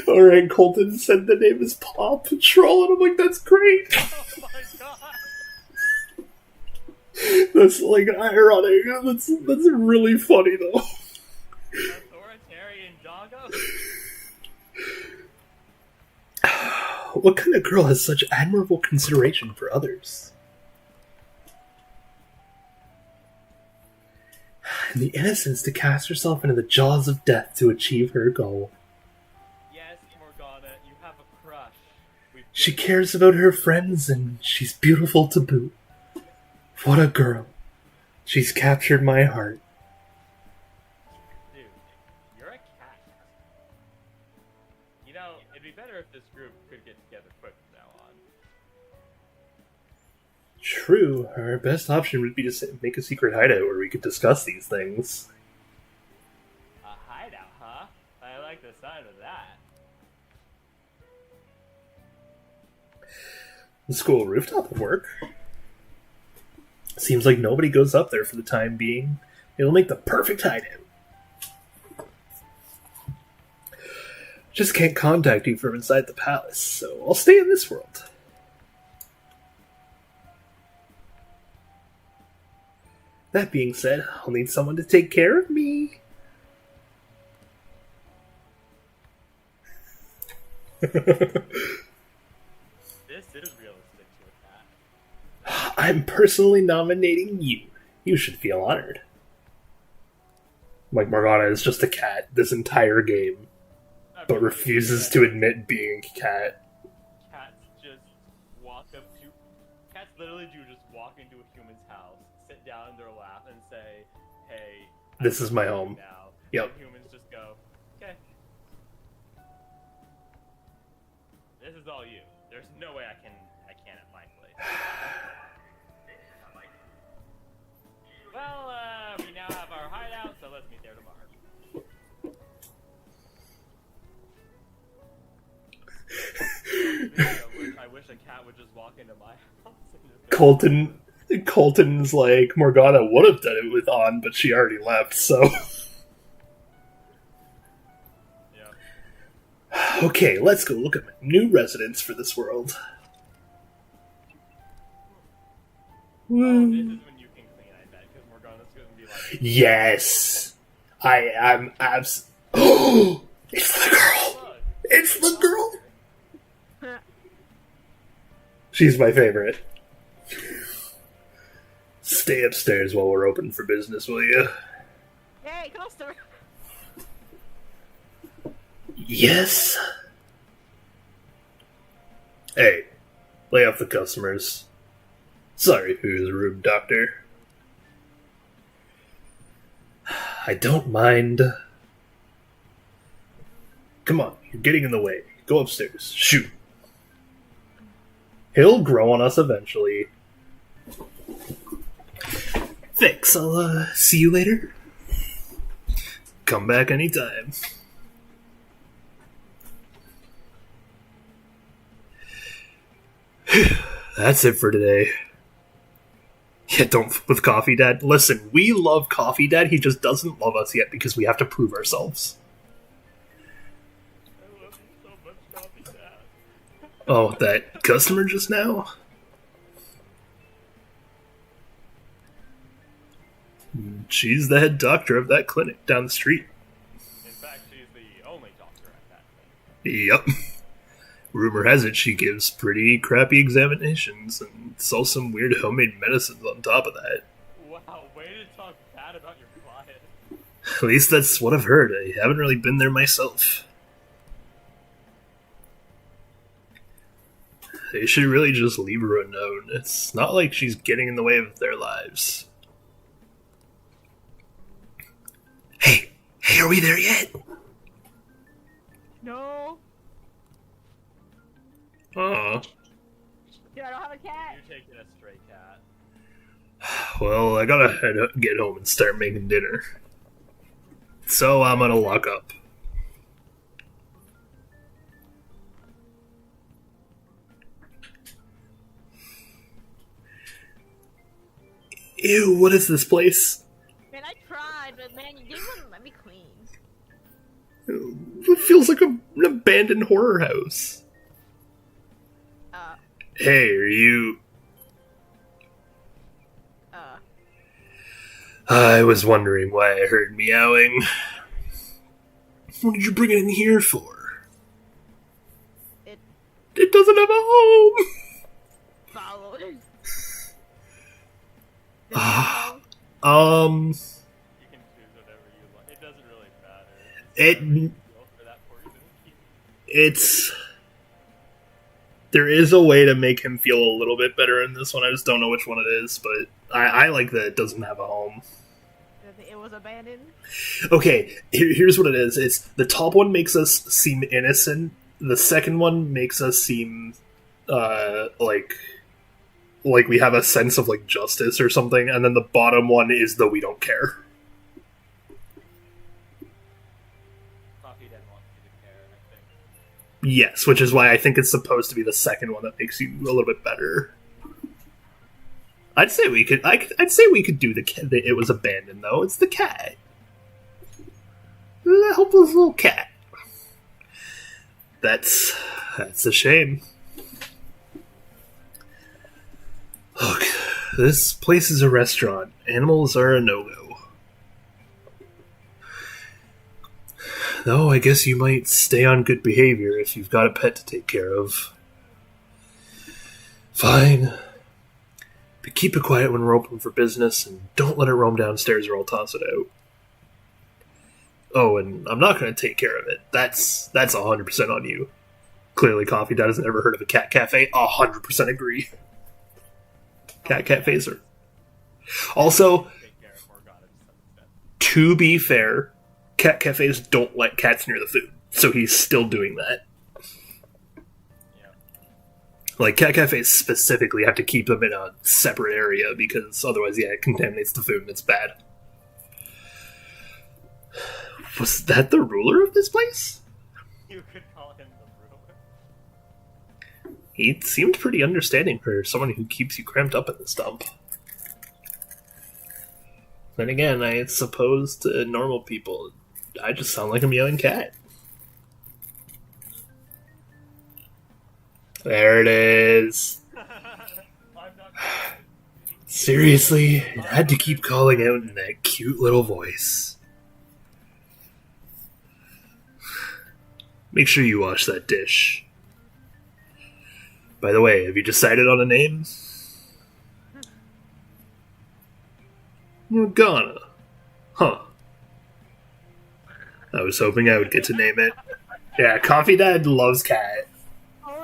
Alright, Colton said the name is Paw Patrol, and I'm like, that's great. Oh my god! That's like ironic. That's really funny though. Authoritarian doggo? What kind of girl has such admirable consideration for others? And the innocence to cast herself into the jaws of death to achieve her goal. Yes, Morgana, you have a crush. She cares about her friends, and she's beautiful to boot. What a girl. She's captured my heart. Dude, you're a cat. You know, it'd be better if this group could get together quick from now on. True. Our best option would be to make a secret hideout where we could discuss these things. A hideout, huh? I like the sound of that. The school rooftop would work. Seems like nobody goes up there for the time being. It'll make the perfect hideout. Just can't contact you from inside the palace, so I'll stay in this world. That being said, I'll need someone to take care of me. This is realistic to a cat. I'm personally nominating you. You should feel honored. Like Morgana is just a cat this entire game, but refuses to admit being a cat. Cats just walk up to... Cats literally do just walk into a human's house, sit down in their lap, and say, hey... This is my home. Now. Yep. And humans just go, okay. This is all you. There's no way I can at my place. Well, we now have our hideout, so let's meet there tomorrow. I wish a cat would just walk into my house and just go, Colton's like, Morgana would have done it with On, but she already left, so... yeah. Okay, let's go look at my new residence for this world. Oh, this is when you can clean, I bet, because Morgana's gonna be like... Yes! I am Oh! It's the girl! Look, It's the girl! She's my favorite. Stay upstairs while we're open for business, will you? Hey, customer! Yes? Hey, lay off the customers. Sorry if he was rude, Doctor. I don't mind. Come on, you're getting in the way. Go upstairs. Shoot. He'll grow on us eventually. Thanks, I'll see you later. Come back anytime. That's it for today. Yeah, don't f with Coffee Dad. Listen, we love Coffee Dad, he just doesn't love us yet because we have to prove ourselves. I love you so much, Coffee Dad. Oh, that customer just now? She's the head doctor of that clinic down the street. In fact, she's the only doctor at that thing. Yep. Rumor has it she gives pretty crappy examinations and sells some weird homemade medicines on top of that. Wow, way to talk bad about your client. At least that's what I've heard. I haven't really been there myself. They should really just leave her unknown. It's not like she's getting in the way of their lives. Hey, are we there yet? No. Aw. Dude, I don't have a cat. You're taking a stray cat. Well, I gotta get home and start making dinner. So I'm gonna lock up. Ew, what is this place? Man, I tried, but man, you wouldn't let me clean. It feels like an abandoned horror house. Hey, are you... I was wondering why I heard meowing. What did you bring it in here for? It doesn't have a home! Follow it. You can choose whatever you want. It doesn't really matter. It's... There is a way to make him feel a little bit better in this one. I just don't know which one it is, but I like that it doesn't have a home. It was abandoned? Okay, here's what it is. It's the top one makes us seem innocent. The second one makes us seem like we have a sense of like justice or something, and then the bottom one is the we don't care. Coffee didn't want you to care, I think. Yes, which is why I think it's supposed to be the second one that makes you a little bit better. I'd say we could. I'd say we could do the it was abandoned though. It's the cat, the helpless little cat. That's a shame. Look, this place is a restaurant. Animals are a no-go. Though I guess you might stay on good behavior if you've got a pet to take care of. Fine. But keep it quiet when we're open for business, and don't let it roam downstairs or I'll toss it out. Oh, and I'm not going to take care of it. That's 100% on you. Clearly Coffee Dad hasn't ever heard of a cat cafe. 100% agree. Cat cafes are... Also, to be fair, cat cafes don't let cats near the food, so he's still doing that. Like, cat cafes specifically have to keep them in a separate area, because otherwise, yeah, it contaminates the food and it's bad. Was that the ruler of this place? You could call him the ruler. He seemed pretty understanding for someone who keeps you cramped up in this dump. Then again, I suppose to normal people, I just sound like a meowing cat. There it is. Seriously, it had to keep calling out in that cute little voice. Make sure you wash that dish. By the way, have you decided on a name? Morgana. Huh. I was hoping I would get to name it. Yeah, Coffee Dad loves cat.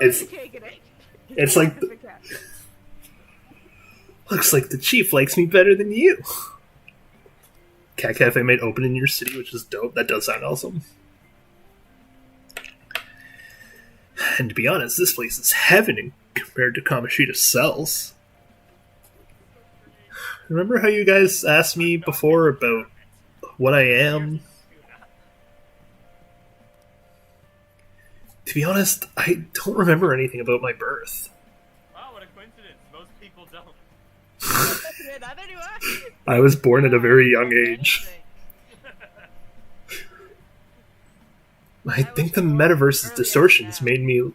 It's like... Looks like the chief likes me better than you. Cat cafe might open in your city, which is dope. That does sound awesome. And to be honest, this place is heaven compared to Kamoshida's cells. Remember how you guys asked me before about what I am? To be honest, I don't remember anything about my birth. Wow, what a coincidence. Most people don't. I was born at a very young age. I think the metaverse's distortions made me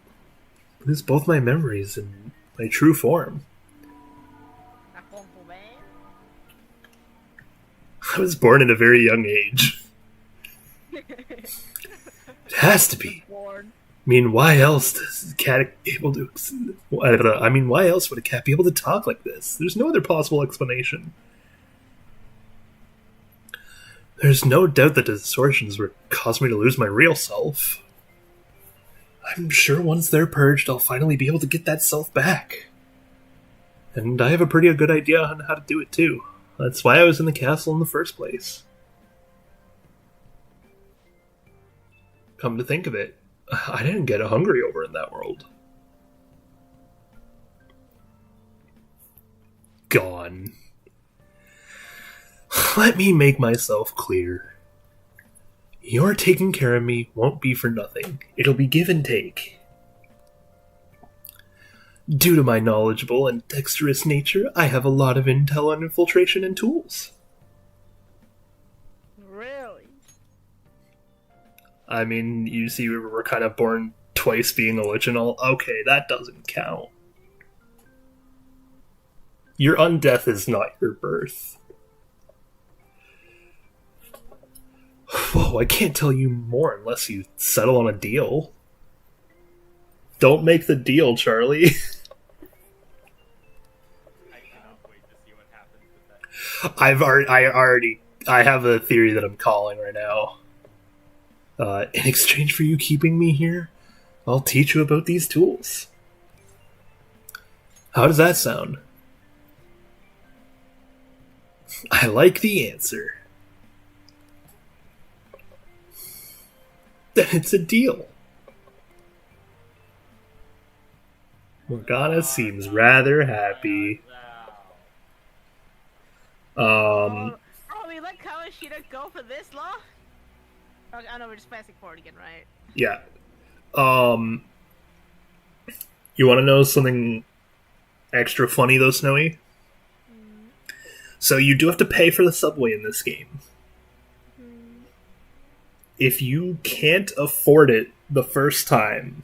lose both my memories and my true form. I was born at a very young age. It has to be. I mean, why else does a cat able to... I mean, why else would a cat be able to talk like this? There's no other possible explanation. There's no doubt that the distortions were caused me to lose my real self. I'm sure once they're purged, I'll finally be able to get that self back. And I have a pretty good idea on how to do it, too. That's why I was in the castle in the first place. Come to think of it, I didn't get hungry over in that world. Gone. Let me make myself clear. Your taking care of me won't be for nothing. It'll be give and take. Due to my knowledgeable and dexterous nature, I have a lot of intel on infiltration and tools. Really? I mean, you see, we were kind of born twice being original. Okay, that doesn't count. Your undeath is not your birth. Whoa, I can't tell you more unless you settle on a deal. Don't make the deal, Charlie. I cannot wait to see what happens with that. I have a theory that I'm calling right now. In exchange for you keeping me here, I'll teach you about these tools. How does that sound? I like the answer. Then it's a deal. Morgana seems rather happy. Oh, we let Kawashita go for this law? Okay, I know we're just passing forward again, right? Yeah. You want to know something extra funny though, Snowy? So you do have to pay for the subway in this game. If you can't afford it the first time,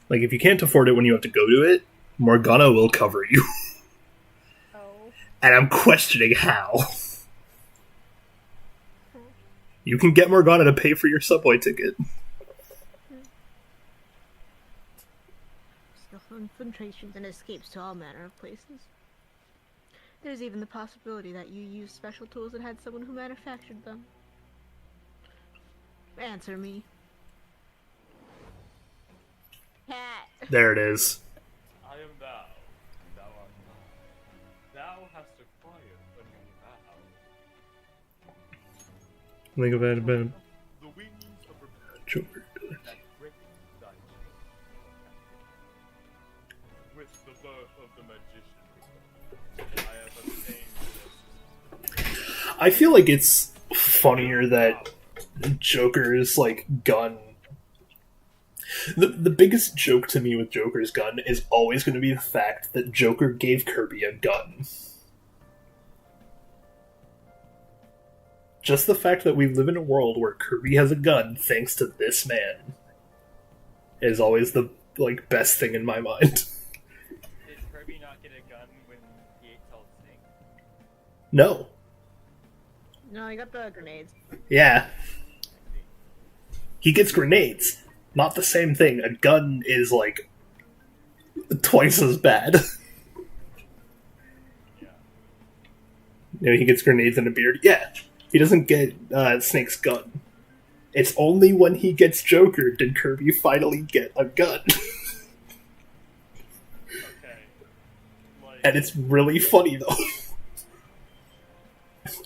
like if you can't afford it when you have to go to it, Morgana will cover you. Oh. And I'm questioning how. You can get Morgana to pay for your subway ticket. Skillful infiltrations and escapes to all manner of places. There's even the possibility that you used special tools that had someone who manufactured them. Answer me. Cat. There it is. I am thou. Thou art mine. Thou hast acquired a new vow. Think about it, Ben. The wings of rebellion Joker. that break thy chains. With the birth of the magician, I have obtained this. I feel like it's funnier that Joker's like gun. The biggest joke to me with Joker's gun is always going to be the fact that Joker gave Kirby a gun. Just the fact that we live in a world where Kirby has a gun thanks to this man is always the like best thing in my mind. Did Kirby not get a gun when he ate Salt Snake? No. No, I got the grenades. Yeah. He gets grenades. Not the same thing. A gun is like twice as bad. Yeah. You know, he gets grenades and a beard. Yeah. He doesn't get Snake's gun. It's only when he gets Joker did Kirby finally get a gun. Okay. Like, And it's really funny, though.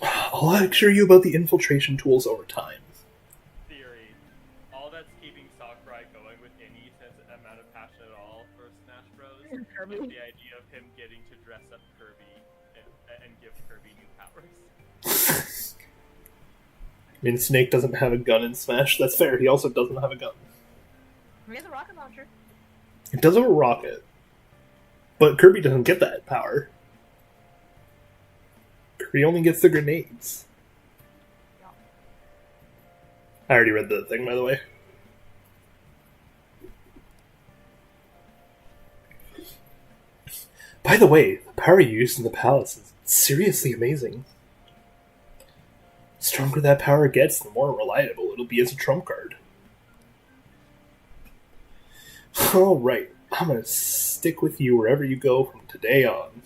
I'll lecture you about the infiltration tools over time. theory. All that's keeping Sakurai going with any amount of passion at all for Smash Bros. is Kirby. the idea of him getting to dress up Kirby and give Kirby new powers. I mean, Snake doesn't have a gun in Smash. That's fair. He also doesn't have a gun. He has a rocket launcher. It does have a rocket. But Kirby doesn't get that power. Kirby only gets the grenades. I already read the thing, by the way. By the way, the power used in the palace is seriously amazing. The stronger that power gets, the more reliable it'll be as a trump card. Alright, I'm gonna stick with you wherever you go from today on.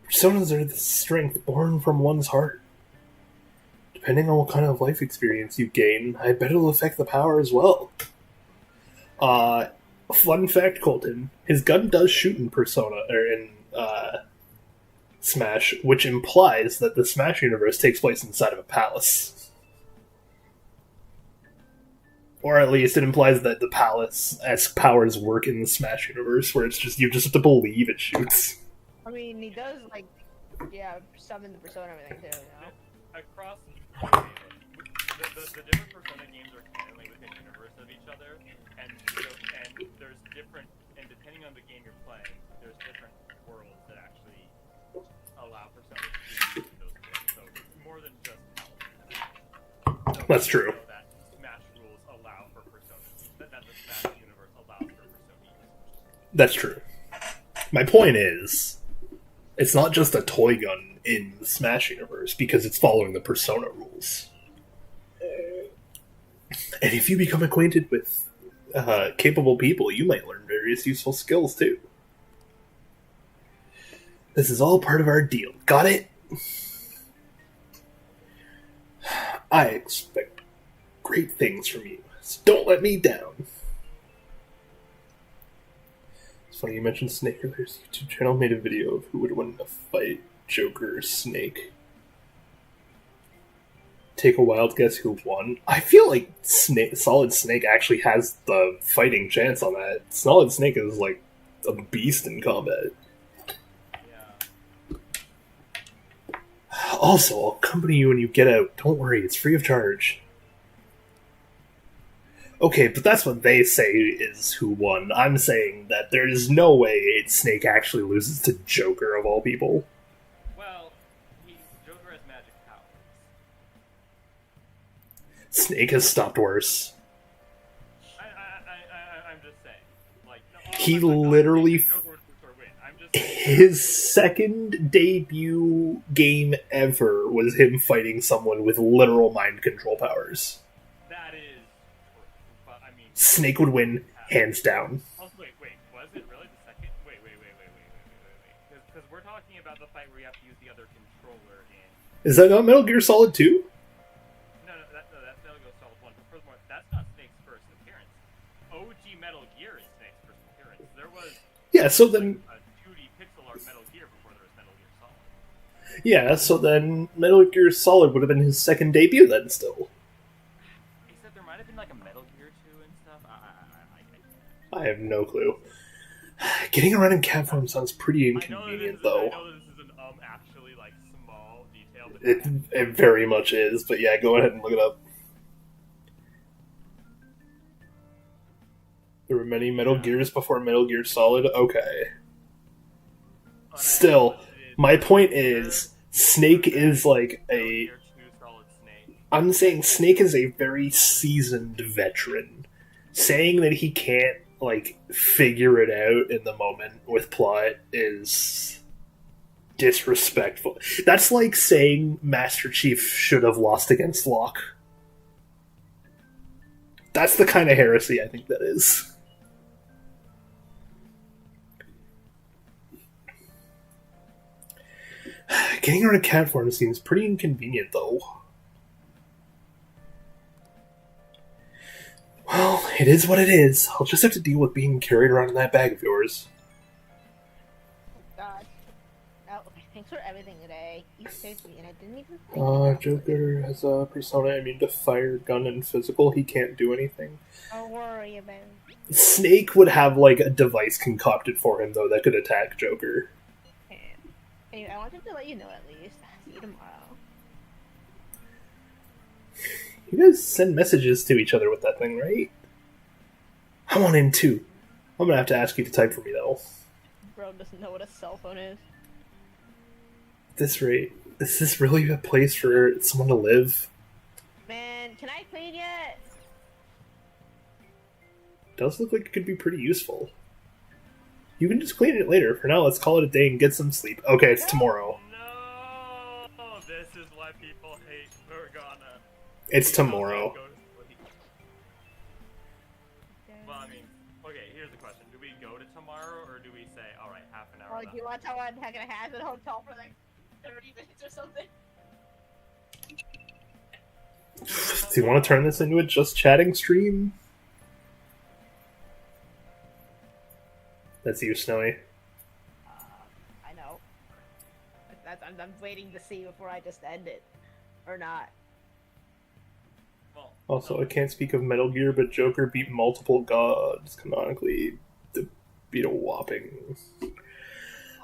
Personas are the strength born from one's heart. Depending on what kind of life experience you gain, I bet it'll affect the power as well. Fun fact, Colton, his gun does shoot in Persona, or in, Smash, which implies that the Smash universe takes place inside of a palace. Or at least it implies that the Palace-esque powers work in the Smash universe, where it's just you just have to believe it shoots. I mean, he does, like, yeah, summon the Persona and everything, too, you know? Across the different Persona games are canonly within universe of each other, and there's different, and depending on the game you're playing, there's different worlds that actually allow Persona to be used in those worlds. So it's more than just Palace. So That's true. that Smash rules allow for Persona, that the Smash universe allows for Persona use. That's true. My point is, it's not just a toy gun in the Smash universe, because it's following the Persona rules. And if you become acquainted with capable people, you might learn various useful skills too. This is all part of our deal. Got it? I expect great things from you, so don't let me down. It's funny you mentioned Snake earlier. His YouTube channel made a video of who would win a fight, Joker or Snake. Take a wild guess who won. I feel like Solid Snake actually has the fighting chance on that. Solid Snake is like a beast in combat. Yeah. Also, I'll accompany you when you get out. Don't worry, it's free of charge. Okay, but that's what they say is who won. I'm saying that there is no way Snake actually loses to Joker of all people. Well, Joker has magic powers. Snake has stopped worse. I'm just saying. Like, He literally... Joker would win. I'm just saying. His second debut game ever was him fighting someone with literal mind control powers. That is true, but I mean... Snake would win, hands down. Also, wait, was it really the second? Wait. Because we're talking about the fight where you have to use the other controller in... Is that not Metal Gear Solid 2? No, that's Metal Gear Solid 1. But furthermore, that's not Snake's first appearance. OG Metal Gear is Snake's first appearance. There was... Yeah, so then... a 2D pixel art Metal Gear before there was Metal Gear Solid. Yeah, so then Metal Gear Solid would have been his second debut then still. Except there might have been like a Metal Gear 2 and stuff. I have no clue. Getting around in cat form sounds pretty inconvenient, though. I know that this is an actually like small detail, but It very much is, but yeah, go ahead and look it up. There were many Metal Gears before Metal Gear Solid? Okay. Still, my point is, Snake is like a... I'm saying Snake is a very seasoned veteran. Saying that he can't, like, figure it out in the moment with plot is disrespectful. That's like saying Master Chief should have lost against Locke. That's the kind of heresy I think that is. Getting around a cat form seems pretty inconvenient, though. Well, it is what it is. I'll just have to deal with being carried around in that bag of yours. God. Oh, thanks for everything today. You saved me, and I didn't even think about Joker has a persona immune to fire, gun, and physical. He can't do anything. Don't worry about it. Snake would have, like, a device concocted for him, though, that could attack Joker. Anyway, I wanted to let you know at least. See you tomorrow. You guys send messages to each other with that thing, right? I want in too. I'm gonna have to ask you to type for me, though. Bro doesn't know what a cell phone is. At this rate, is this really a place for someone to live? Man, can I clean yet? Does look like it could be pretty useful. You can just clean it later. For now, let's call it a day and get some sleep. Okay, it's tomorrow. No, this is why people hate Morgana. It's tomorrow. Well, I mean, okay, here's the question. Do we go to tomorrow, or do we say, alright, half an hour Or do you want to tell what I'm gonna have at a hotel for like 30 minutes or something? Do you want to turn this into a just chatting stream? That's you, Snowy. I know. I'm waiting to see before I just end it. Or not. Well, Also, I can't speak of Metal Gear, but Joker beat multiple gods canonically. Beat a whopping.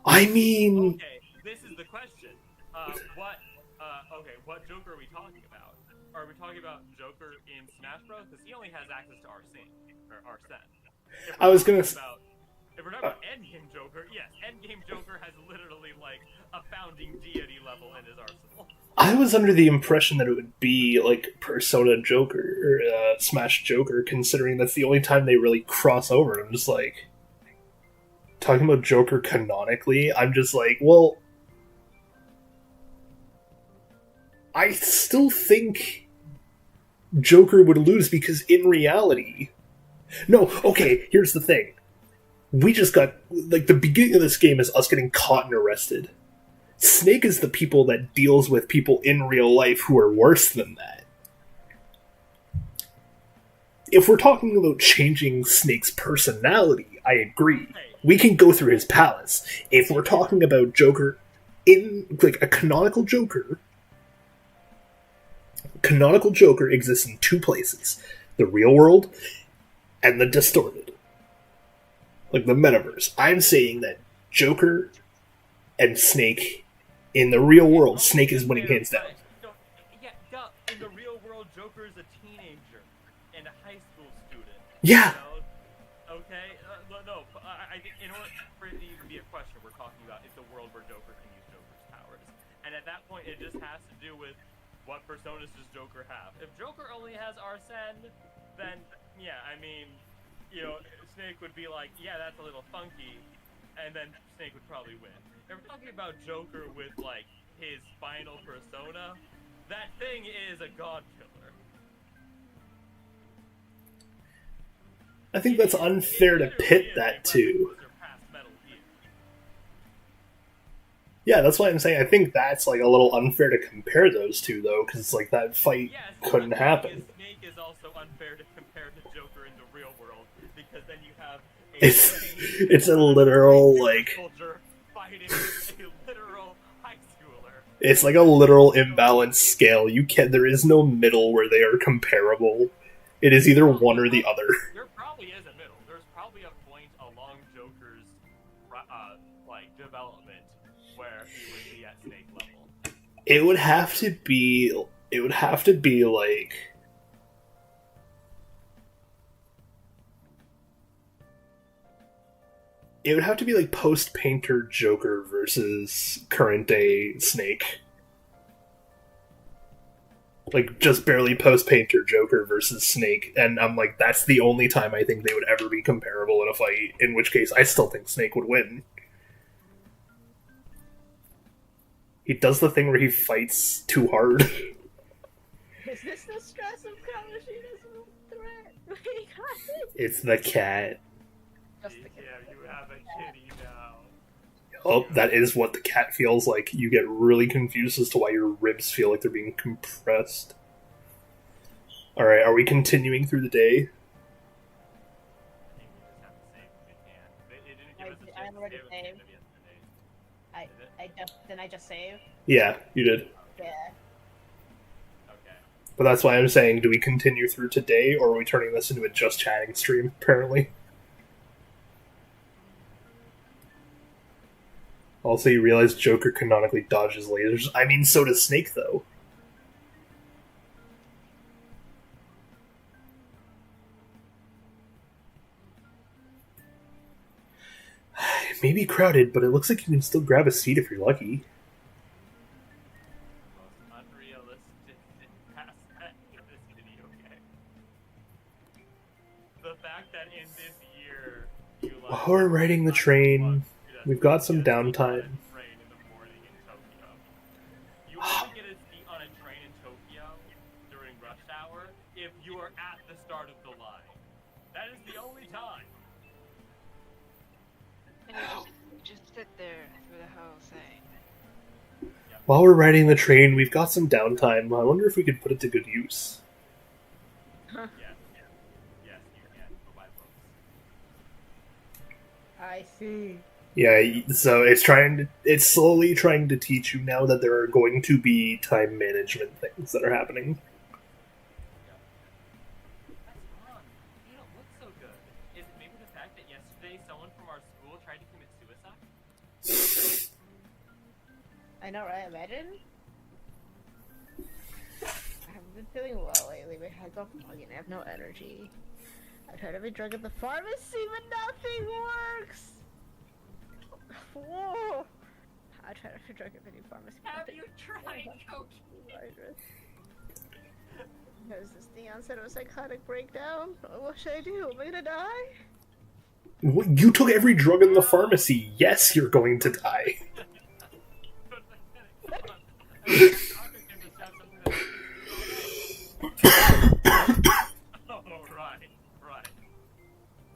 I mean, Okay, this is the question. What Joker are we talking about? Are we talking about Joker in Smash Bros? Because he only has access to Arsene or Arsene. I was gonna. If we're talking about Endgame Joker, yes, Endgame Joker has literally like a founding deity level in his arsenal. I was under the impression that it would be like Persona Joker or Smash Joker, considering that's the only time they really cross over. I'm just like, talking about Joker canonically, I'm just like, well, I still think Joker would lose because in reality... No, okay, here's the thing. We just got... Like, the beginning of this game is us getting caught and arrested. Snake is the people that deals with people in real life who are worse than that. If we're talking about changing Snake's personality, I agree. We can go through his palace. If we're talking about Joker in... Like, a canonical Joker exists in two places. The real world and the distorted. Like the metaverse. I'm saying that Joker and Snake in the real world, Snake is winning hands down. In the real world, Joker is a teenager and a high school student. Yeah. You know? Okay? I think in order for it to even be a question, we're talking about it's a world where Joker can use Joker's powers. And at that point, it just has to do with what personas does Joker have. If Joker only has Arsene, then, yeah, I mean, you know, Snake would be like, yeah, that's a little funky, and then Snake would probably win. If we're talking about Joker with, like, his final persona, that thing is a god killer. I think that's unfair to pit that too. Yeah, that's why I'm saying I think that's like a little unfair to compare those two, though, because like that fight couldn't happen. Snake is also unfair to compare to Joker in the real world because then you have it's a literal like soldier fighting a literal high schooler. It's like a literal imbalanced scale. There is no middle where they are comparable. It is either one or the other. There probably is a middle. There's probably a point along Joker's like development where he would be at Snake level. It would have to be like it would have to be like post-Painter Joker versus current day Snake. Like, just barely post-Painter Joker versus Snake, and I'm like, that's the only time I think they would ever be comparable in a fight, in which case I still think Snake would win. He does the thing where he fights too hard. Is this the stress of Kawashita's threat? It's the cat. Just the cat. Yeah, you have a kitty now. Oh, that is what the cat feels like. You get really confused as to why your ribs feel like they're being compressed. Alright, are we continuing through the day? I'm already saved. Didn't I just save? Yeah, you did. Yeah. Okay. But that's why I'm saying, do we continue through today, or are we turning this into a just chatting stream, apparently? Also, you realize Joker canonically dodges lasers. I mean, so does Snake, though. It may be crowded, but it looks like you can still grab a seat if you're lucky. Most unrealistic aspect of this video game. The fact that in this year, you like... While we're riding the train, we've got some downtime. You only get a seat on a train in Tokyo during rush hour if you are at the start of the line. That is the only time. And you just sit there through the whole thing. While we're riding the train, we've got some downtime. I wonder if we could put it to good use. Yes, you can. Go buy books. I see. Yeah, so it's slowly trying to teach you now that there are going to be time management things that are happening. I know, right? Imagine. I haven't been feeling well lately. My head's all foggy and I have no energy. I tried every drug at the pharmacy, but nothing works! Whoa! I tried every drug at the pharmacy. Have you tried coke? Is this the onset of a psychotic breakdown? What should I do? Am I gonna die? What? You took every drug in the pharmacy. Yes, you're going to die.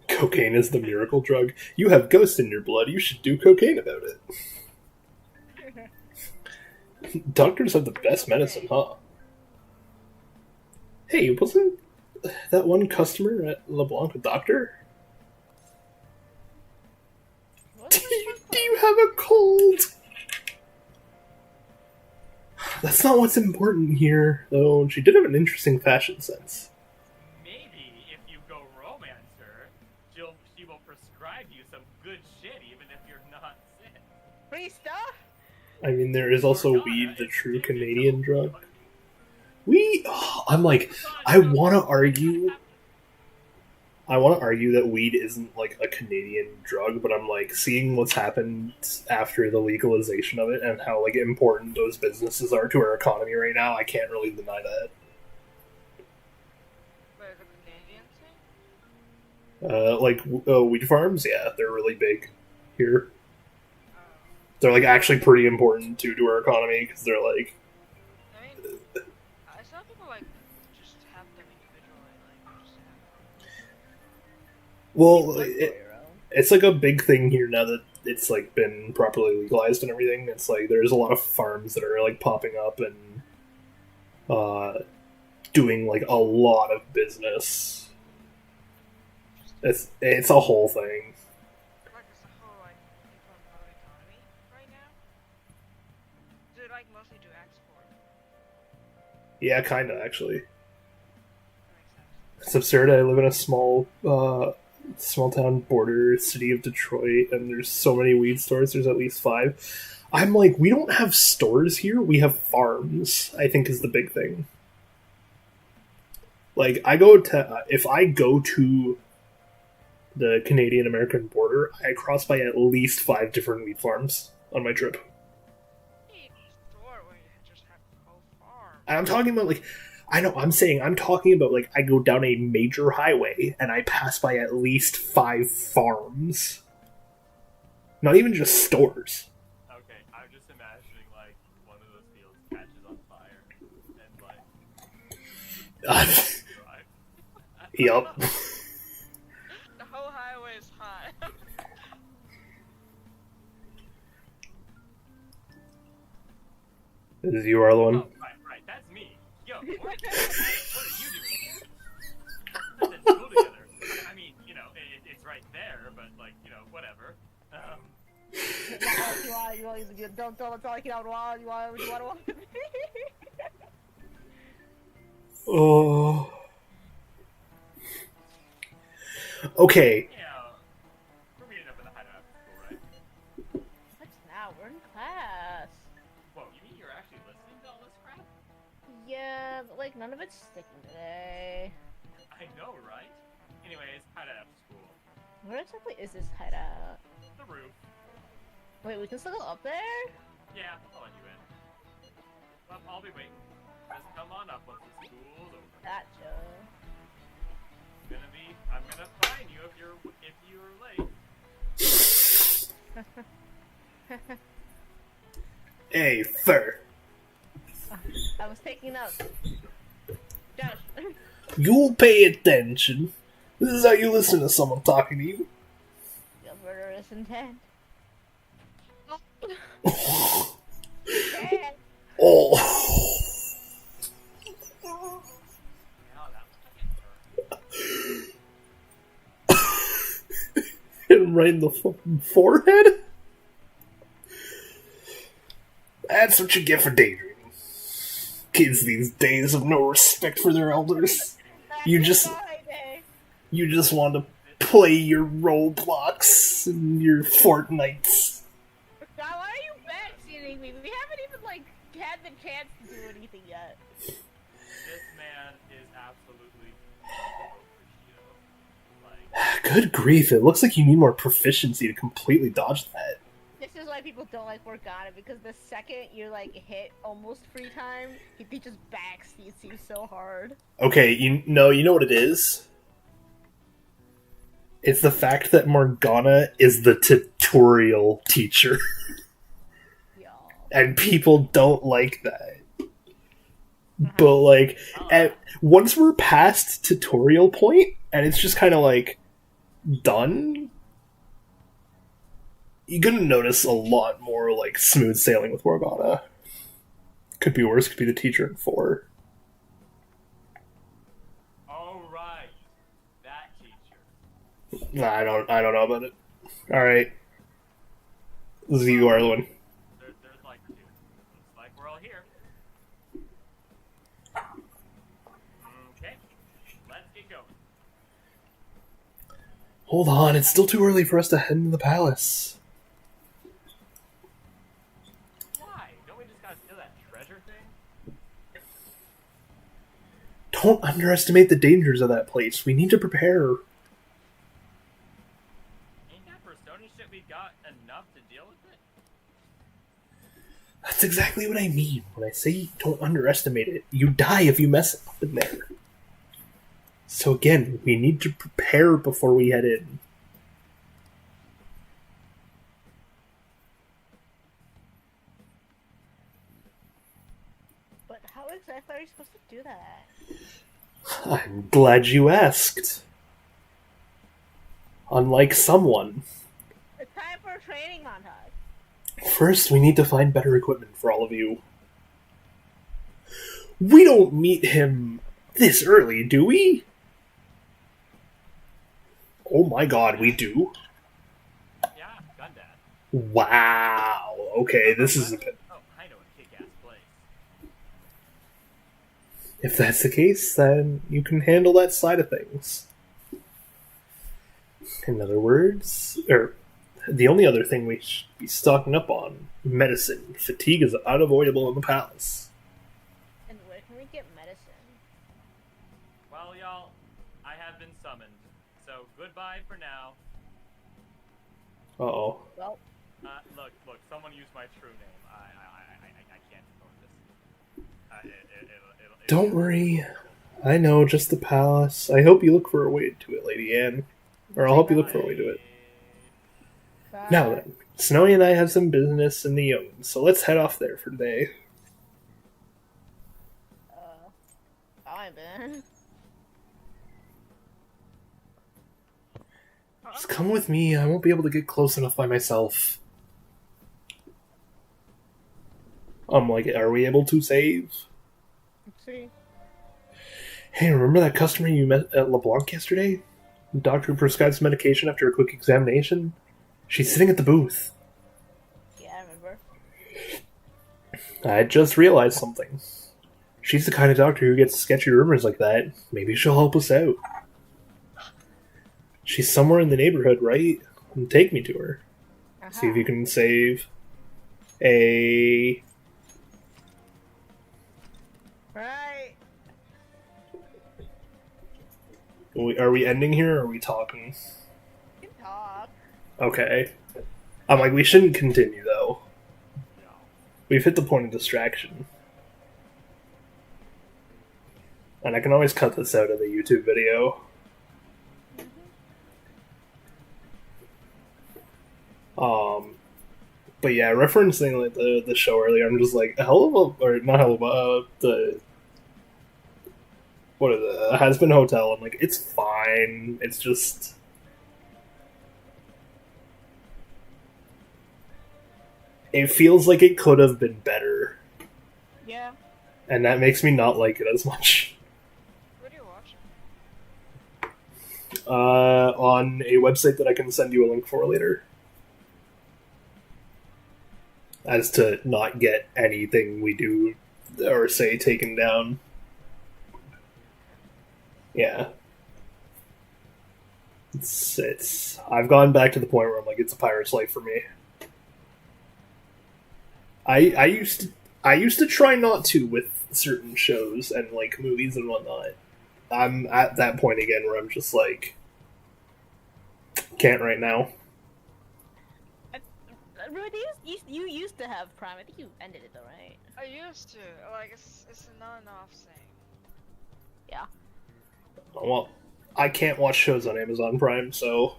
Cocaine is the miracle drug. You have ghosts in your blood. You should do cocaine about it. Doctors have the best medicine, huh? Hey, wasn't that one customer at LeBlanc a doctor? Do you have a cold? That's not what's important here, though. She did have an interesting fashion sense. Maybe if you go romance her, she will prescribe you some good shit even if you're not sick. Free stuff? I mean, there is also weed, the true Canadian drug. I'm like, I want to argue that weed isn't like a Canadian drug, but I'm like, seeing what's happened after the legalization of it and how like important those businesses are to our economy right now, I can't really deny that. Where the Canadian thing? Weed farms, yeah, they're really big here. They're like actually pretty important to our economy because they're like. I mean, I saw people like just have them individually, like just have. Well, it's like a big thing here now that it's like been properly legalized and everything. It's like there's a lot of farms that are like popping up and doing like a lot of business. It's a whole thing. Like it's a whole like informal economy right now. Do they like mostly do export? Yeah, kinda actually. That makes sense. It's absurd. I live in a small town border city of Detroit, and there's so many weed stores. There's at least 5. I'm like, we don't have stores here. We have farms, I think is the big thing. Like, if I go to the Canadian-American border, I cross by at least 5 different weed farms on my trip. Hey, store where you just have a whole farm. And I'm talking about, like, I'm talking about, like, I go down a major highway, and I pass by at least 5 farms. Not even just stores. Okay, I'm just imagining like one of those fields catches on fire and like. Yup. The whole highway is hot. You are the one. Oh, right, that's me. Yo, what are you doing here? We're in school together. I mean, you know, it's right there, but like, you know, whatever. Don't talk it out loud. You want to Oh. Okay. Yeah, we're meeting up in the hideout after school, right? What's now? We're in class. Whoa, you mean you're actually listening to all this crap? Yeah, but like none of it's sticking today. I know, right? Anyways, hideout after school. Where exactly is this hideout? The roof. Wait, we can still go up there? Yeah, I'll let you in. Well, I'll be waiting. Just come on up once the school's over. Gotcha. I'm gonna fine you if you're late. Hey, fur. I was taking notes. Josh. You'll pay attention. This is how you listen to someone talking to you. Your murderous intent. Oh. Hit him right in the fucking forehead? That's what you get for daydreaming. Kids these days have no respect for their elders. You just want to play your Roblox and your Fortnites. God, why are you backseating me? We haven't absolutely appreciative. Like, Good grief, it looks like you need more proficiency to completely dodge that. This is why people don't like Morgana, because the second you like hit almost free time, he just backseats you so hard. Okay, you know what it is? It's the fact that Morgana is the tutorial teacher. Y'all. And people don't like that. But, like, once we're past tutorial point, and it's just kind of, like, done, you're gonna notice a lot more, like, smooth sailing with Morgana. Could be worse, could be the teacher in 4. alright. That teacher. Nah, I don't know about it. Alright. You are the one. There's like 2. Looks like we're all here. Okay. Let's get going. Hold on, it's still too early for us to head into the palace. Why? Don't we just gotta steal that treasure thing? Don't underestimate the dangers of that place. We need to prepare. Ain't that Persona shit we got enough to deal with it? That's exactly what I mean when I say don't underestimate it. You die if you mess up in there. So again, we need to prepare before we head in. But how exactly are you supposed to do that? I'm glad you asked. Unlike someone. It's time for a training montage. First, we need to find better equipment for all of you. We don't meet him this early, do we? Oh my god, we do? Yeah, Gundad. Wow. Okay, this is a bit... Oh, I know a kick-ass place. If that's the case, then you can handle that side of things. In other words, the only other thing we should be stocking up on, medicine. Fatigue is unavoidable in the palace. And where can we get medicine? Well, y'all, I have been summoned. So, goodbye for now. Uh-oh. Well, Look, someone used my true name. I can't ignore this. Don't worry. I know, just the palace. I hope you look for a way to it, Lady Anne. Or I'll help you look for a way to it. bye. Now then, Snowy and I have some business in the Owen, so let's head off there for today. Fine then. Just come with me, I won't be able to get close enough by myself. Are we able to save? Let's see. Hey, remember that customer you met at LeBlanc yesterday? The doctor who prescribed some medication after a quick examination? She's sitting at the booth. Yeah, I remember. I just realized something. She's the kind of doctor who gets sketchy rumors like that. Maybe she'll help us out. She's somewhere in the neighborhood, right? Take me to her. See if you can save a... Right. Are we ending here, or are we talking? You can talk. Okay. I'm like, we shouldn't continue, though. We've hit the point of distraction. And I can always cut this out of the YouTube video. But yeah, referencing like the show earlier, I'm just like, Has-Been Hotel. I'm like, it's fine. It's just... It feels like it could have been better. Yeah. And that makes me not like it as much. Where do you watch it? On a website that I can send you a link for later. As to not get anything we do or say taken down. Yeah. It's I've gone back to the point where I'm like, it's a pirate's life for me. I used to try not to with certain shows and like movies and whatnot. I'm at that point again where I'm just like, can't right now. Rudy, you used to have Prime. I think you ended it though, right? I used to. Like, it's a on-off thing. Yeah. Well, I can't watch shows on Amazon Prime, so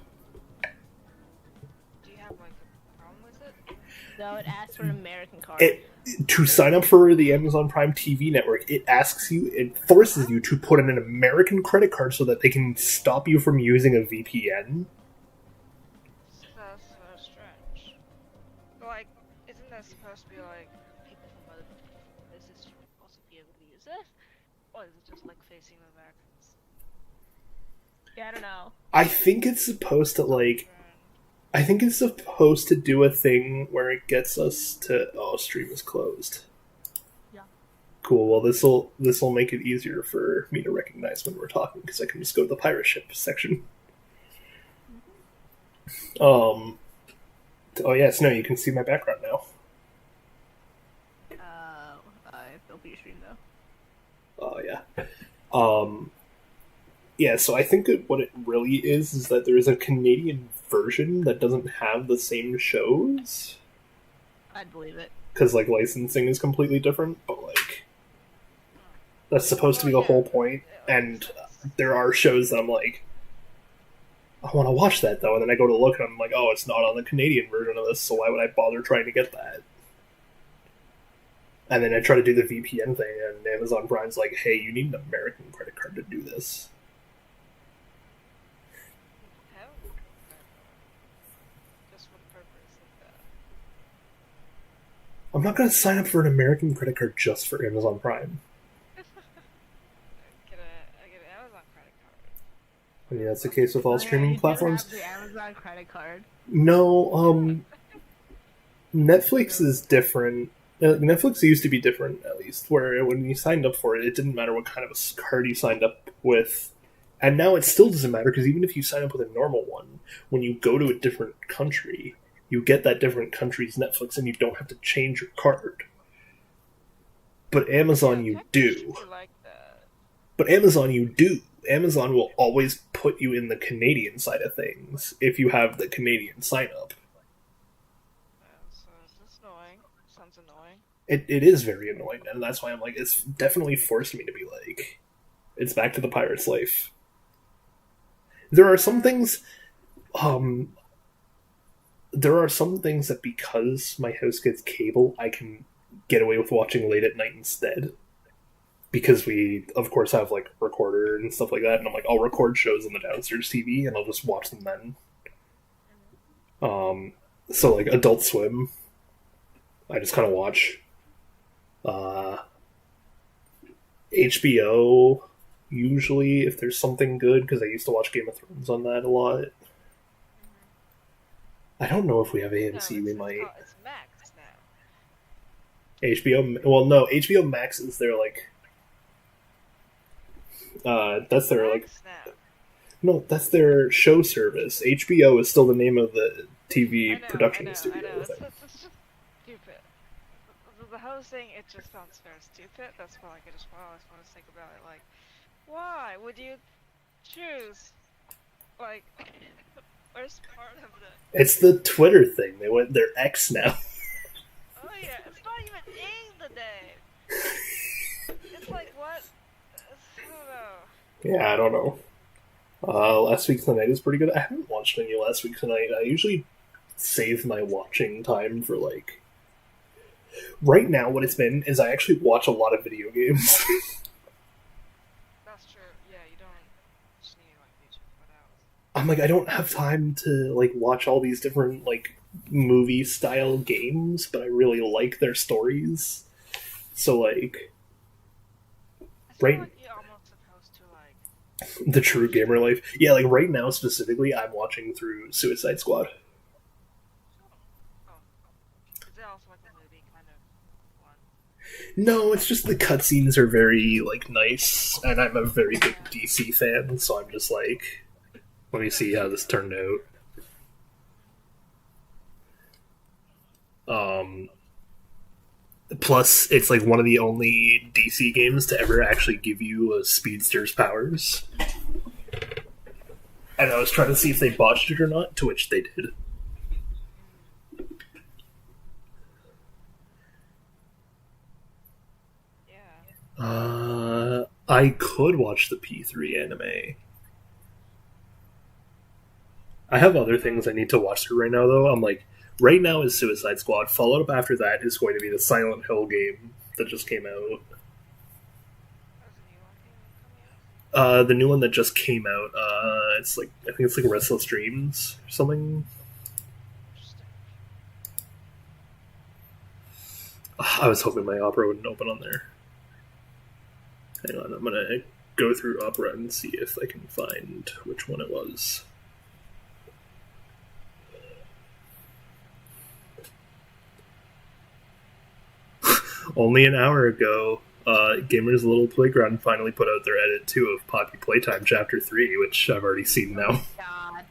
Do you have, like, a problem with it? No, it asks for an American card. to sign up for the Amazon Prime TV network, it forces you to put in an American credit card so that they can stop you from using a VPN. That's so strange. Like, isn't that supposed to be, like, people from other places should also be able to use it? Or is it just, like, facing the Americans? Yeah, I don't know. I think it's supposed to, like... I think it's supposed to do a thing where it gets us to... Oh, stream is closed. Yeah. Cool, well this'll make it easier for me to recognize when we're talking, because I can just go to the pirate ship section. Oh yes, no, you can see my background now. It'll be a stream though. Oh yeah. Yeah, so I think that what it really is that there is a Canadian version that doesn't have the same shows. I'd believe it. Because, like, licensing is completely different, but, like, that's supposed to be the whole point. And there are shows that I'm like, I want to watch that, though. And then I go to look and I'm like, oh, it's not on the Canadian version of this, so why would I bother trying to get that? And then I try to do the VPN thing, and Amazon Prime's like, hey, you need an American credit card to do this. I'm not going to sign up for an American credit card just for Amazon Prime. I get an Amazon credit card. I mean, that's the case with all streaming platforms. You have the Amazon credit card. No, Netflix is different. Netflix used to be different, at least, where when you signed up for it, it didn't matter what kind of a card you signed up with. And now it still doesn't matter, because even if you sign up with a normal one, when you go to a different country, you get that different country's Netflix, and you don't have to change your card. But Amazon, you do. But Amazon, you do. Amazon will always put you in the Canadian side of things if you have the Canadian sign-up. So it's annoying. Sounds annoying. It is very annoying, and that's why I'm like, it's definitely forced me to be like, it's back to the pirate's life. There are some things... there are some things that because my house gets cable, I can get away with watching late at night instead. Because we, of course, have, like, recorder and stuff like that, and I'm like, I'll record shows on the downstairs TV, and I'll just watch them then. So, like, Adult Swim, I just kind of watch. HBO, usually, if there's something good, because I used to watch Game of Thrones on that a lot. I don't know if we have AMC. No, we might. It's Max now. HBO. Well, no, HBO Max is their like. That's their like. Now. No, that's their show service. HBO is still the name of the TV production studio. I know. It's just stupid. The whole thing, it just sounds very stupid. That's why like, I just always want to think about it. Like, why would you choose? Like, where's part of the... It's the Twitter thing. They're X now. Oh yeah, it's not even in the name. It's like, what? I don't know. Yeah, I don't know. Last Week Tonight is pretty good. I haven't watched any Last Week Tonight. I usually save my watching time for, like... Right now, what it's been is I actually watch a lot of video games. That's true. Yeah, you don't just need, like, YouTube. What else? I'm like, I don't have time to, like, watch all these different, like, movie-style games, but I really like their stories. So, like... I feel Right... like you're almost supposed to, like... The true gamer life. Yeah, like, right now, specifically, I'm watching through Suicide Squad. Oh. Is it also, like, a movie kind of one? No, it's just the cutscenes are very, like, nice, and I'm a very big DC fan, so I'm just like... Let me see how this turned out. Plus, it's like one of the only DC games to ever actually give you a speedster's powers. And I was trying to see if they botched it or not, to which they did. I could watch the P3 anime. I have other things I need to watch through right now, though. I'm like, right now is Suicide Squad. Followed up after that is going to be the Silent Hill game that just came out. The new one that just came out. It's like, I think it's like Restless Dreams or something. I was hoping my Opera wouldn't open on there. Hang on, I'm gonna go through Opera and see if I can find which one it was. Only an hour ago, Gamers Little Playground finally put out their edit 2 of Poppy Playtime Chapter 3, which I've already seen now. God.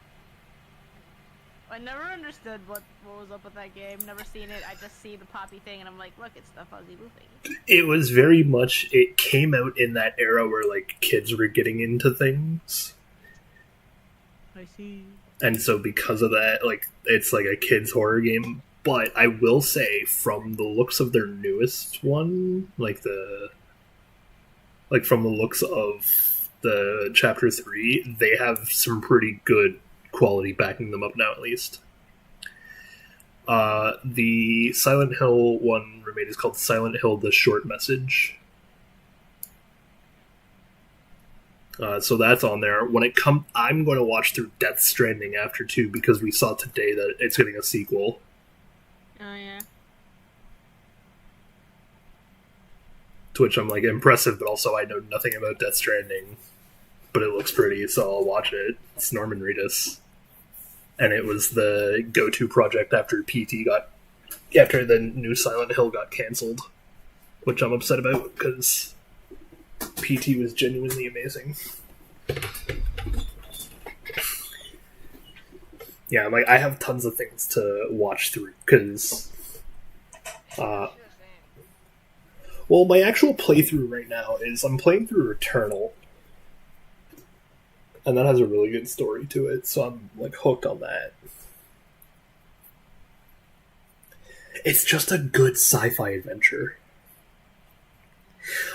I never understood what was up with that game. Never seen it. I just see the Poppy thing and I'm like, look, it's the Fuzzy Boo thing. It was very much, it came out in that era where like kids were getting into things. I see. And so because of that, like, it's like a kid's horror game. But I will say, from the looks of their newest one, from the looks of the Chapter 3, they have some pretty good quality backing them up now, at least. The Silent Hill one remade is called Silent Hill: The Short Message. So that's on there. I'm going to watch through Death Stranding after 2 because we saw today that it's getting a sequel. Oh, yeah. To which I'm like, impressive, but also I know nothing about Death Stranding. But it looks pretty, so I'll watch it. It's Norman Reedus. And it was the go-to project after after the new Silent Hill got cancelled. Which I'm upset about, because PT was genuinely amazing. Yeah, I'm like, I have tons of things to watch through, because... well, my actual playthrough right now is I'm playing through Returnal. And that has a really good story to it, so I'm like hooked on that. It's just a good sci-fi adventure.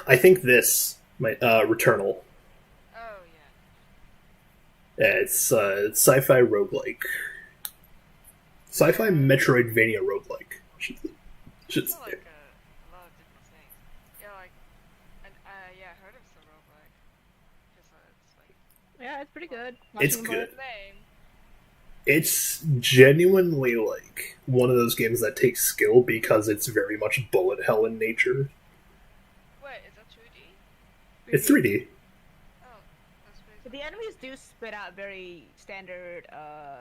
I think Returnal. Oh, yeah. Yeah, it's sci-fi roguelike. Sci-fi Metroidvania roguelike. Should It's say. like a lot of different things. Yeah, like, I heard of the roguelike. Just, it's like... Yeah, it's pretty good. It's Watching good. them Name. It's genuinely like one of those games that takes skill because it's very much bullet hell in nature. Wait, is that 2D? It's 3D. Oh, that's But basically... the enemies do spit out very standard,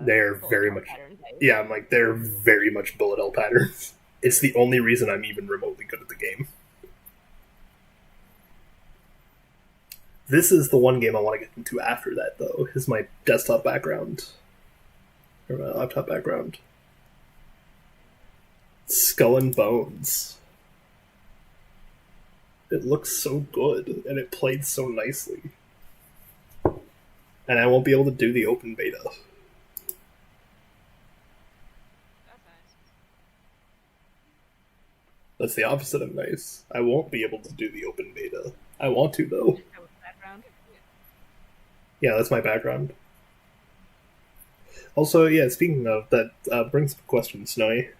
They're bullet very hell much... patterns. Yeah, I'm like, they're very much bullet hell patterns. It's the only reason I'm even remotely good at the game. This is the one game I want to get into after that, though, is my desktop background. Or my laptop background. Skull and Bones. It looks so good, and it played so nicely. And I won't be able to do the open beta. That's nice. That's the opposite of nice. I won't be able to do the open beta. I want to, though. Background. Yeah, that's my background. Also, yeah, speaking of, that brings up a question, Snowy.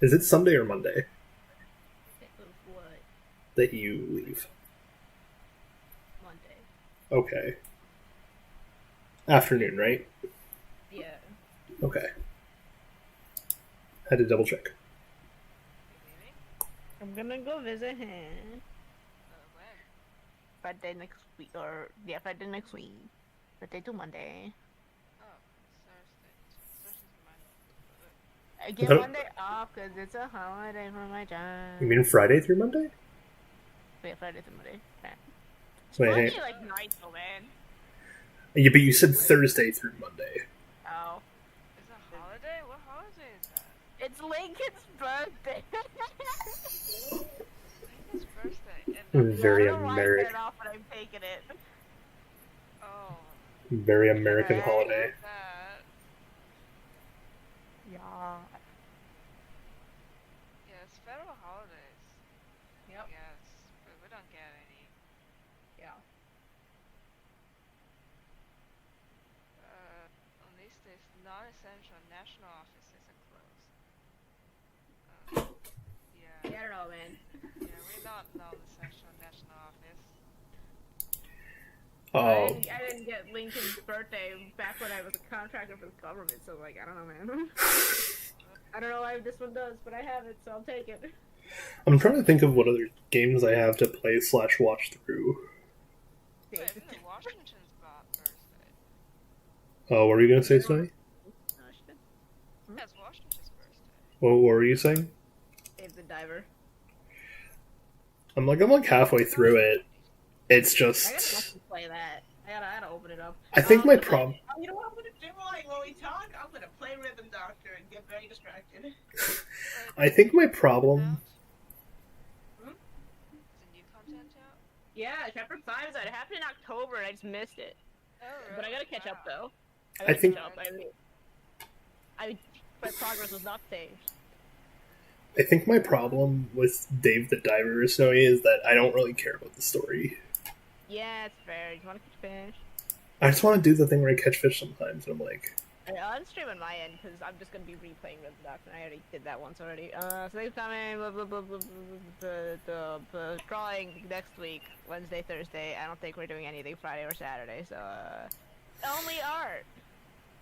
Is it Sunday or Monday What? that you leave? Monday. Okay. Afternoon, right? Yeah. Okay. Had to double check. I'm gonna go visit him When? Friday next week, Friday next week. Friday to Monday. Oh, Thursday. Thursday's mine. I get Oh. Monday off because it's a holiday for my job. You mean Friday through Monday? Yeah, Friday to Monday. Okay. Wait, Only hey. like night though, man. Yeah, but you said Thursday through Monday. Oh. Is it a holiday? What holiday is that? It's Lincoln's birthday. His birthday. And Very I don't know why I American. get it off, but I'm taking it. oh. Very American Right. holiday. That. Yeah. Yeah, it's federal holidays. Yep. Yes, but we don't get any. Yeah. On these days, non-essential national offices are closed. Yeah. I don't know, man. Yeah, we're not non-essential national office. Oh, I didn't get Lincoln's birthday back when I was a contractor for the government, so like, I don't know, man. I don't know why this one does, but I have it, so I'll take it. I'm trying to think of what other games I have to play / watch through. Wait, isn't it Washington's birthday? Oh, what were you gonna say, Snowy? That's Washington's birthday. What were you saying? Dave the Diver. I'm like halfway through it. It's I gotta just. fucking play that. I gotta open it up. I think my problem. You know what I'm gonna do while we talk? I'm gonna play Rhythm Doctor and get very distracted. I think my problem. Is the new content out? Yeah, chapter 5 is out. It happened in October and I just missed it. Oh, really? But I gotta catch up though. I gotta think- catch up. My progress was not saved. I think my problem with Dave the Diver, Snowy, is that I don't really care about the story. Yeah, it's fair. You wanna catch fish? I just want to do the thing where I catch fish sometimes, and I'm like, I'll unstream on my end because I'm just gonna be replaying Red Doctor. I already did that once already. So they've coming. The drawing next week, Wednesday, Thursday. I don't think we're doing anything Friday or Saturday. So only art.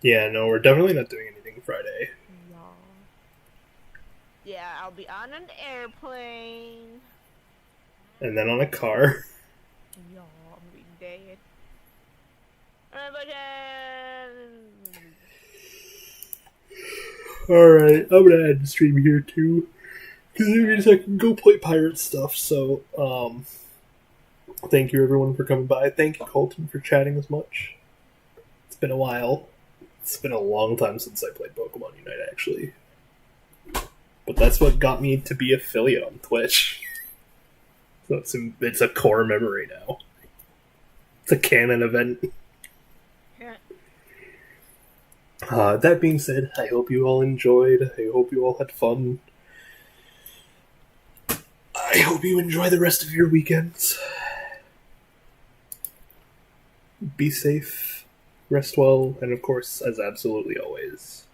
yeah, no, we're definitely not doing anything Friday. Yeah, I'll be on an airplane. And then on a car. Yo, I'm be dead. Alright, I'm gonna end the stream here too. Because it means I can go play pirate stuff, so, thank you everyone for coming by. Thank you, Colton, for chatting as much. It's been a while. It's been a long time since I played Pokemon Unite, actually. But that's what got me to be affiliate on Twitch. So it's a core memory now. It's a canon event. Yeah. That being said, I hope you all enjoyed. I hope you all had fun. I hope you enjoy the rest of your weekends. Be safe, rest well, and of course, as absolutely always,